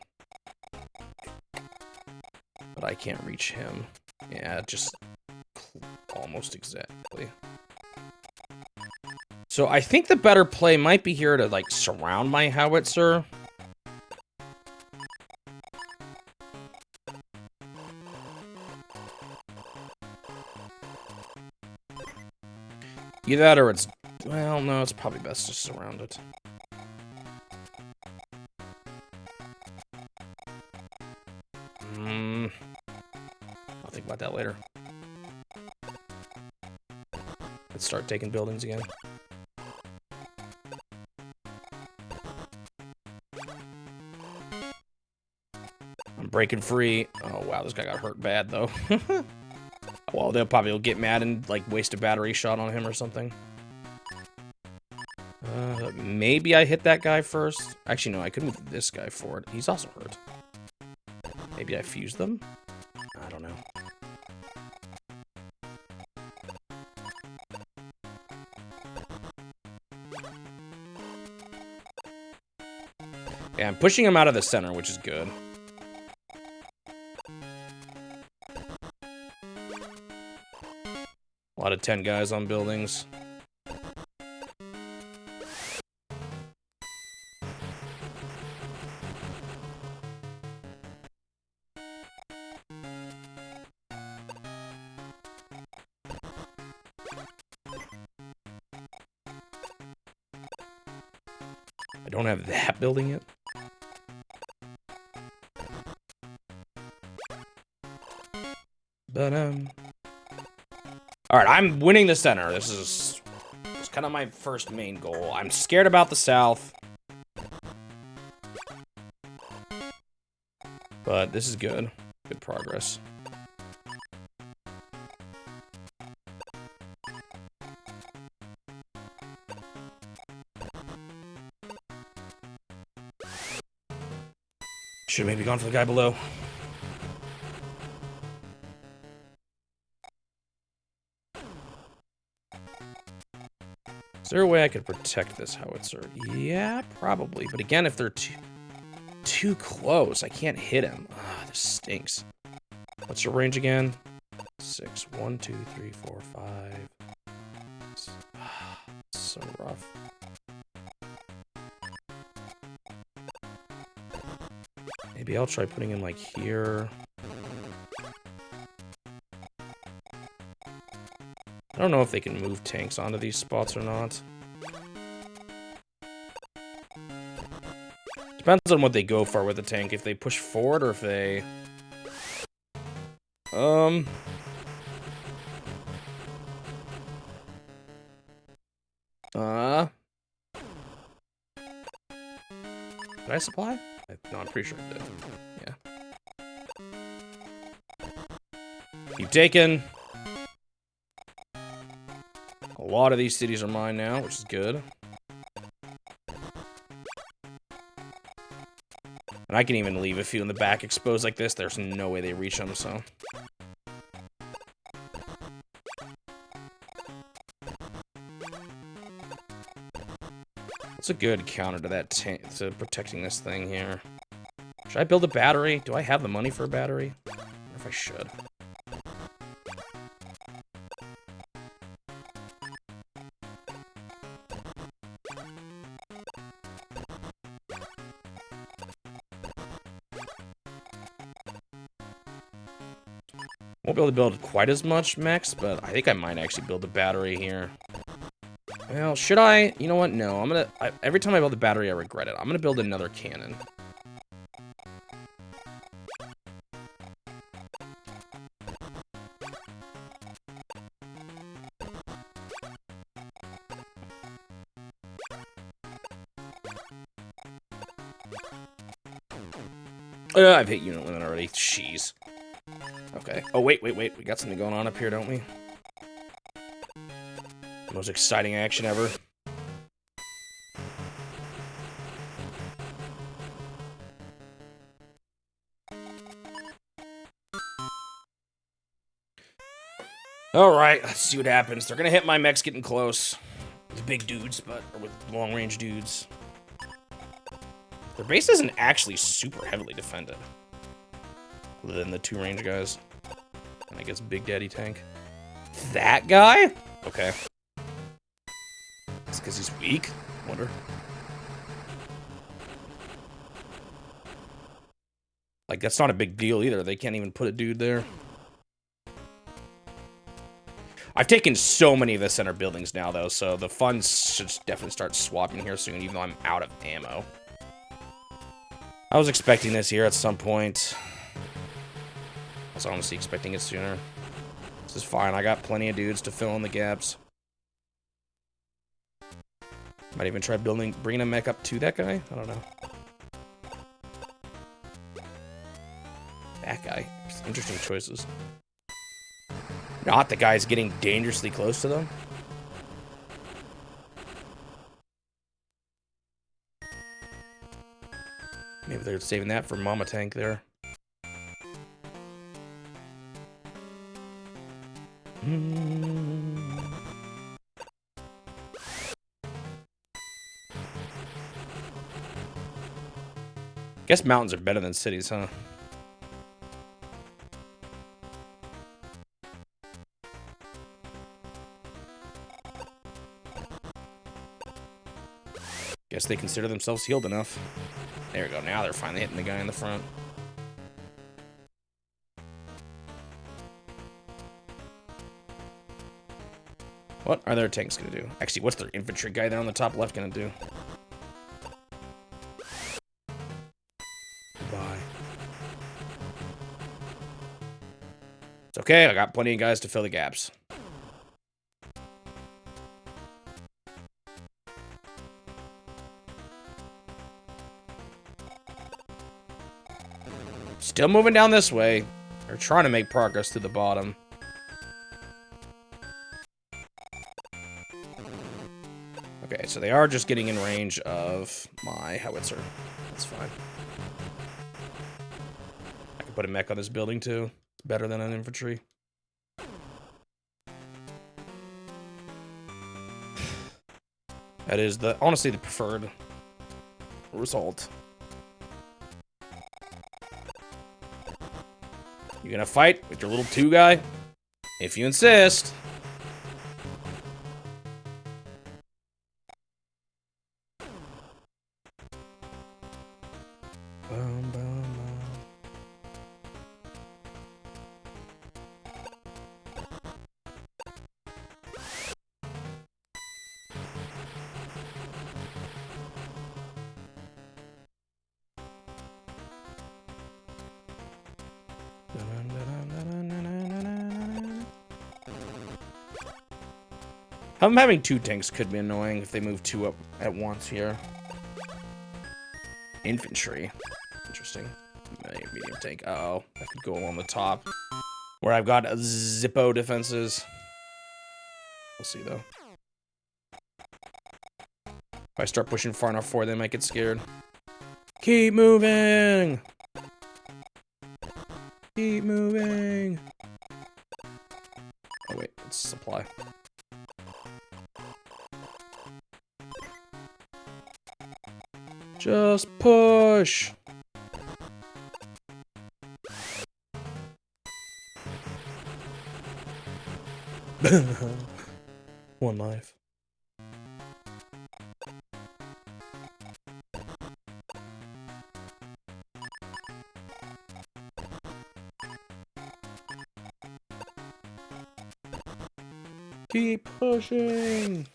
But I can't reach him. Yeah, just almost exactly. So I think the better play might be here to, like, surround my howitzer. Either that or it's... Well, no, it's probably best to surround it. I'll think about that later. Let's start taking buildings again. I'm breaking free. Oh, wow, this guy got hurt bad, though. Well, they'll probably get mad and, like, waste a battery shot on him or something. Maybe I hit that guy first. Actually, no, I could move this guy forward. He's also hurt. Maybe I fused them? I don't know. Yeah, I'm pushing him out of the center, which is good. A lot of 10 guys on buildings. I don't have that building yet. But, Alright, I'm winning the center. This is kind of my first main goal. I'm scared about the south. But this is good. Good progress. Should have maybe gone for the guy below. Is there a way I could protect this howitzer? Yeah, probably. But again, if they're too close, I can't hit him. Ah, this stinks. What's your range again? 6. 1, 2, 3, 4, 5. Ah, so rough. Maybe I'll try putting him like here. I don't know if they can move tanks onto these spots or not. Depends on what they go for with the tank. If they push forward or if they... Did I supply? No, I'm pretty sure I did. Yeah. Keep taking. A lot of these cities are mine now, which is good. And I can even leave a few in the back exposed like this. There's no way they reach them, so... That's a good counter to that tank, to protecting this thing here. Should I build a battery? Do I have the money for a battery? I wonder if I should. Won't be able to build quite as much mechs, but I think I might actually build a battery here. Well, should I? You know what? No, I'm gonna... every time I build a battery, I regret it. I'm gonna build another cannon. I've hit unit limit already. Jeez. Okay. Oh, wait. We got something going on up here, don't we? Most exciting action ever. Alright, let's see what happens. They're gonna hit my mechs getting close. With big dudes, or with long-range dudes. Their base isn't actually super heavily defended. Other than the 2 range guys. And I guess Big Daddy Tank. That guy? Okay. It's because he's weak? I wonder. Like, that's not a big deal either. They can't even put a dude there. I've taken so many of the center buildings now, though, so the funds should definitely start swapping here soon, even though I'm out of ammo. I was expecting this here at some point. I was honestly expecting it sooner. This is fine. I got plenty of dudes to fill in the gaps. Might even try bringing a mech up to that guy. I don't know. That guy. Interesting choices. Not the guy's getting dangerously close to them. Maybe they're saving that for Mama Tank there. Guess mountains are better than cities, huh? Guess they consider themselves healed enough. There we go. Now they're finally hitting the guy in the front. What are their tanks gonna do? Actually, what's their infantry guy there on the top left gonna do? Goodbye. It's okay. I got plenty of guys to fill the gaps. Still moving down this way. They're trying to make progress to the bottom. Okay, so they are just getting in range of my howitzer. That's fine. I can put a mech on this building too. It's better than an infantry. That is honestly the preferred result. You gonna fight with your little 2 guy? If you insist. Boom, boom, boom. I'm having 2 tanks could be annoying if they move 2 up at once here. Infantry. Interesting. Medium tank. Uh-oh. That could go along the top. Where I've got Zippo defenses. We'll see, though. If I start pushing far enough forward, they might get scared. Keep moving! Keep moving! Oh, wait. It's supply. Just push! One life. Keep pushing!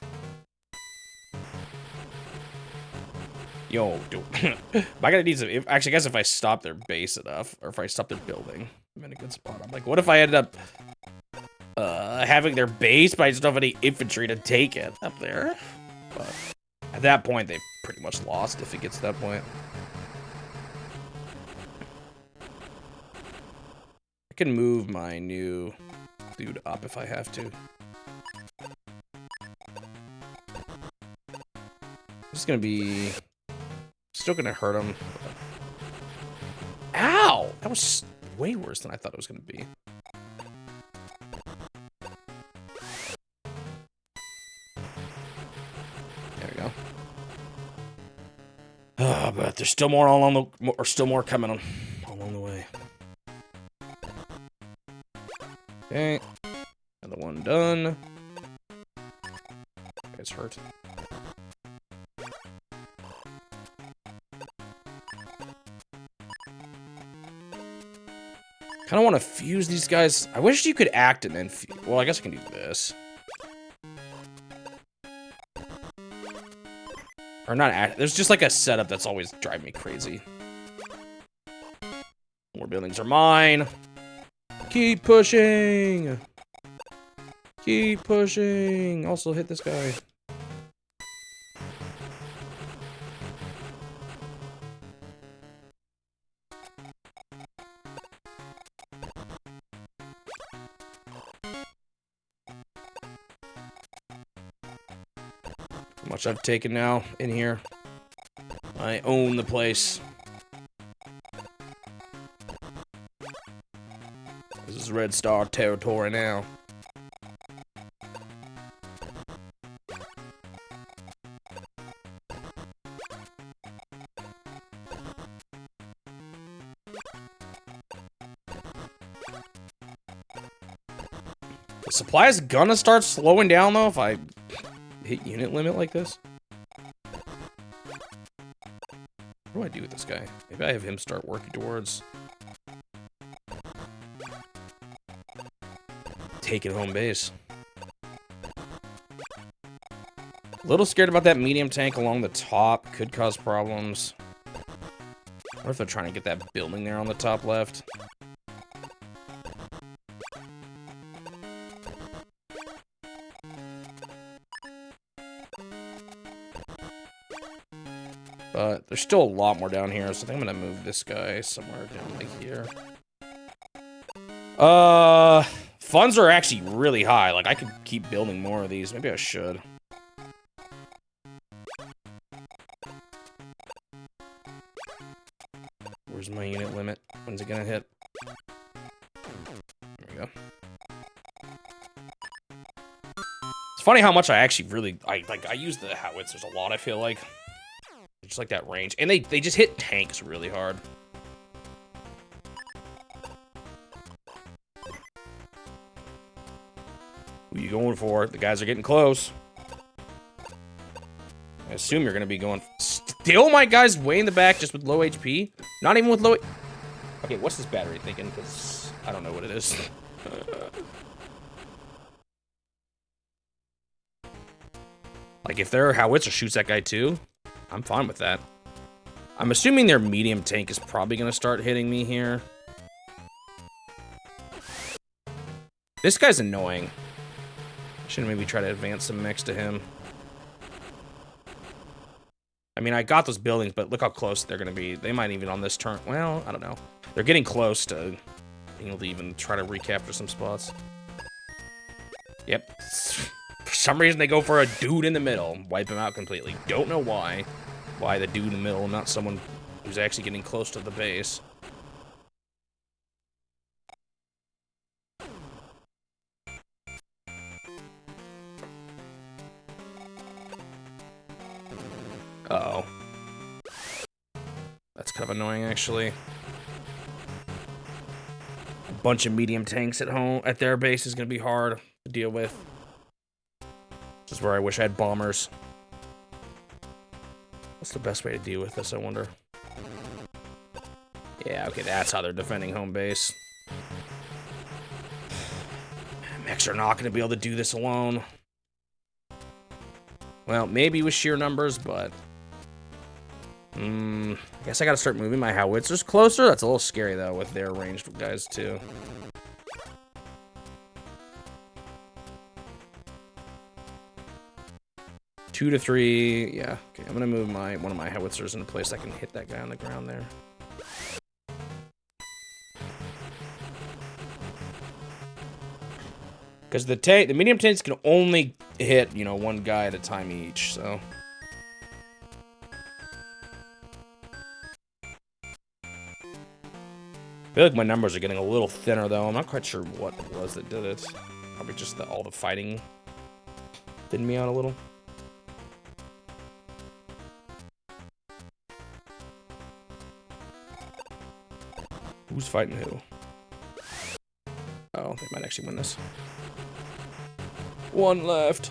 Yo, dude. I gotta need some. Actually, I guess if I stop their base enough, or if I stop their building, I'm in a good spot. I'm like, what if I ended up having their base, but I just don't have any infantry to take it up there? But at that point, they've pretty much lost if it gets to that point. I can move my new dude up if I have to. It's gonna be. Still gonna hurt him. Ow! That was way worse than I thought it was gonna be. There we go. But there's still more along the, or still more coming along the way. Okay, another one done. Guy's hurt. Kind of want to fuse these guys. I wish you could act and then well, I guess I can do this. Or not act. There's just like a setup that's always driving me crazy. More buildings are mine. Keep pushing. Keep pushing. Also hit this guy. How much I've taken now in here. I own the place. This is Red Star territory now. The supply is gonna start slowing down though if I hit unit limit like this. What do I do with this guy? Maybe I have him start working towards taking home base. A little scared about that medium tank along the top. Could cause problems. What if they're trying to get that building there on the top left? But there's still a lot more down here, so I think I'm gonna move this guy somewhere down like here. Funds are actually really high. Like, I could keep building more of these. Maybe I should. Where's my unit limit? When's it gonna hit? There we go. It's funny how much I actually really, I use the howitzers a lot, I feel like. Just like that range. And they just hit tanks really hard. Who you going for? The guys are getting close. I assume you're going to be going... Still my guy's way in the back just with low HP? Not even with low... Okay, what's this battery thinking? Because I don't know what it is. Like, if their howitzer shoots that guy too... I'm fine with that. I'm assuming their medium tank is probably going to start hitting me here. This guy's annoying. Should maybe try to advance some mechs to him. I mean, I got those buildings, but look how close they're going to be. They might even on this turn. Well, I don't know. They're getting close to being able to even try to recapture some spots. Yep. For some reason, they go for a dude in the middle. Wipe him out completely. Don't know why. Why the dude in the middle, not someone who's actually getting close to the base. Uh-oh. That's kind of annoying, actually. A bunch of medium tanks at home, at their base is going to be hard to deal with. This is where I wish I had bombers. What's the best way to deal with this, I wonder? Yeah, okay, that's how they're defending home base. Mechs are not going to be able to do this alone. Well, maybe with sheer numbers, but... I guess I got to start moving my howitzers closer. That's a little scary, though, with their ranged guys, too. Two to three, yeah. Okay, I'm gonna move one of my howitzers in a place I can hit that guy on the ground there. Because the medium tanks can only hit, you know, one guy at a time each, so. I feel like my numbers are getting a little thinner, though. I'm not quite sure what it was that did it. Probably just all the fighting thinned me out a little. Who's fighting who? Oh, they might actually win this. One left.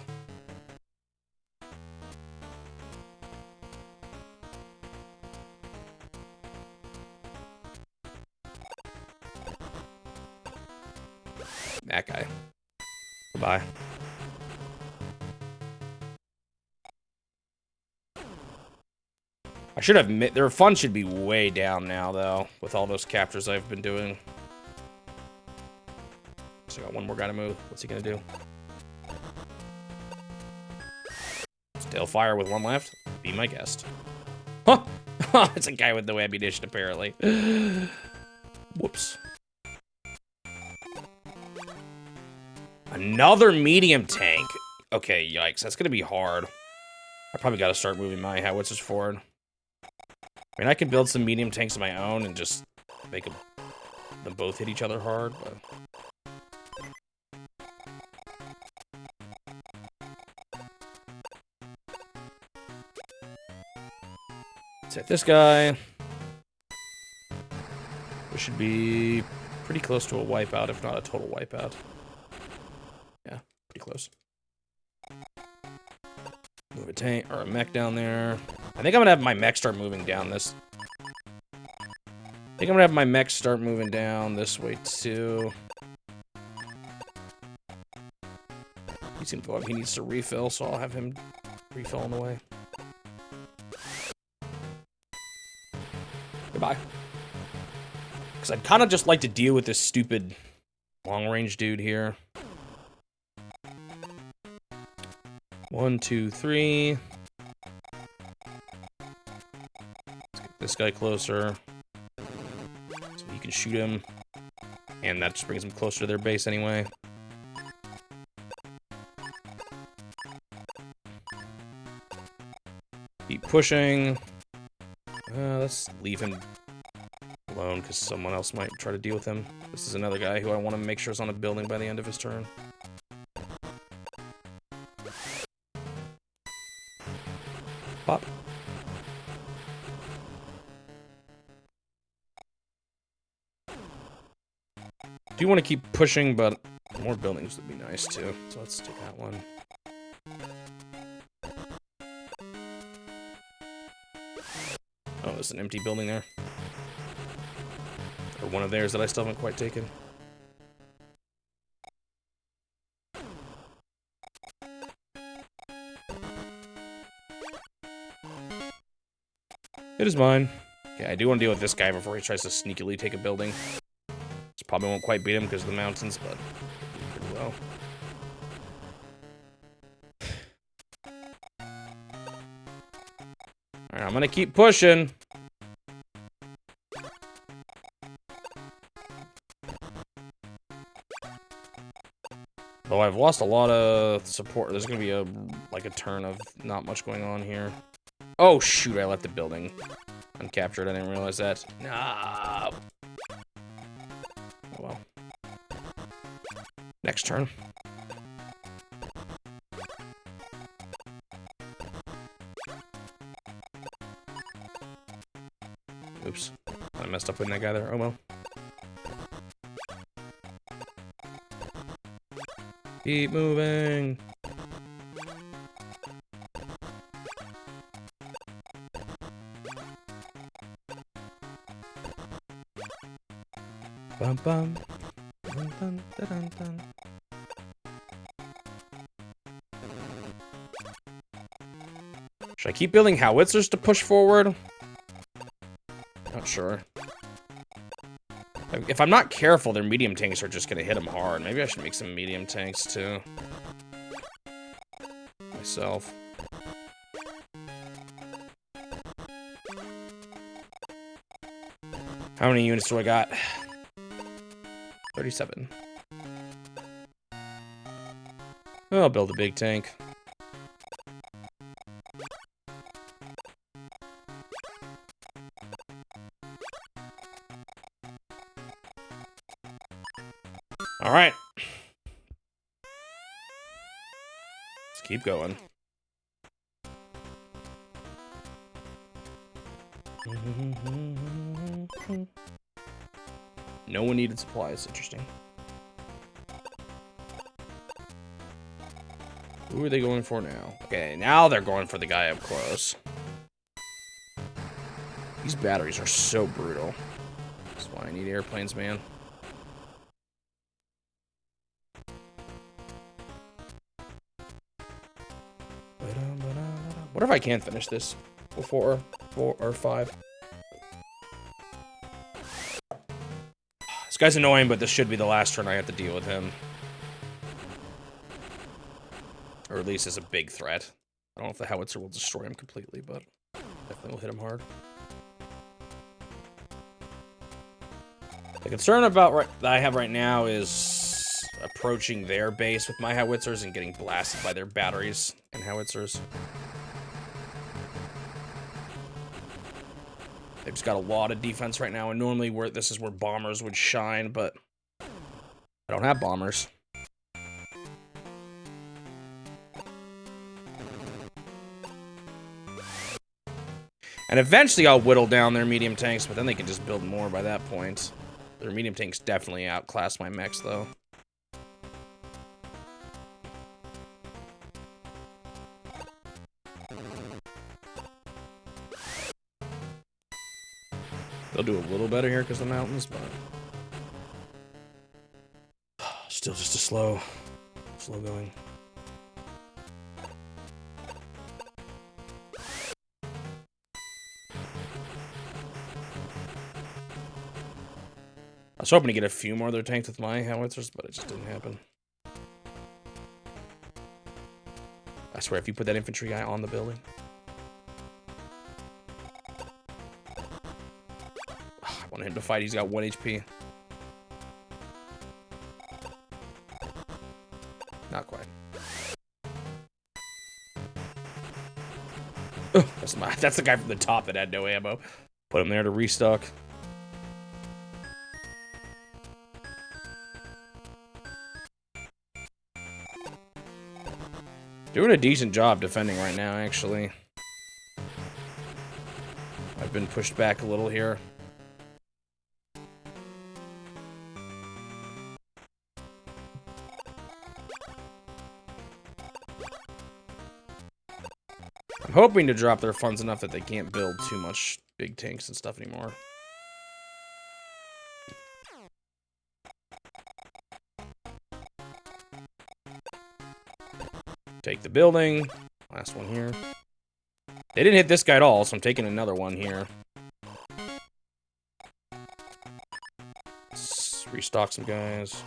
That guy. Goodbye. I should have. Their fun should be way down now, though, with all those captures I've been doing. So I got one more guy to move. What's he gonna do? Still fire with one left? Be my guest. Huh! It's a guy with no ammunition, apparently. Whoops. Another medium tank. Okay, yikes. That's gonna be hard. I probably gotta start moving my howitzers forward. I mean, I could build some medium tanks of my own and just make them both hit each other hard, but... Let's hit this guy. We should be pretty close to a wipeout, if not a total wipeout. Yeah, pretty close. Move a tank or a mech down there. I think I'm gonna have my mech start moving down this. I think I'm gonna have my mech start moving down this way too. He's gonna go up. He needs to refill, so I'll have him refill on the way. Goodbye. Because I'd kind of just like to deal with this stupid long-range dude here. 1, 2, 3. Let's get this guy closer. So you can shoot him. And that just brings him closer to their base anyway. Keep pushing. Let's leave him alone because someone else might try to deal with him. This is another guy who I want to make sure is on a building by the end of his turn. Pop. Do want to keep pushing, but more buildings would be nice too. So let's take that one. Oh, there's an empty building there. Or one of theirs that I still haven't quite taken. It is mine. Okay, I do want to deal with this guy before he tries to sneakily take a building. This probably won't quite beat him because of the mountains, but pretty well. Alright, I'm gonna keep pushing. Though I've lost a lot of support. There's gonna be a turn of not much going on here. Oh shoot, I left the building uncaptured. I didn't realize that. No. Oh well. Next turn. Oops. I messed up putting that guy there. Oh well. Keep moving. Bum bum. Dun, dun, dun, dun, dun. Should I keep building howitzers to push forward? Not sure. If I'm not careful, their medium tanks are just gonna hit them hard. Maybe I should make some medium tanks too. Myself. How many units do I got? 37. I'll build a big tank. All right. Let's keep going. No one needed supplies. Interesting. Who are they going for now? Okay, now they're going for the guy up close. These batteries are so brutal. That's why I need airplanes, man. What if I can't finish this before 4 or 5? This guy's annoying, but this should be the last turn I have to deal with him. Or at least as a big threat. I don't know if the howitzer will destroy him completely, but definitely will hit him hard. The concern about that I have right now is approaching their base with my howitzers and getting blasted by their batteries and howitzers. They've just got a lot of defense right now, and normally this is where bombers would shine, but I don't have bombers. And eventually I'll whittle down their medium tanks, but then they can just build more by that point. Their medium tanks definitely outclass my mechs, though. They'll do a little better here because of the mountains, but still just a slow going. I was hoping to get a few more of their tanks with my howitzers, but it just didn't happen. I swear, if you put that infantry guy on the building. I want him to fight. He's got 1 HP. Not quite. Oh, that's the guy from the top that had no ammo. Put him there to restock. Doing a decent job defending right now, actually. I've been pushed back a little here. I'm hoping to drop their funds enough that they can't build too much big tanks and stuff anymore. Take the building. Last one here. They didn't hit this guy at all, so I'm taking another one here. Let's restock some guys.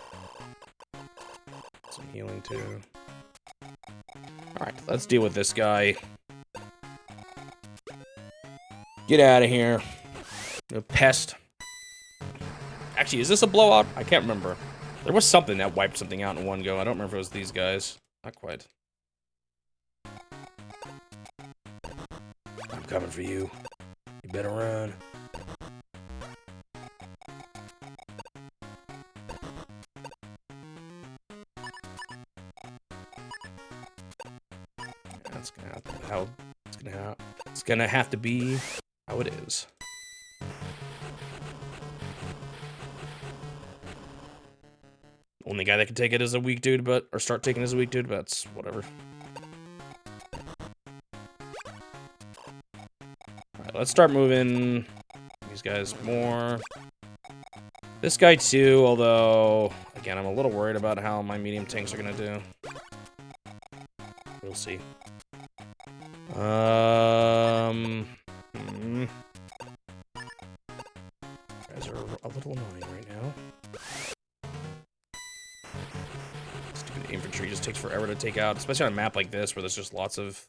Some healing too. Alright, let's deal with this guy. Get out of here. A pest. Actually, is this a blowout? I can't remember. There was something that wiped something out in one go. I don't remember if it was these guys. Not quite. I'm coming for you. You better run. That's gonna have to, how it's gonna have to be how it is. Only guy that can take it is a weak dude, or start taking it as a weak dude, but it's whatever. Alright, let's start moving these guys more. This guy too, although, again, I'm a little worried about how my medium tanks are gonna do. We'll see. Guys are a little annoying right now. Stupid infantry just takes forever to take out, especially on a map like this where there's just lots of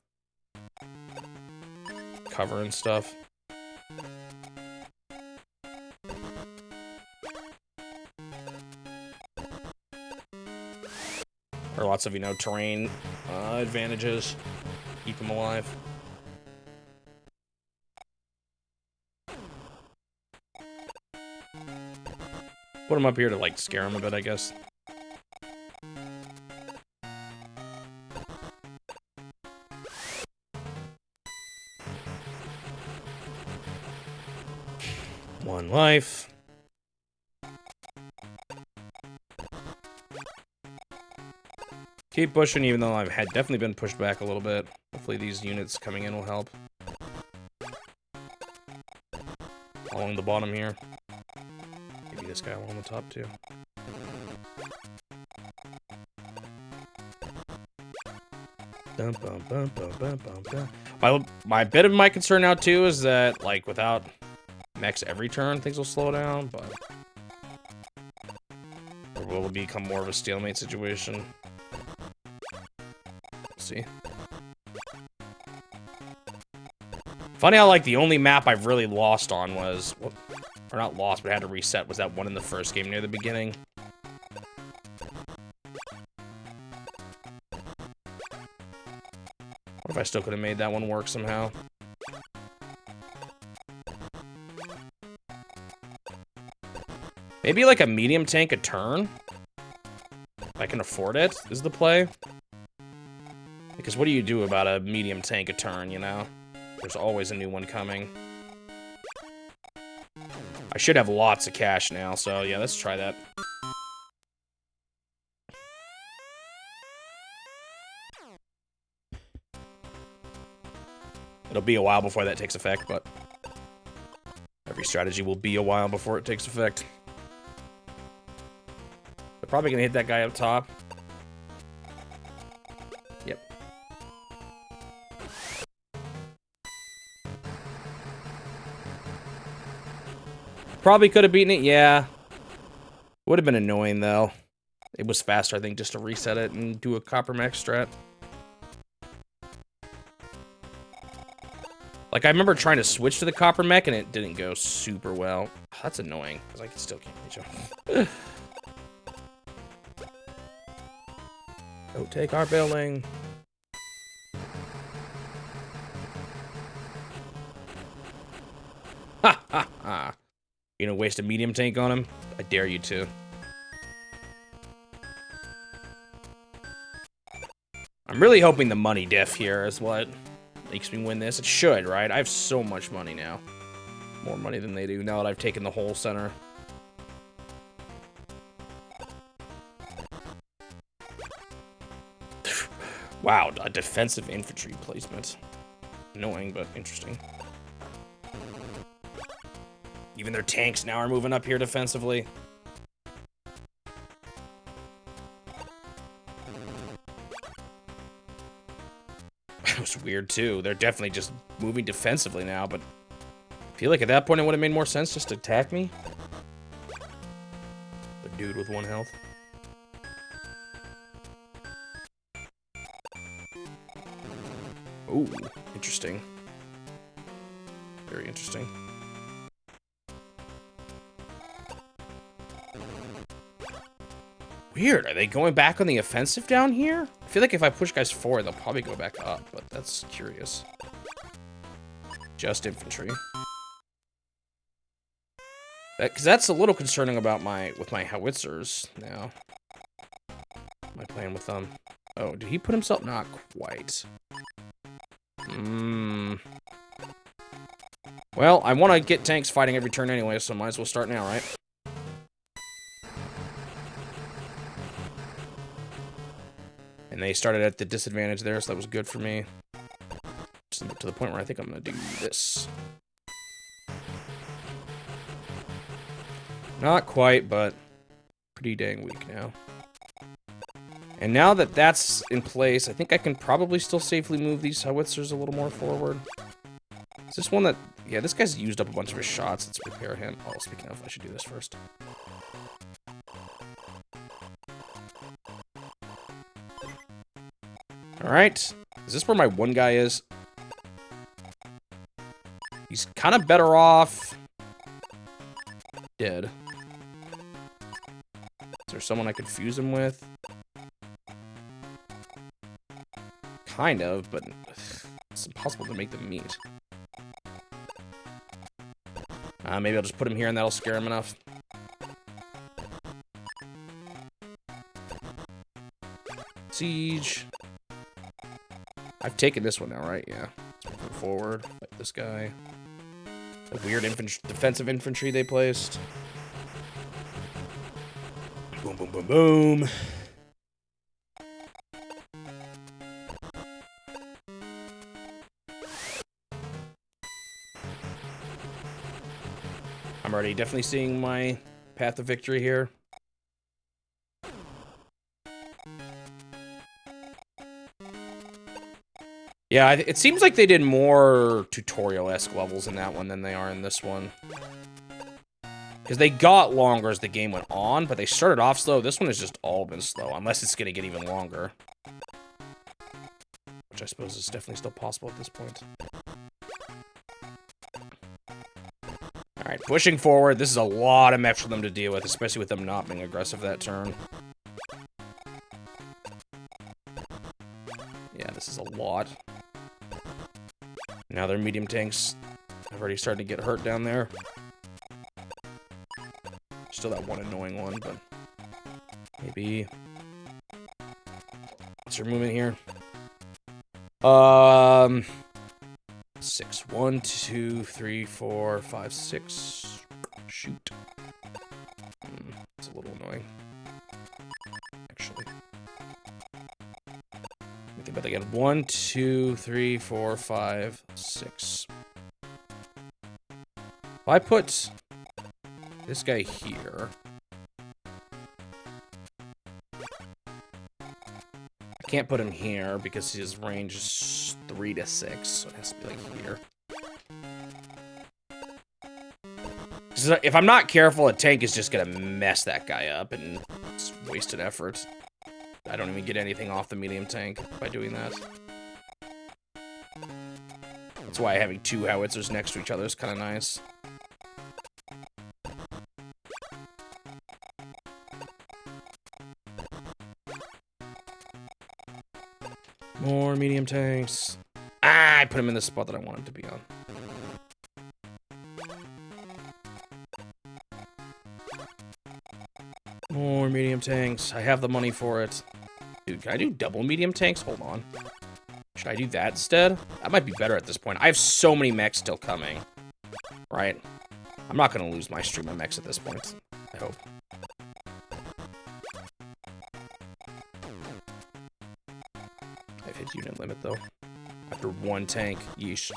cover and stuff. Or lots of, you know, terrain advantages. Keep them alive. Put them up here to, like, scare them a bit, I guess. One life. Keep pushing, even though I've had definitely been pushed back a little bit. Hopefully these units coming in will help. Along the bottom here. Maybe this guy along the top too. My bit of my concern now too is that, like, without mechs every turn, things will slow down, but or will it become more of a stalemate situation? We'll see. Funny how, like, the only map I've really lost on was, or not lost, but had to reset, was that one in the first game near the beginning. What if I still could have made that one work somehow? Maybe like a medium tank a turn? If I can afford it, is the play. Because what do you do about a medium tank a turn, you know? There's always a new one coming. I should have lots of cash now, so yeah, let's try that. It'll be a while before that takes effect, but every strategy will be a while before it takes effect. They're probably gonna hit that guy up top. Yep. Probably could have beaten it, yeah. Would have been annoying, though. It was faster, I think, just to reset it and do a copper mech strat. Like, I remember trying to switch to the copper mech, and it didn't go super well. That's annoying, because I still can't reach him. Don't take our building. Ha ha ha. You gonna waste a medium tank on him? I dare you to. I'm really hoping the money diff here is what makes me win this. It should, right? I have so much money now. More money than they do now that I've taken the whole center. Wow, a defensive infantry placement. Annoying, but interesting. Even their tanks now are moving up here defensively. That was weird, too. They're definitely just moving defensively now, but I feel like at that point it would have made more sense just to attack me. The dude with 1 health. Ooh, interesting. Very interesting. Weird, are they going back on the offensive down here? I feel like if I push guys forward, they'll probably go back up, but that's curious. Just infantry. Because that's a little concerning about with my howitzers now. Am I playing with them? Oh, did he put himself? Not quite. Well, I want to get tanks fighting every turn anyway, so might as well start now, right? And they started at the disadvantage there, so that was good for me. Just to the point where I think I'm going to do this. Not quite, but pretty dang weak now. And now that that's in place, I think I can probably still safely move these howitzers a little more forward. Is this one that... Yeah, this guy's used up a bunch of his shots. Let's repair him. Oh, speaking of, I should do this first. Alright. Is this where my one guy is? He's kind of better off dead. Is there someone I could fuse him with? Kind of, but it's impossible to make them meet. Maybe I'll just put him here and that'll scare him enough. Siege. I've taken this one now, right? Yeah. Let's move forward. Fight this guy. The weird defensive infantry they placed. Boom, boom, boom, boom. already definitely seeing my path of victory here. Yeah, it seems like they did more tutorial-esque levels in that one than they are in this one. Because they got longer as the game went on, but they started off slow. This one has just all been slow, unless it's going to get even longer. Which I suppose is definitely still possible at this point. Alright, pushing forward. This is a lot of mech for them to deal with, especially with them not being aggressive that turn. Yeah, this is a lot. Now their medium tanks have already started to get hurt down there. Still that one annoying one, but maybe. What's your movement here? 6. 1, 2, 3, 4, 5, 6. Shoot. It's a little annoying. Actually. Let me think about that again. 1, 2, 3, 4, 5, 6. If I put this guy here. I can't put him here because his range is 3 to 6, so it has to be like here. If I'm not careful, a tank is just gonna mess that guy up, and it's wasted effort. I don't even get anything off the medium tank by doing that. That's why having 2 howitzers next to each other is kind of nice. More medium tanks. Ah, I put him in the spot that I wanted to be on. More medium tanks. I have the money for it. Dude, can I do double medium tanks? Hold on. Should I do that instead? That might be better at this point. I have so many mechs still coming. Right? I'm not going to lose my stream of mechs at this point. I hope. I've hit unit limit, though. After 1 tank. Yeesh.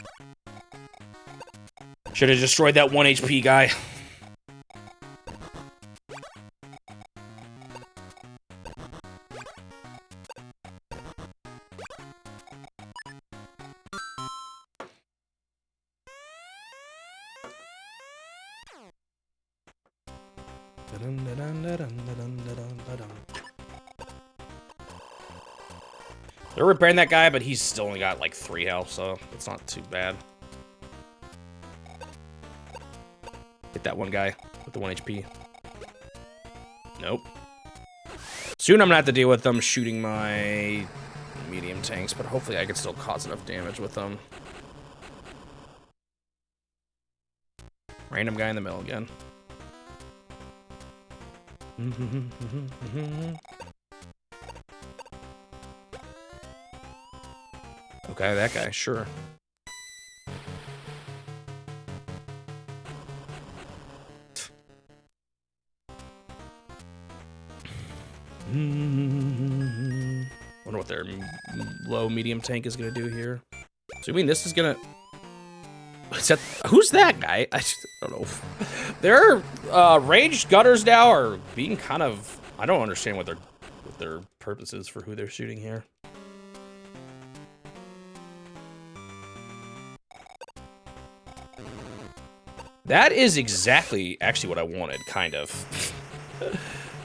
Should have destroyed that 1 HP guy. They're repairing that guy, but he's still only got like 3 health, so it's not too bad. Hit that one guy with the 1 HP. Nope. Soon I'm gonna have to deal with them shooting my medium tanks, but hopefully I can still cause enough damage with them. Random guy in the middle again. Okay, that guy, sure. Wonder what their low medium tank is gonna do here. So you mean this is gonna? Who's that guy? I don't know. Their ranged gutters now are being kind of. I don't understand what their purpose is for who they're shooting here. That is exactly actually what I wanted, kind of.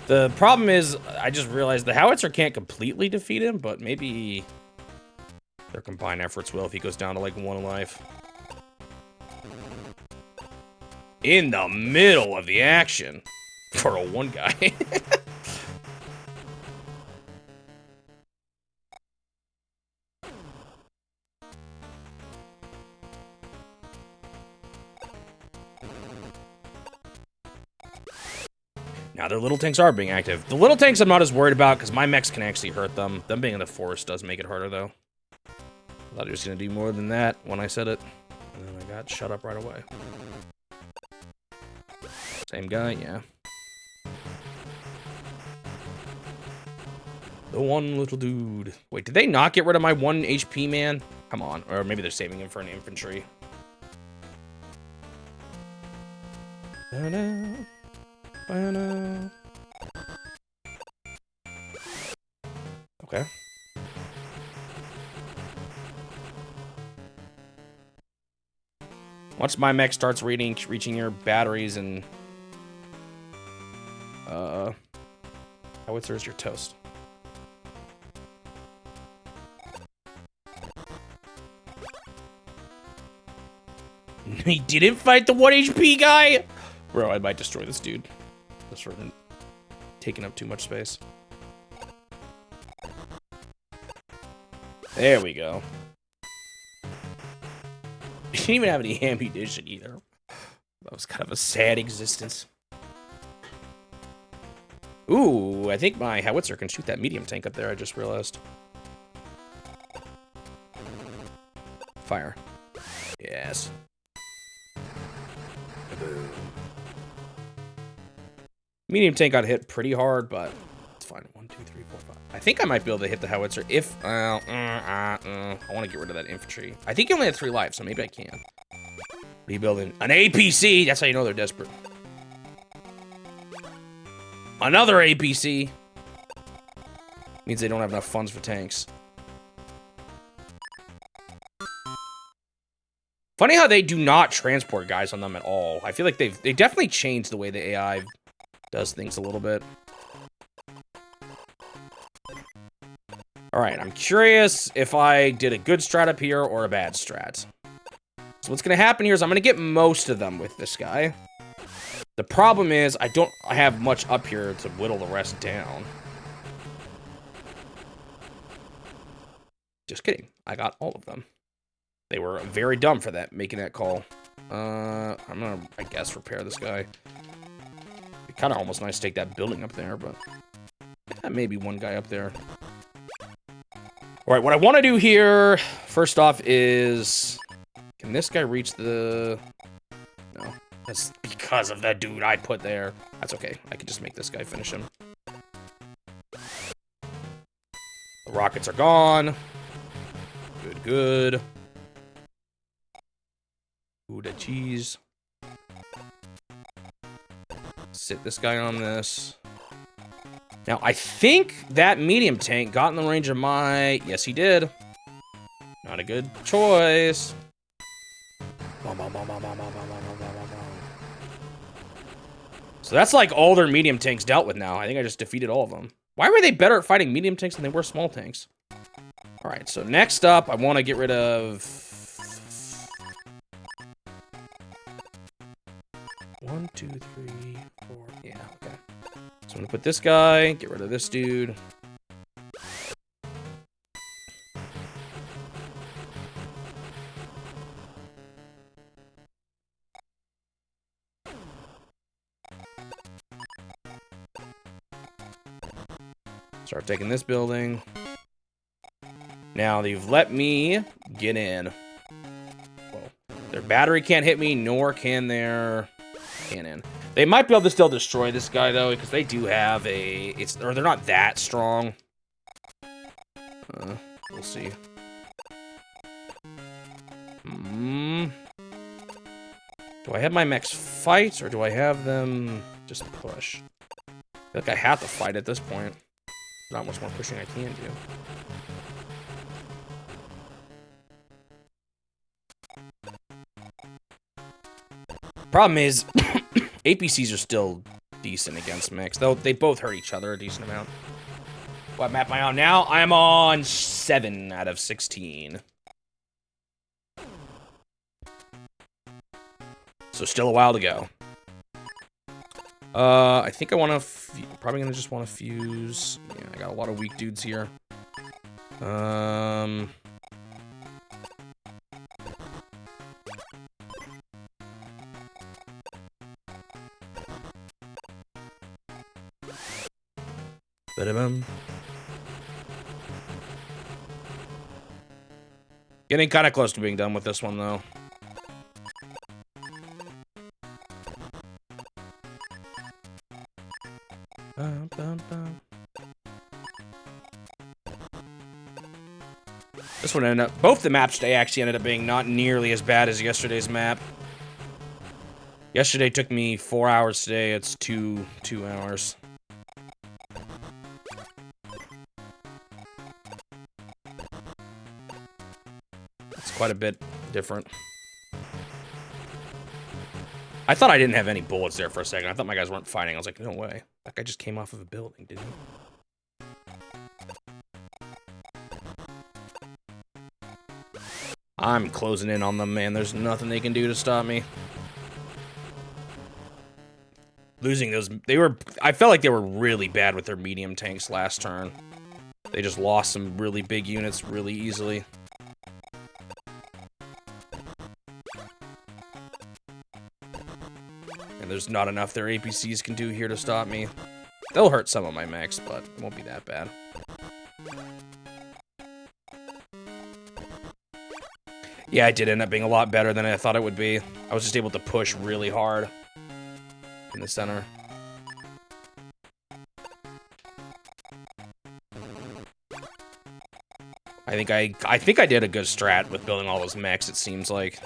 The problem is, I just realized the howitzer can't completely defeat him, but maybe their combined efforts will if he goes down to like 1 life. In the middle of the action for a 1 guy. Now, their little tanks are being active. The little tanks I'm not as worried about because my mechs can actually hurt them. Them being in the forest does make it harder, though. I thought he was going to do more than that when I said it. And then I got shut up right away. Same guy, yeah. The one little dude. Wait, did they not get rid of my 1 HP man? Come on. Or maybe they're saving him for an infantry. Okay. Once my mech starts reaching your batteries and howitzers, your toast. He didn't fight the 1 HP guy? Bro, I might destroy this dude. That's sort of taking up too much space. There we go. He didn't even have any ammunition either. That was kind of a sad existence. Ooh, I think my howitzer can shoot that medium tank up there, I just realized. Fire. Yes. Medium tank got hit pretty hard, but it's fine. 1, 2, 3, 4, 5. I think I might be able to hit the howitzer if... I want to get rid of that infantry. I think he only had 3 lives, so maybe I can. Rebuilding an APC. That's how you know they're desperate. Another APC. Means they don't have enough funds for tanks. Funny how they do not transport guys on them at all. I feel like they definitely changed the way the AI does things a little bit. Alright, I'm curious if I did a good strat up here or a bad strat. So what's going to happen here is I'm going to get most of them with this guy. The problem is I have much up here to whittle the rest down. Just kidding. I got all of them. They were very dumb for that, making that call. I'm going to, I guess, repair this guy. It'd be kind of almost nice to take that building up there, but maybe one guy up there. All right, what I want to do here, first off, is... Can this guy reach the... No. That's because of that dude I put there. That's okay. I can just make this guy finish him. The rockets are gone. Good, good. Ooh, the cheese. Sit this guy on this. Now, I think that medium tank got in the range of my... Yes, he did. Not a good choice. So that's like all their medium tanks dealt with now. I think I just defeated all of them. Why were they better at fighting medium tanks than they were small tanks? All right, so next up, I want to get rid of... 1, 2, 3, 4. Yeah, okay. So I'm going to put this guy, get rid of this dude. Start taking this building. Now, they've let me get in. Well, their battery can't hit me, nor can their cannon. They might be able to still destroy this guy, though, because they do have a... Or they're not that strong. We'll see. Do I have my mechs fight, or do I have them just push? I feel like I have to fight at this point. Not much more pushing I can do. Problem is, APCs are still decent against mechs, though they both hurt each other a decent amount. What map am I on now? I'm on 7 out of 16. So still a while to go. I think I want to... Probably gonna just want to fuse... Yeah, I got a lot of weak dudes here. Bada-bum. Getting kind of close to being done with this one, though. This one ended up... Both the maps today actually ended up being not nearly as bad as yesterday's map. Yesterday took me 4 hours. Today it's two hours. It's quite a bit different. I thought I didn't have any bullets there for a second. I thought my guys weren't fighting. I was like, no way. That guy just came off of a building, didn't he? I'm closing in on them, man. There's nothing they can do to stop me. Losing those, I felt like they were really bad with their medium tanks last turn. They just lost some really big units really easily. And there's not enough their APCs can do here to stop me. They'll hurt some of my mechs, but it won't be that bad. Yeah, it did end up being a lot better than I thought it would be. I was just able to push really hard in the center. I think I did a good strat with building all those mechs, it seems like.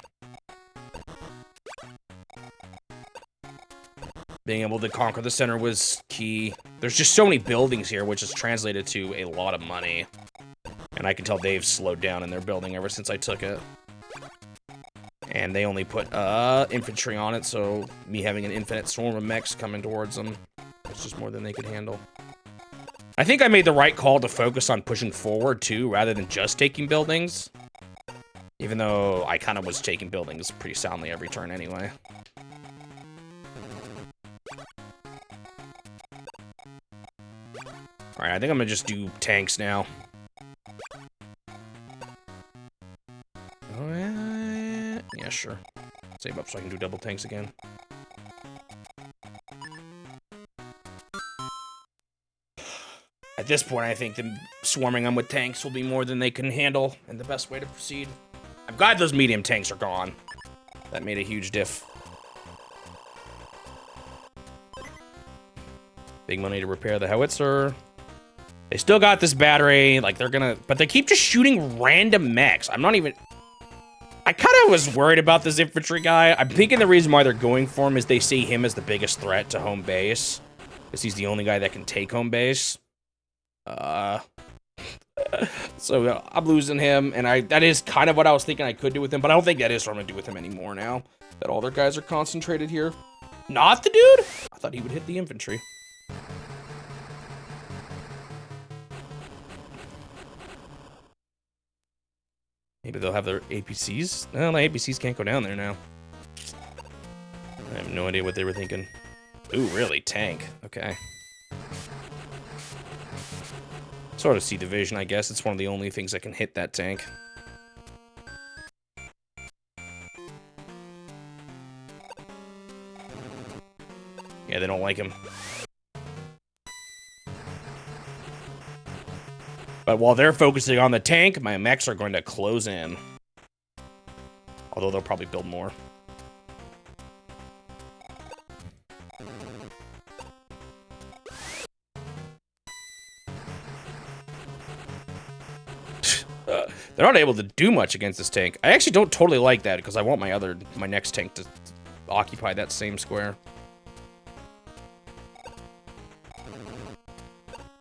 Being able to conquer the center was key. There's just so many buildings here, which is translated to a lot of money. And I can tell they've slowed down in their building ever since I took it. And they only put infantry on it, so me having an infinite swarm of mechs coming towards them, it's just more than they could handle. I think I made the right call to focus on pushing forward, too, rather than just taking buildings. Even though I kind of was taking buildings pretty soundly every turn anyway. Alright, I think I'm gonna just do tanks now. Oh, yeah, sure. Save up so I can do double tanks again. At this point, I think them swarming them with tanks will be more than they can handle, and the best way to proceed. I'm glad those medium tanks are gone. That made a huge diff. Big money to repair the howitzer. They still got this battery, like they're gonna, but they keep just shooting random mechs. I'm not even, I kind of was worried about this infantry guy. I'm thinking the reason why they're going for him is they see him as the biggest threat to home base. Because he's the only guy that can take home base. So I'm losing him, and that is kind of what I was thinking I could do with him, but I don't think that is what I'm gonna do with him anymore now that all their guys are concentrated here. Not the dude? I thought he would hit the infantry. Maybe they'll have their APCs? Well, the APCs can't go down there now. I have no idea what they were thinking. Ooh, really? Tank. Okay. Sort of see the vision, I guess. It's one of the only things that can hit that tank. Yeah, they don't like him. But while they're focusing on the tank, my mechs are going to close in. Although they'll probably build more. They're not able to do much against this tank. I actually don't totally like that because I want my next tank to occupy that same square.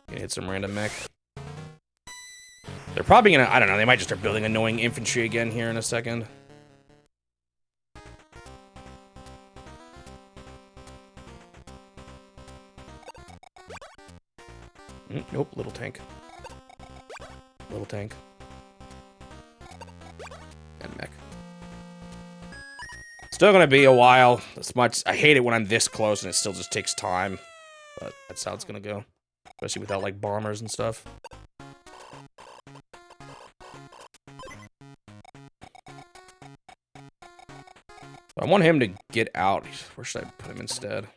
Gonna hit some random mech. They're probably gonna, I don't know, they might just start building annoying infantry again here in a second. Nope, little tank. Little tank. And mech. Still gonna be a while. As much, I hate it when I'm this close and it still just takes time. But that's how it's gonna go. Especially without, like, bombers and stuff. I want him to get out. Where should I put him instead?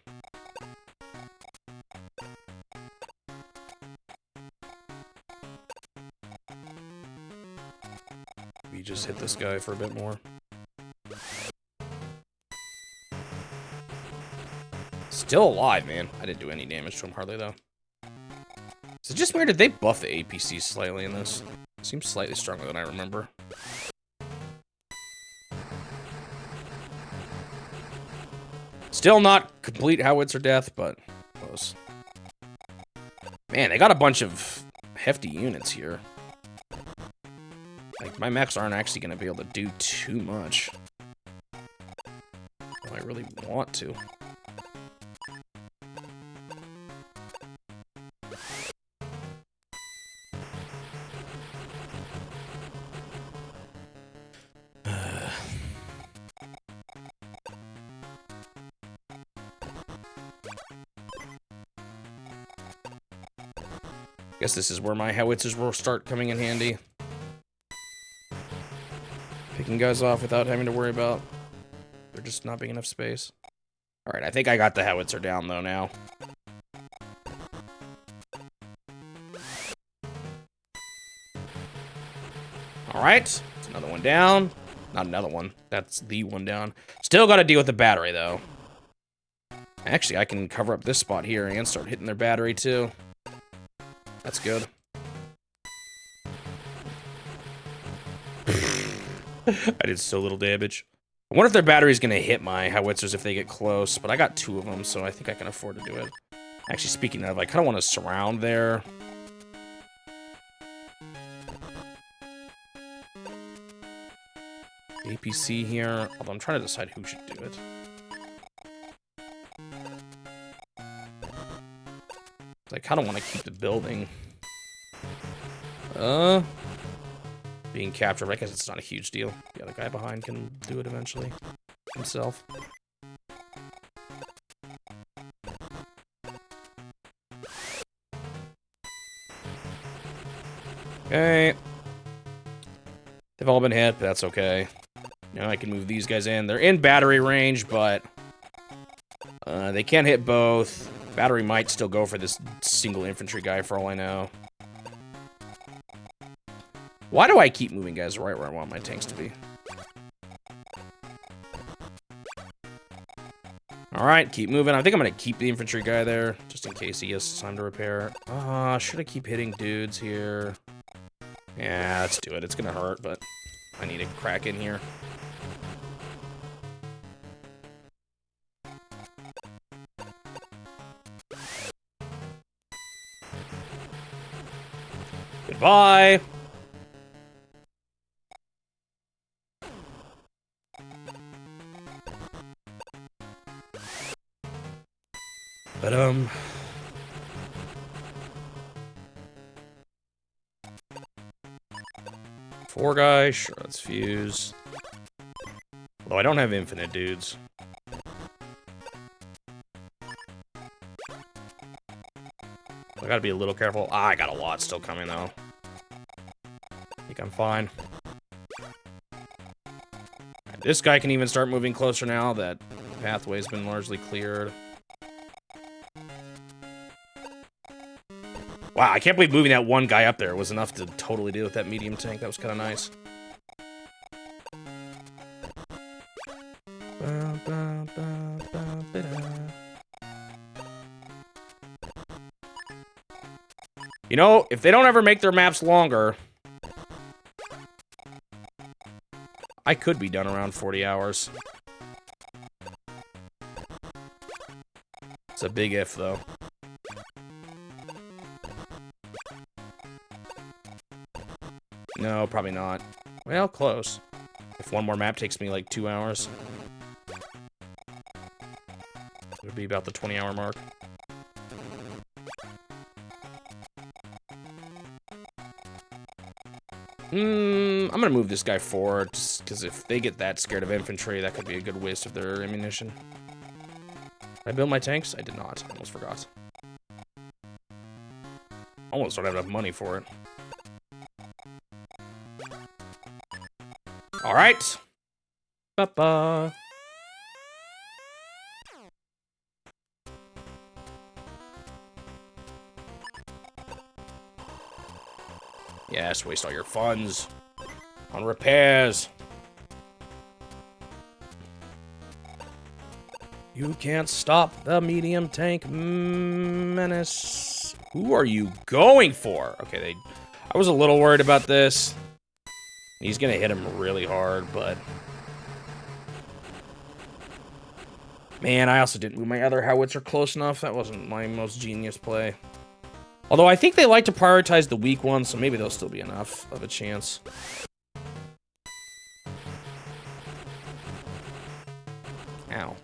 We just hit this guy for a bit more. Still alive, man. I didn't do any damage to him hardly, though. Is it just weird? Did they buff the APC slightly in this? It seems slightly stronger than I remember. Still not complete howitzer death, but close. Man, they got a bunch of hefty units here. Like, my mechs aren't actually going to be able to do too much. Well, I really want to. Guess this is where my howitzers will start coming in handy. Picking guys off without having to worry about there just not being enough space. Alright, I think I got the howitzer down, though, now. Alright, it's another one down. Not another one. That's the one down. Still got to deal with the battery, though. Actually, I can cover up this spot here and start hitting their battery, too. That's good. I did so little damage. I wonder if their battery's gonna hit my howitzers if they get close, but I got 2 of them, so I think I can afford to do it. Actually, speaking of, I kind of want to surround there. APC here, although I'm trying to decide who should do it. I kind of want to keep the building. Being captured, I guess it's not a huge deal. The other guy behind can do it eventually himself. Okay. They've all been hit, but that's okay. Now I can move these guys in. They're in battery range, but they can't hit both. Battery might still go for this single infantry guy, for all I know. Why do I keep moving guys right where I want my tanks to be? Alright, keep moving. I think I'm going to keep the infantry guy there, just in case he has time to repair. Should I keep hitting dudes here? Yeah, let's do it. It's going to hurt, but I need a crack in here. Goodbye! But, 4 guys, sure, let's fuse. Although I don't have infinite dudes. I gotta be a little careful. I got a lot still coming, though. I think I'm fine. And this guy can even start moving closer now that the pathway's been largely cleared. Wow, I can't believe moving that one guy up there was enough to totally deal with that medium tank. That was kind of nice. You know, if they don't ever make their maps longer, I could be done around 40 hours. It's a big if, though. No, probably not. Well, close. If one more map takes me like 2 hours, it would be about the 20-hour mark. I'm gonna move this guy forward, just because if they get that scared of infantry, that could be a good waste of their ammunition. Did I build my tanks? I did not. I almost forgot. Almost don't have enough money for it. All right. Ba-ba. Yes, waste all your funds on repairs. You can't stop the medium tank menace. Who are you going for? Okay, I was a little worried about this. He's gonna hit him really hard, but Man, I also didn't move my other howitzer close enough. That wasn't my most genius play. Although I think they like to prioritize the weak ones, so maybe they'll still be enough of a chance. Ow.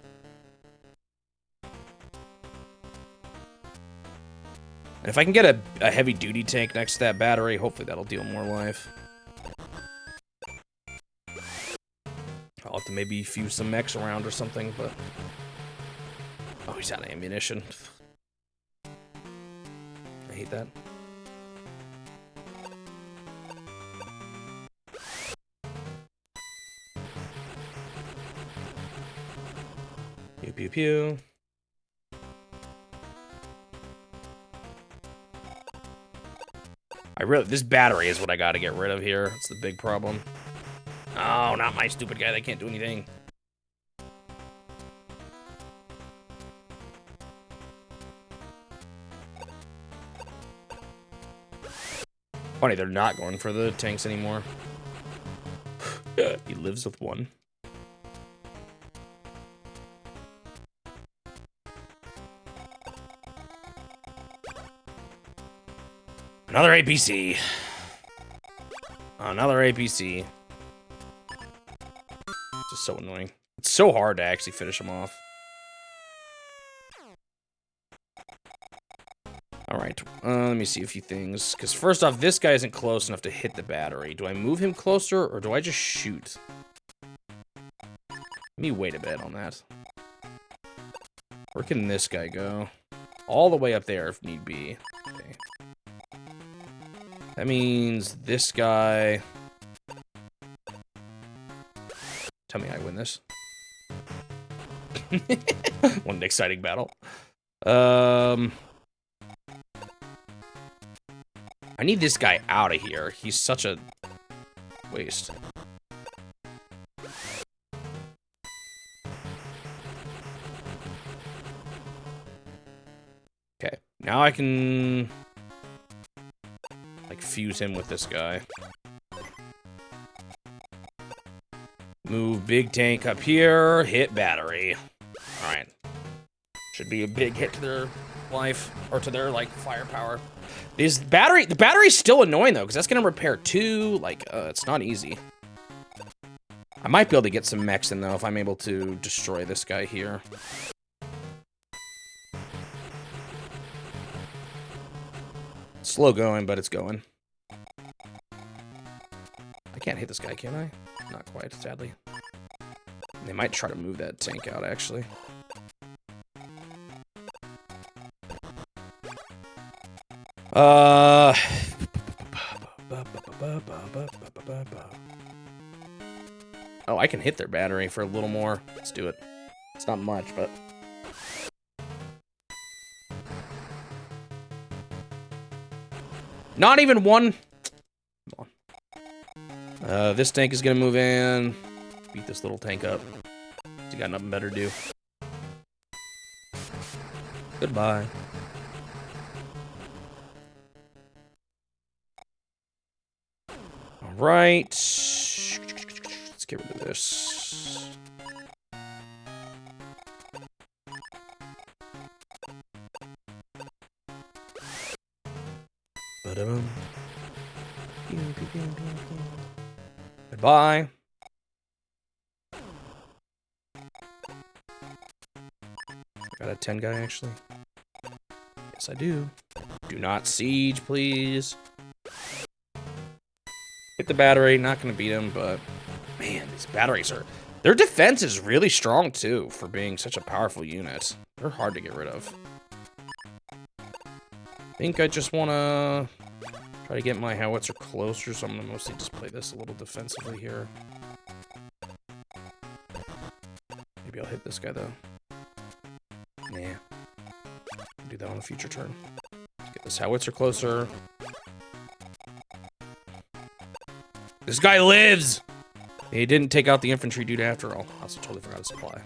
And if I can get a heavy duty tank next to that battery, hopefully that'll deal more life. I'll have to maybe fuse some mechs around or something, but... Oh, he's out of ammunition. I hate that. Pew, pew, pew. This battery is what I gotta get rid of here. It's the big problem. Oh, not my stupid guy that can't do anything. Funny, they're not going for the tanks anymore. He lives with one. Another APC. Another APC. Just so annoying. It's so hard to actually finish them off. Alright, let me see a few things. Because first off, this guy isn't close enough to hit the battery. Do I move him closer, or do I just shoot? Let me wait a bit on that. Where can this guy go? All the way up there if need be. Okay. That means this guy... Tell me I win this. What an exciting battle. I need this guy out of here. He's such a waste. Okay, now I can like fuse him with this guy. Move big tank up here, hit battery. All right. Should be a big hit to their life, or to their, like, firepower. The battery's still annoying, though, because that's going to repair 2. Like, it's not easy. I might be able to get some mechs in, though, if I'm able to destroy this guy here. Slow going, but it's going. I can't hit this guy, can I? Not quite, sadly. They might try to move that tank out, actually. Oh, I can hit their battery for a little more. Let's do it. It's not much, but... Not even one... Come on. This tank is gonna move in. Beat this little tank up. He got nothing better to do. Goodbye. Right. Let's get rid of this. Goodbye. Got a 10 guy, actually. Yes, I do. Do not siege, please. Hit the battery, not gonna beat him, but man, these batteries are... Their defense is really strong, too, for being such a powerful unit. They're hard to get rid of. I think I just wanna try to get my howitzer closer, so I'm gonna mostly just play this a little defensively here. Maybe I'll hit this guy, though. Nah. I'll do that on a future turn. Let's get this howitzer closer. This guy lives! He didn't take out the infantry dude after all. I also totally forgot his supply.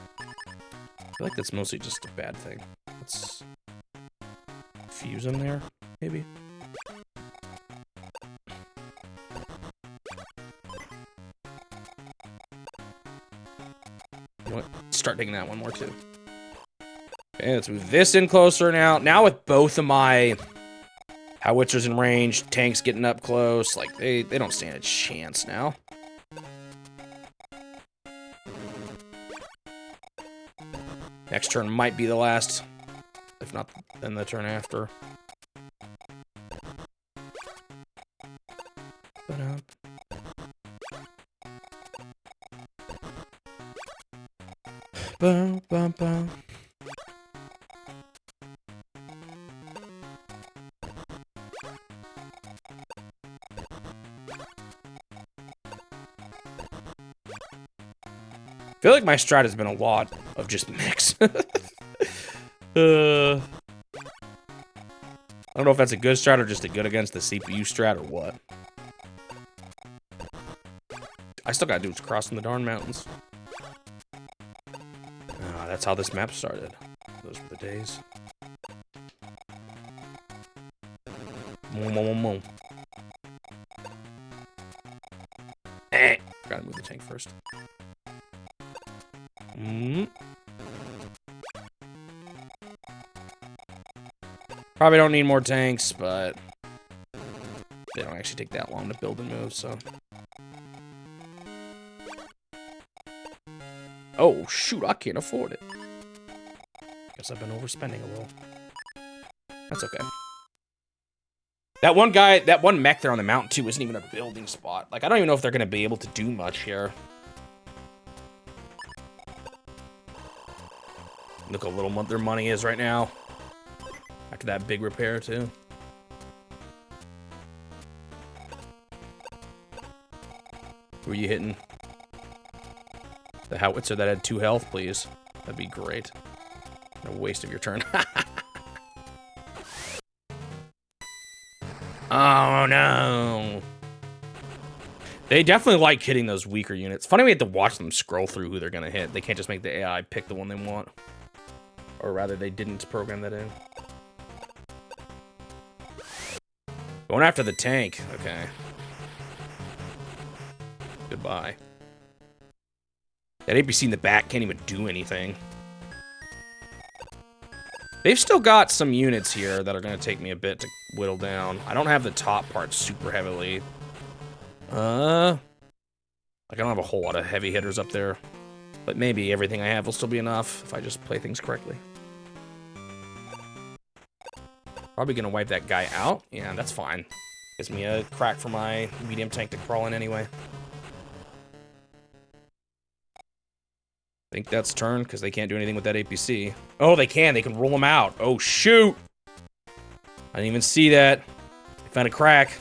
I feel like that's mostly just a bad thing. Let's fuse him there, maybe. You know what? Start taking that one more, too. Okay, let's move this in closer now. Now with both of my howitzers in range, tanks getting up close, like, they don't stand a chance now. Next turn might be the last. If not, then the turn after. Boom, boom, boom. I feel like my strat has been a lot of just mix. I don't know if that's a good strat or just a good against the CPU strat or what. I still gotta do is crossing the darn mountains. That's how this map started. Those were the days. Gotta move the tank first. Probably don't need more tanks, but they don't actually take that long to build and move, so. Oh, shoot, I can't afford it. Guess I've been overspending a little. That's okay. That one guy, that one mech there on the mountain, too, isn't even a building spot. Like, I don't even know if they're going to be able to do much here. Look how little their money is right now. After that big repair, too. Who are you hitting? The howitzer that had 2 health, please. That'd be great. No waste of your turn. Oh, no. They definitely like hitting those weaker units. Funny we have to watch them scroll through who they're going to hit. They can't just make the AI pick the one they want. Or rather, they didn't program that in. Going after the tank. Okay. Goodbye. That APC in the back can't even do anything. They've still got some units here that are going to take me a bit to whittle down. I don't have the top part super heavily. Like, I don't have a whole lot of heavy hitters up there. But maybe everything I have will still be enough if I just play things correctly. Probably going to wipe that guy out. Yeah, that's fine. Gives me a crack for my medium tank to crawl in anyway. I think that's turn, because they can't do anything with that APC. Oh, they can. They can roll them out. Oh, shoot. I didn't even see that. I found a crack.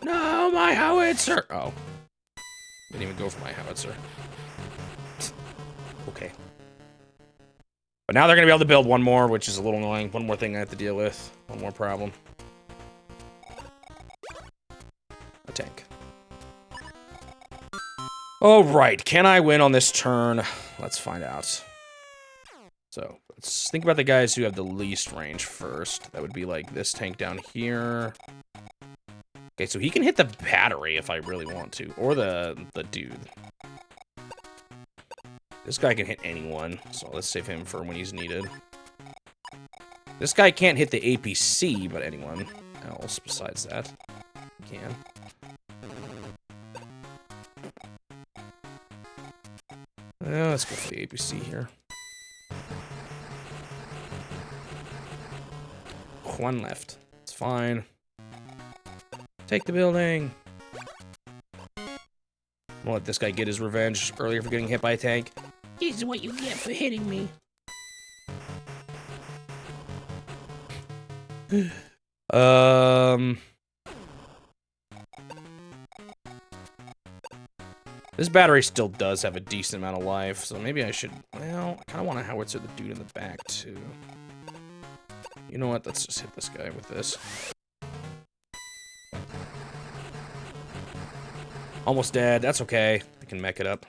No, my howitzer. Oh. Didn't even go for my howitzer. Okay. But now they're going to be able to build one more, which is a little annoying. One more thing I have to deal with. One more problem. A tank. All right, can I win on this turn? Let's find out. So, let's think about the guys who have the least range first. That would be like this tank down here. Okay, so he can hit the battery if I really want to, or the dude. This guy can hit anyone, so let's save him for when he's needed. This guy can't hit the APC, but anyone else besides that can. Let's go for the APC here. One left. It's fine. Take the building. I'm gonna let this guy get his revenge earlier for getting hit by a tank. This is what you get for hitting me. This battery still does have a decent amount of life, so maybe I should... Well, I kind of want to howitzer the dude in the back, too. You know what? Let's just hit this guy with this. Almost dead. That's okay. I can mech it up.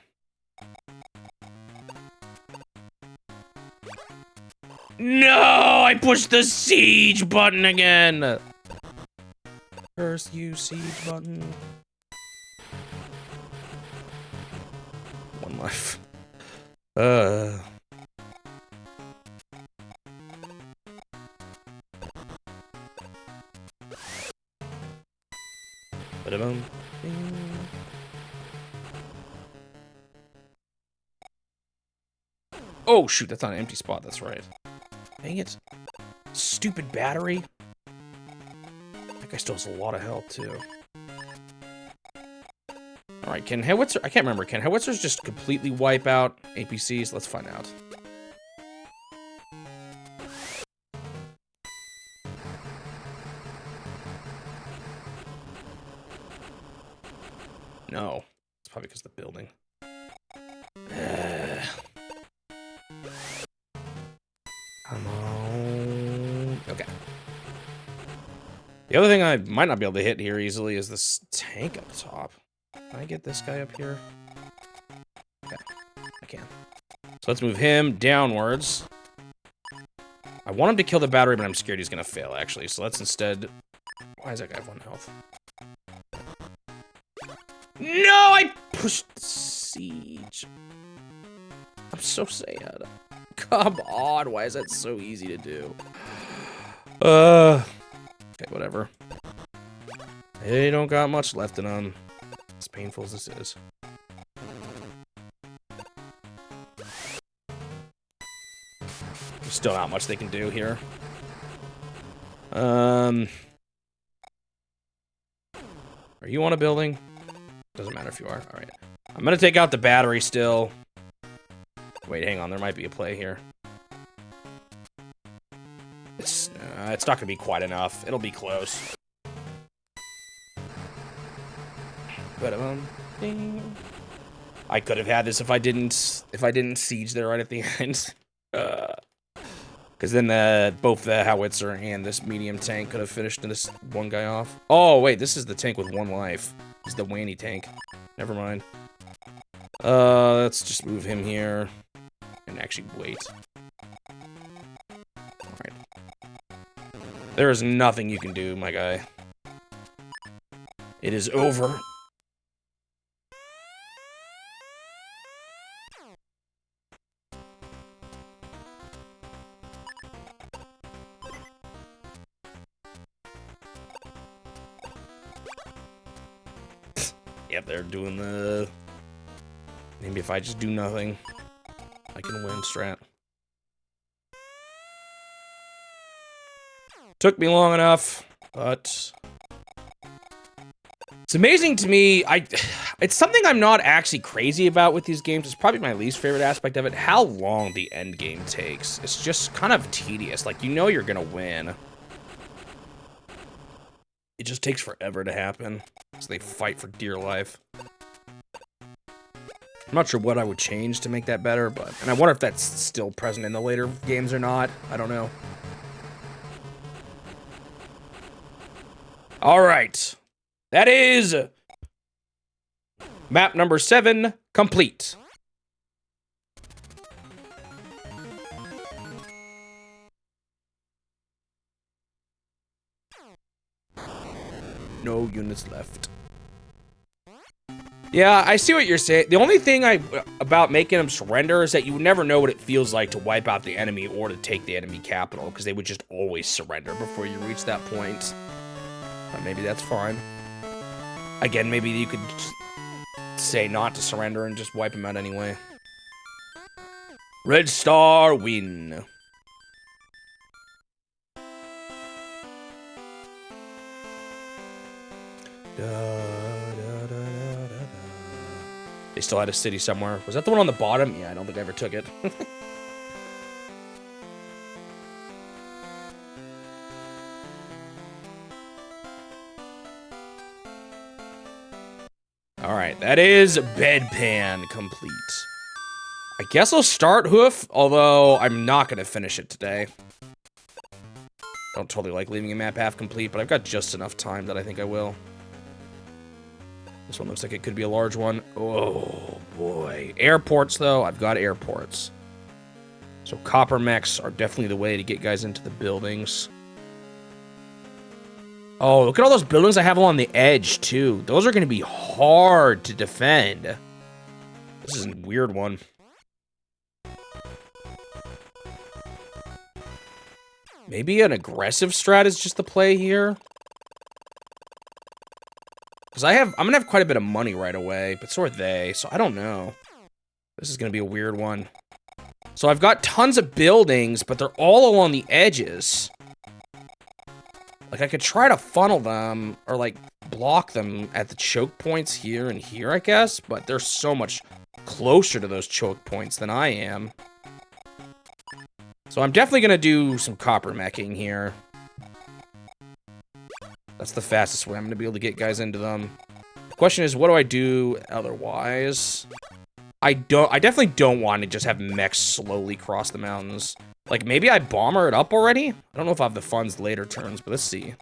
No! I pushed the siege button again! First use siege button. One life. Uh. Ba-da-bum. Oh, shoot, that's not an empty spot. That's right. Dang it. Stupid battery. That guy still has a lot of health, too. Alright, can Howitzer... I can't remember. Can Howitzers just completely wipe out APCs? Let's find out. No. It's probably because of the building. Come on. Okay. The other thing I might not be able to hit here easily is this tank up top. Can I get this guy up here? Okay, I can. So let's move him downwards. I want him to kill the battery, but I'm scared he's gonna fail, actually. So let's instead... Why does that guy have 1 health? No, I pushed the siege. I'm so sad. Come on, why is that so easy to do? Okay, whatever. They don't got much left in them. As painful as this is. There's still not much they can do here. Are you on a building? Doesn't matter if you are. Alright. I'm gonna take out the battery still. Wait, hang on. There might be a play here. It's not gonna be quite enough. It'll be close. I could have had this if I didn't siege there right at the end. Because then both the howitzer and this medium tank could have finished this one guy off. Oh wait, this is the tank with 1 life. This is the Wanny tank. Never mind. Let's just move him here and actually wait. All right. There is nothing you can do, my guy. It is over. Yep, they're doing the... Maybe if I just do nothing, I can win strat. Took me long enough, but... It's amazing to me, it's something I'm not actually crazy about with these games. It's probably my least favorite aspect of it, how long the end game takes. It's just kind of tedious, like, you know you're gonna win. It just takes forever to happen, so they fight for dear life. I'm not sure what I would change to make that better, but... And I wonder if that's still present in the later games or not. I don't know. Alright. That is... map number 7, complete. No units left. Yeah, I see what you're saying. The only thing about making them surrender is that you would never know what it feels like to wipe out the enemy or to take the enemy capital, because they would just always surrender before you reach that point. But maybe that's fine. Again, maybe you could say not to surrender and just wipe them out anyway. Red Star win. They still had a city somewhere. Was that the one on the bottom? Yeah, I don't think I ever took it. Alright, that is Bedpan complete. I guess I'll start Hoof, although I'm not going to finish it today. Don't totally like leaving a map half complete, but I've got just enough time that I think I will. This one looks like it could be a large one. Oh, boy. Airports, though. I've got airports. So copper mechs are definitely the way to get guys into the buildings. Oh, look at all those buildings I have along the edge, too. Those are going to be hard to defend. This is a weird one. Maybe an aggressive strat is just the play here. Because I'm going to have quite a bit of money right away, but so are they, so I don't know. This is going to be a weird one. So I've got tons of buildings, but they're all along the edges. Like, I could try to funnel them, or, like, block them at the choke points here and here, I guess, but they're so much closer to those choke points than I am. So I'm definitely going to do some copper meching here. That's the fastest way I'm going to be able to get guys into them. The question is, what do I do otherwise? I definitely don't want to just have mechs slowly cross the mountains. Like, maybe I bomber it up already? I don't know if I have the funds later turns, but let's see.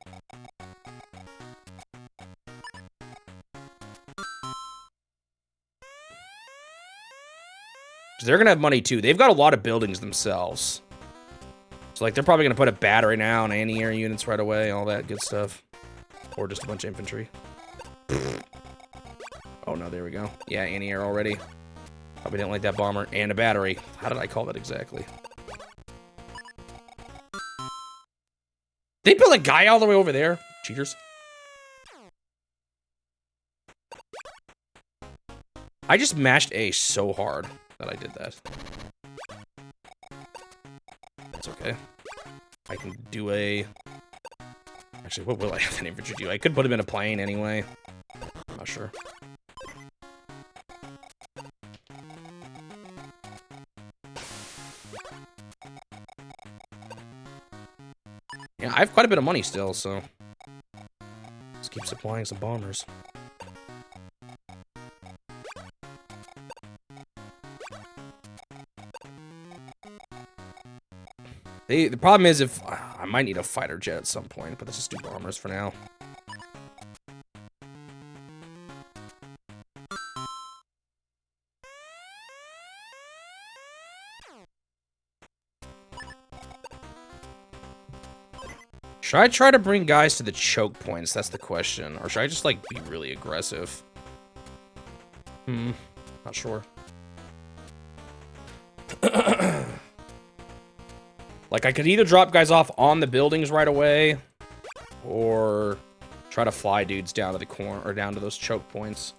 They're going to have money, too. They've got a lot of buildings themselves. So, like, they're probably going to put a battery now and anti-air units right away, all that good stuff. Or just a bunch of infantry. Oh, no, there we go. Yeah, anti-air already. Probably didn't like that bomber. And a battery. How did I call that exactly? They built a guy all the way over there. Cheaters. I just mashed A so hard that I did that. That's okay. I can do a... Actually, what will I have an infantry do? I could put him in a plane anyway. I'm not sure. Yeah, I have quite a bit of money still, so... Let's keep supplying some bombers. The problem is if... I might need a fighter jet at some point, but let's just do bombers for now. Should I try to bring guys to the choke points? That's the question. Or should I just, like, be really aggressive? Not sure. Like, I could either drop guys off on the buildings right away, or try to fly dudes down to the corner, or down to those choke points.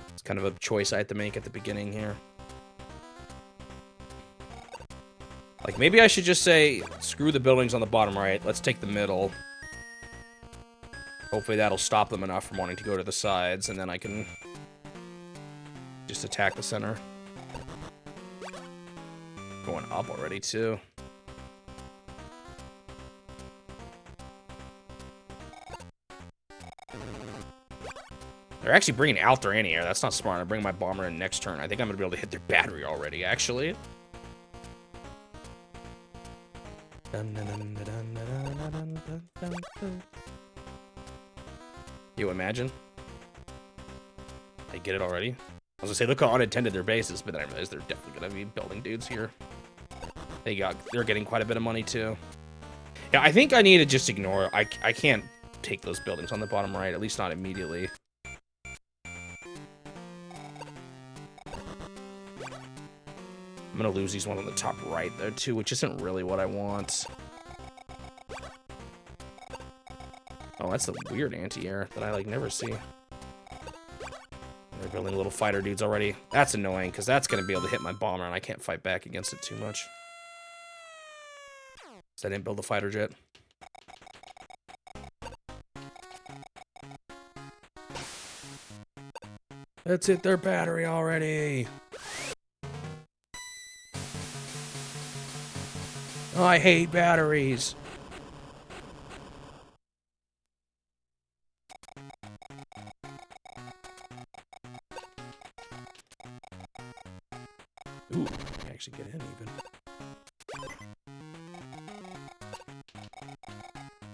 It's kind of a choice I had to make at the beginning here. Like, maybe I should just say, screw the buildings on the bottom right, let's take the middle. Hopefully that'll stop them enough from wanting to go to the sides, and then I can just attack the center. Going up already, too. They're actually bringing out their anti-air. That's not smart. I'm bringing my bomber in next turn. I think I'm going to be able to hit their battery already, actually. You imagine? I get it already. I was going to say, look how unattended their base is, but then I realized they're definitely going to be building dudes here. They're getting quite a bit of money, too. Yeah, I think I need to just ignore... I can't take those buildings on the bottom right, at least not immediately. I'm gonna lose these one on the top right there too, which isn't really what I want. Oh, that's the weird anti-air that I like never see. They're building little fighter dudes already. That's annoying because that's gonna be able to hit my bomber and I can't fight back against it too much. So I didn't build the fighter jet. Let's hit their battery already. Oh, I hate batteries. Ooh, I can actually get in even.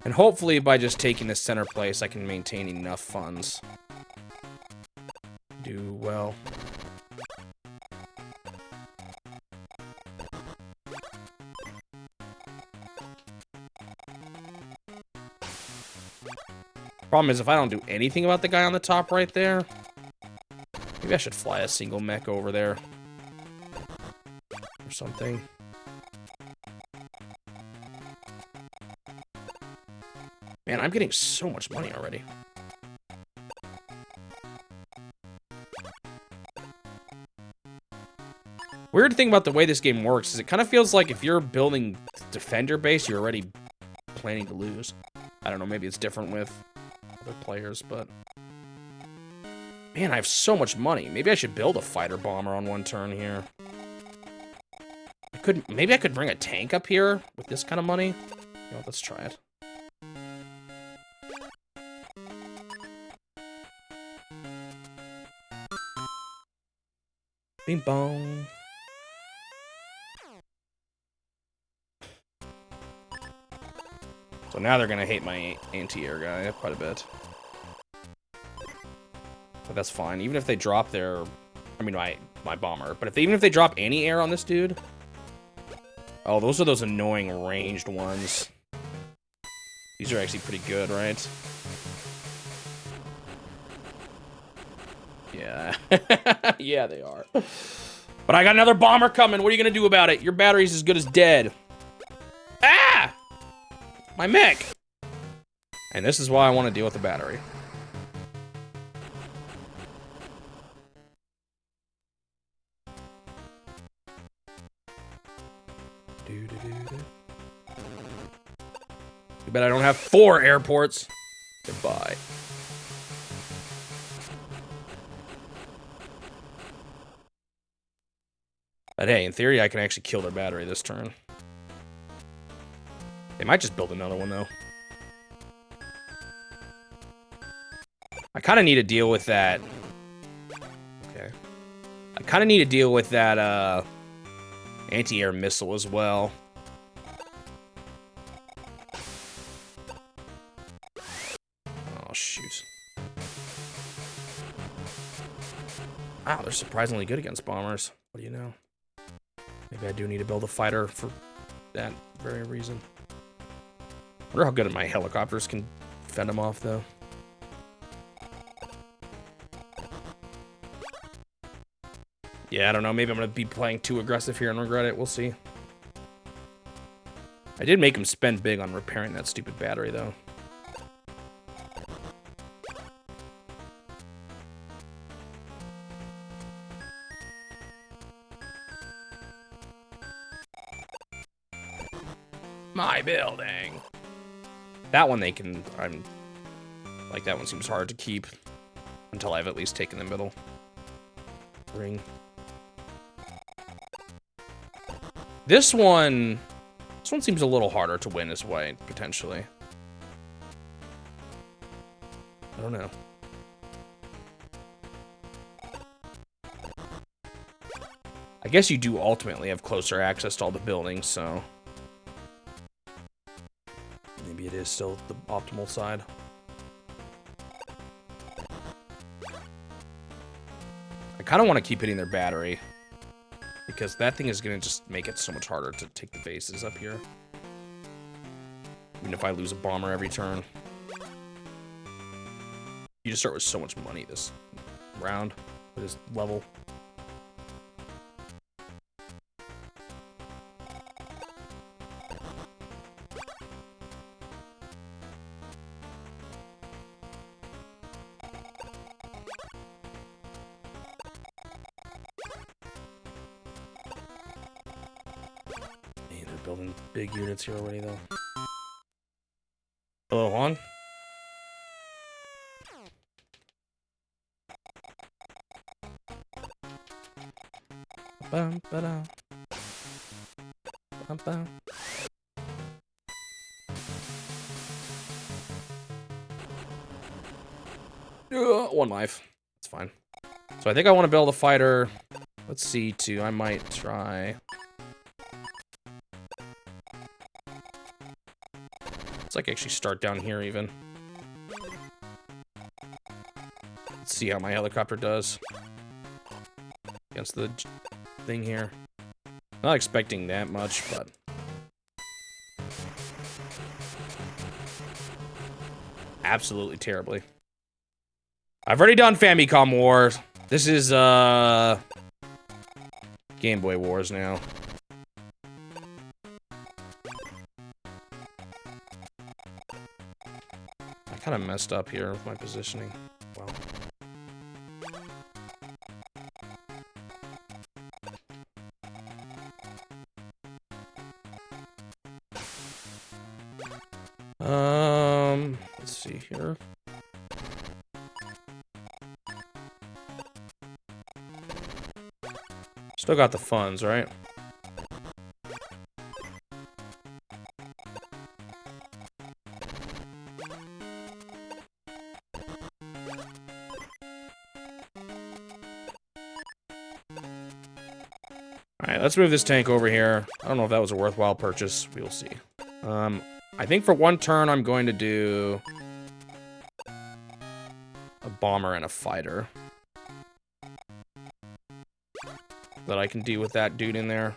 And hopefully by just taking the center place, I can maintain enough funds. Do well. Problem is, if I don't do anything about the guy on the top right there, maybe I should fly a single mech over there. Or something. Man, I'm getting so much money already. Weird thing about the way this game works is it kind of feels like if you're building defender base, you're already planning to lose. I don't know, maybe it's different with other players, but... Man, I have so much money. Maybe I should build a fighter bomber on one turn here. Maybe I could bring a tank up here with this kind of money. You know, let's try it. Bing bong. So now they're gonna hate my anti-air guy quite a bit. But that's fine. Even if they drop their... I mean, my bomber. But even if they drop any air on this dude... Oh, those are those annoying ranged ones. These are actually pretty good, right? Yeah. Yeah, they are. But I got another bomber coming. What are you gonna do about it? Your battery's as good as dead. Ah! My mech! And this is why I want to deal with the battery. You bet I don't have 4 airports. Goodbye. But hey, in theory, I can actually kill their battery this turn. They might just build another one, though. I kind of need to deal with that. Okay. I kind of need to deal with that, anti-air missile as well. Oh, shoot. Wow, they're surprisingly good against bombers. What do you know? Maybe I do need to build a fighter for that very reason. I wonder how good my helicopters can fend them off, though. Yeah, I don't know. Maybe I'm going to be playing too aggressive here and regret it. We'll see. I did make him spend big on repairing that stupid battery, though. My building. That one they can... like, that one seems hard to keep until I've at least taken the middle ring. This one seems a little harder to win this way, potentially. I don't know. I guess you do ultimately have closer access to all the buildings, so... maybe it is still the optimal side. I kind of want to keep hitting their battery, because that thing is going to just make it so much harder to take the bases up here. Even if I lose a bomber every turn. You just start with so much money this round, with this level. Building big units here already, though. Hello, Juan? Bum, ba-da. Bum, bum. One life. That's fine. So I think I want to build a fighter. Let's see, too. I might try... like actually start down here even. Let's see how my helicopter does against the thing here. Not expecting that much, but absolutely terribly. I've already done Famicom Wars. This is Game Boy Wars now. kind of messed up here with my positioning. Well. Let's see here. Still got the funds, right? Alright, let's move this tank over here. I don't know if that was a worthwhile purchase. We will see. I think for one turn, I'm going to do a bomber and a fighter. That I can deal with that dude in there.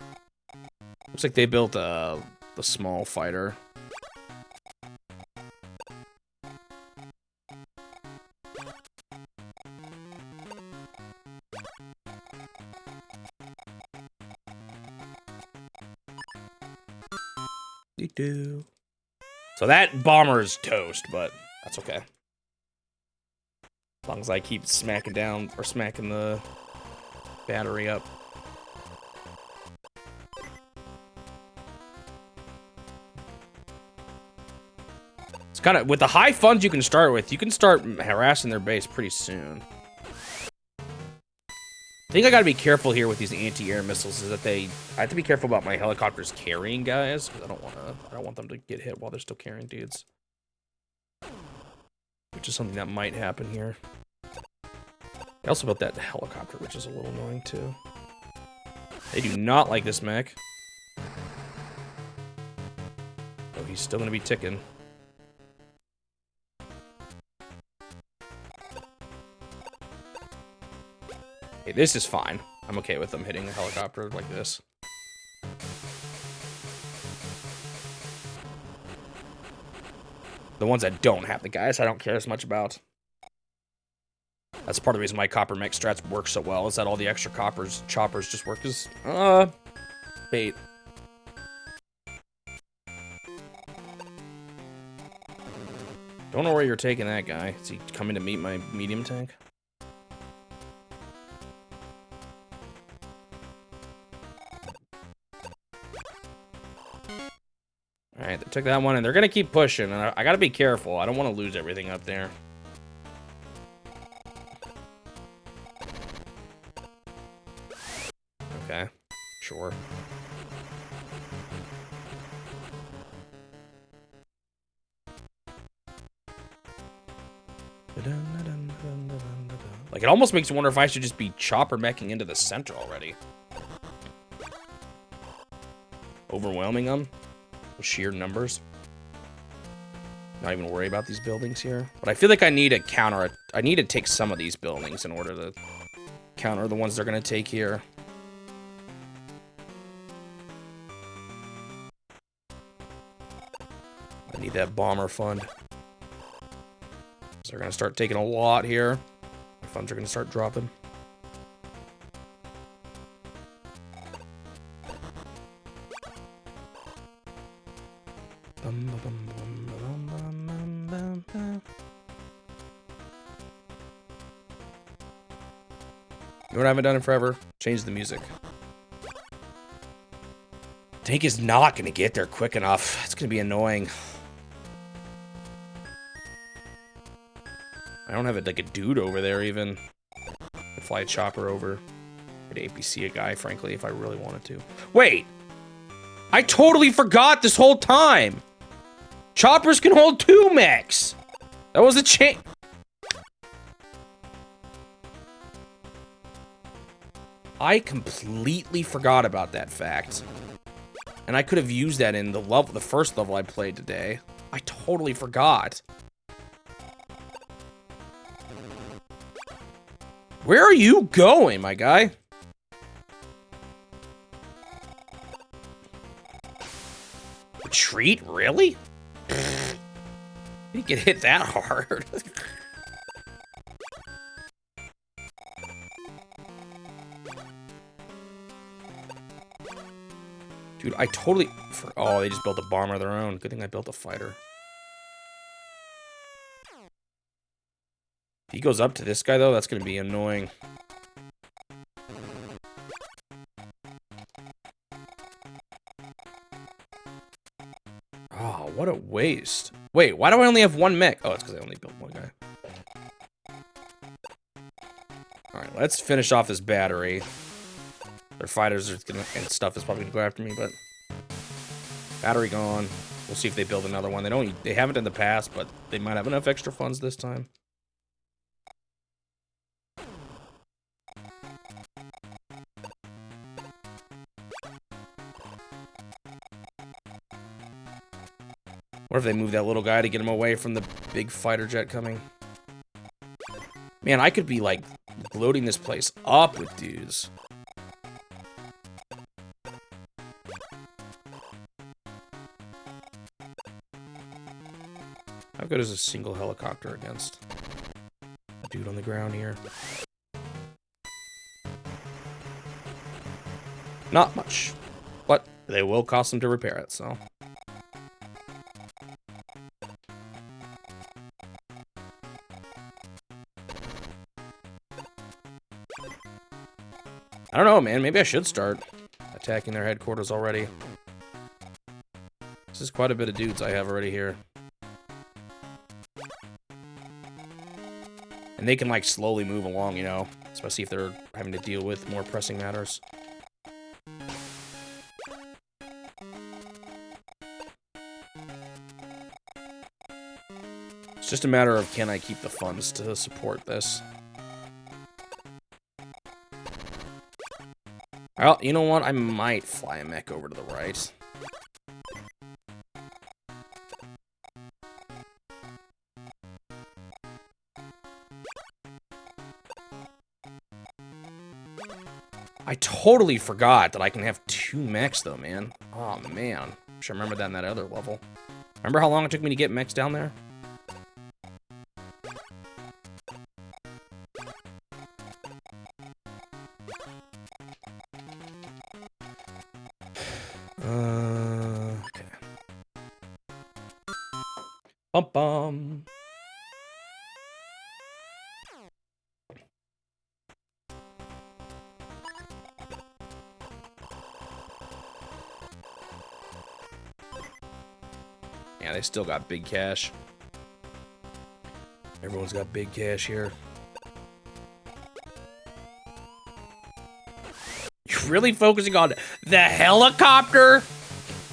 Looks like they built the small fighter. So that bomber is toast, but that's okay. As long as I keep smacking down or smacking the battery up. It's kind of with the high funds you can start with, you can start harassing their base pretty soon. I think I gotta be careful here with these anti-air missiles. Is that I have to be careful about my helicopters carrying guys because I don't want them to get hit while they're still carrying dudes. Which is something that might happen here. I also built that helicopter, which is a little annoying too. They do not like this mech. Oh, he's still gonna be ticking. Okay, this is fine. I'm okay with them hitting a helicopter like this. The ones that don't have the guys, I don't care as much about. That's part of the reason why copper mech strats work so well, is that all the extra choppers just work as, bait. Don't know where you're taking that guy. Is he coming to meet my medium tank? Alright, they took that one, and they're gonna keep pushing, and I gotta be careful. I don't want to lose everything up there. Okay, sure. Like, it almost makes you wonder if I should just be chopper meching into the center already. Overwhelming them with sheer numbers. Not even worry about these buildings here. But I feel like I need to counter it. I need to take some of these buildings in order to counter the ones they're going to take here. I need that bomber fund. So they're going to start taking a lot here. My funds are going to start dropping. You know what I haven't done in forever? Change the music. Tank is not going to get there quick enough. It's going to be annoying. I don't have like a dude over there even. I'd fly a chopper over. I'd APC a guy, frankly, if I really wanted to. Wait! I totally forgot this whole time! Choppers can hold 2 mechs! That was a change. I completely forgot about that fact. And I could have used that in the first level I played today. I totally forgot. Where are you going, my guy? Retreat? Really? You get hit that hard. Dude, I totally... Oh, they just built a bomber of their own. Good thing I built a fighter. he goes up to this guy, though, that's going to be annoying. Oh, what a waste. Wait, why do I only have one mech? Oh, it's because I only built one guy. Alright, let's finish off this battery. Their fighters are gonna, and stuff is probably going to go after me, but... Battery gone. We'll see if they build another one. They haven't in the past, but they might have enough extra funds this time. What if they move that little guy to get him away from the big fighter jet coming? Man, I could be, like, loading this place up with dudes. How good is a single helicopter against a dude on the ground here? Not much. But they will cost them to repair it, so... I don't know, man. Maybe I should start attacking their headquarters already. This is quite a bit of dudes I have already here. And they can, like, slowly move along, you know? Especially if they're having to deal with more pressing matters. It's just a matter of, can I keep the funds to support this? Well, you know what? I might fly a mech over to the right. I totally forgot that I can have 2 mechs, though, man. Oh, man. Should remember that in that other level. Remember how long it took me to get mechs down there? Okay. Bum. Yeah, they still got big cash. Everyone's got big cash here. You're really focusing on the helicopter?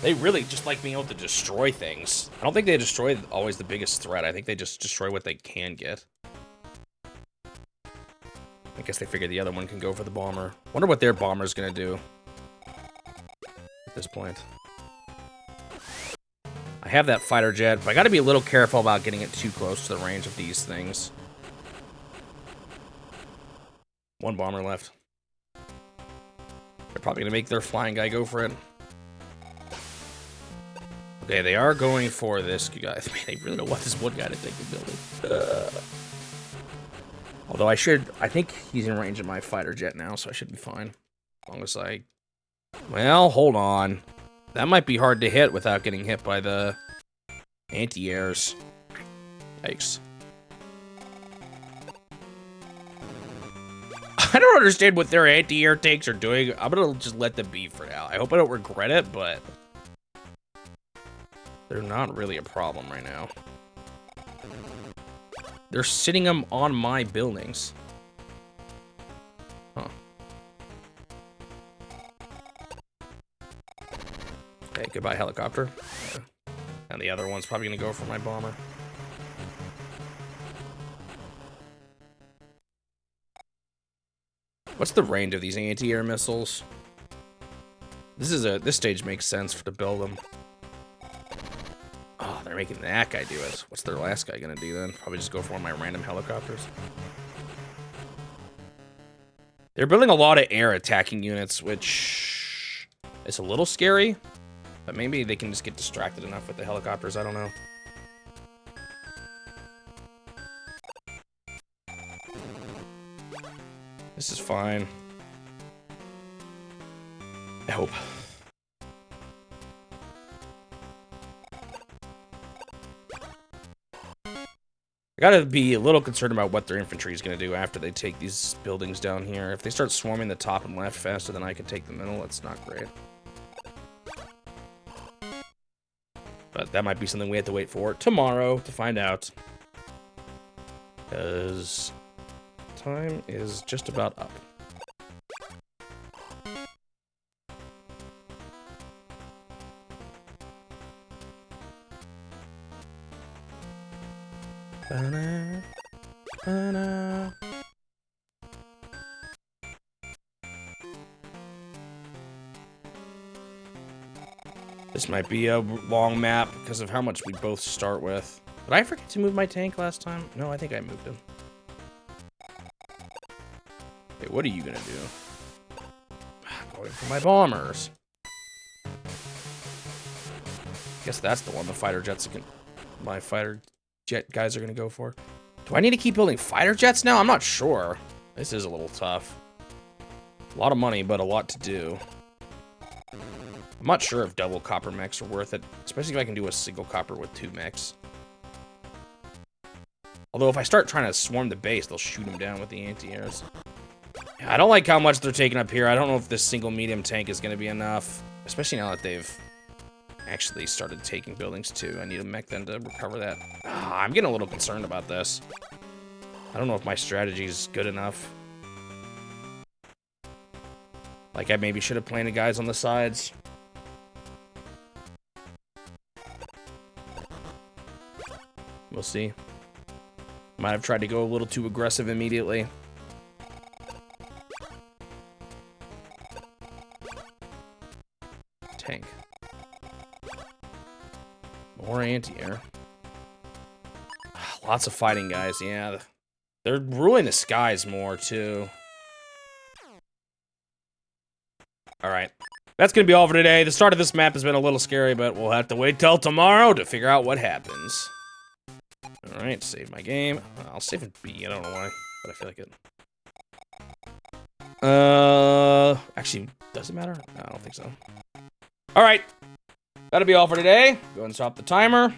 They really just like being able to destroy things. I don't think they destroy always the biggest threat. I think they just destroy what they can get. I guess they figured the other one can go for the bomber. Wonder what their bomber's gonna do at this point. I have that fighter jet, but I gotta be a little careful about getting it too close to the range of these things. One bomber left. They're probably gonna make their flying guy go for it. Okay, they are going for this guy. Man, they really don't want this one guy to take the building. Although I think he's in range of my fighter jet now, so I should be fine. As long as I... Well, hold on. That might be hard to hit without getting hit by the anti-airs. Yikes. I don't understand what their anti-air tanks are doing. I'm gonna just let them be for now. I hope I don't regret it, but... they're not really a problem right now. They're sitting them on my buildings. Huh. Okay, goodbye, helicopter. Yeah. And the other one's probably gonna go for my bomber. What's the range of these anti-air missiles? This stage makes sense to build them. Oh, they're making that guy do it. What's their last guy gonna do then? Probably just go for one of my random helicopters. They're building a lot of air attacking units, which is a little scary. But maybe they can just get distracted enough with the helicopters. I don't know. This is fine. I hope. I Gotta be a little concerned about what their infantry is gonna do after they take these buildings down here. If they start swarming the top and left faster than I can take the middle, that's not great. But that might be something we have to wait for tomorrow to find out. Because time is just about up. Ba-na, ba-na. This might be a long map because of how much we both start with. Did I forget to move my tank last time? No, I think I moved him. Okay, what are you gonna do? Going for my bombers. Guess that's the one the fighter jets can. My fighter jet guys are gonna go for. Do I need to keep building fighter jets now? I'm not sure. This is a little tough. A lot of money, but a lot to do. I'm not sure if double copper mechs are worth it, especially if I can do a single copper with 2 mechs. Although if I start trying to swarm the base, they'll shoot them down with the anti-airs. Yeah, I don't like how much they're taking up here. I don't know if this single medium tank is going to be enough, especially now that they've actually started taking buildings too. I need a mech then to recover that. I'm getting a little concerned about this. I don't know if my strategy is good enough. Like I maybe should have planted guys on the sides. We'll see. Might have tried to go a little too aggressive immediately. Tank. More anti-air. Lots of fighting guys, yeah. They're ruling the skies more, too. Alright. That's gonna be all for today. The start of this map has been a little scary, but we'll have to wait till tomorrow to figure out what happens. Alright, save my game. I'll save it B, I don't know why, but I feel like it. Actually, does it matter? No, I don't think so. Alright, that'll be all for today. Go ahead and stop the timer.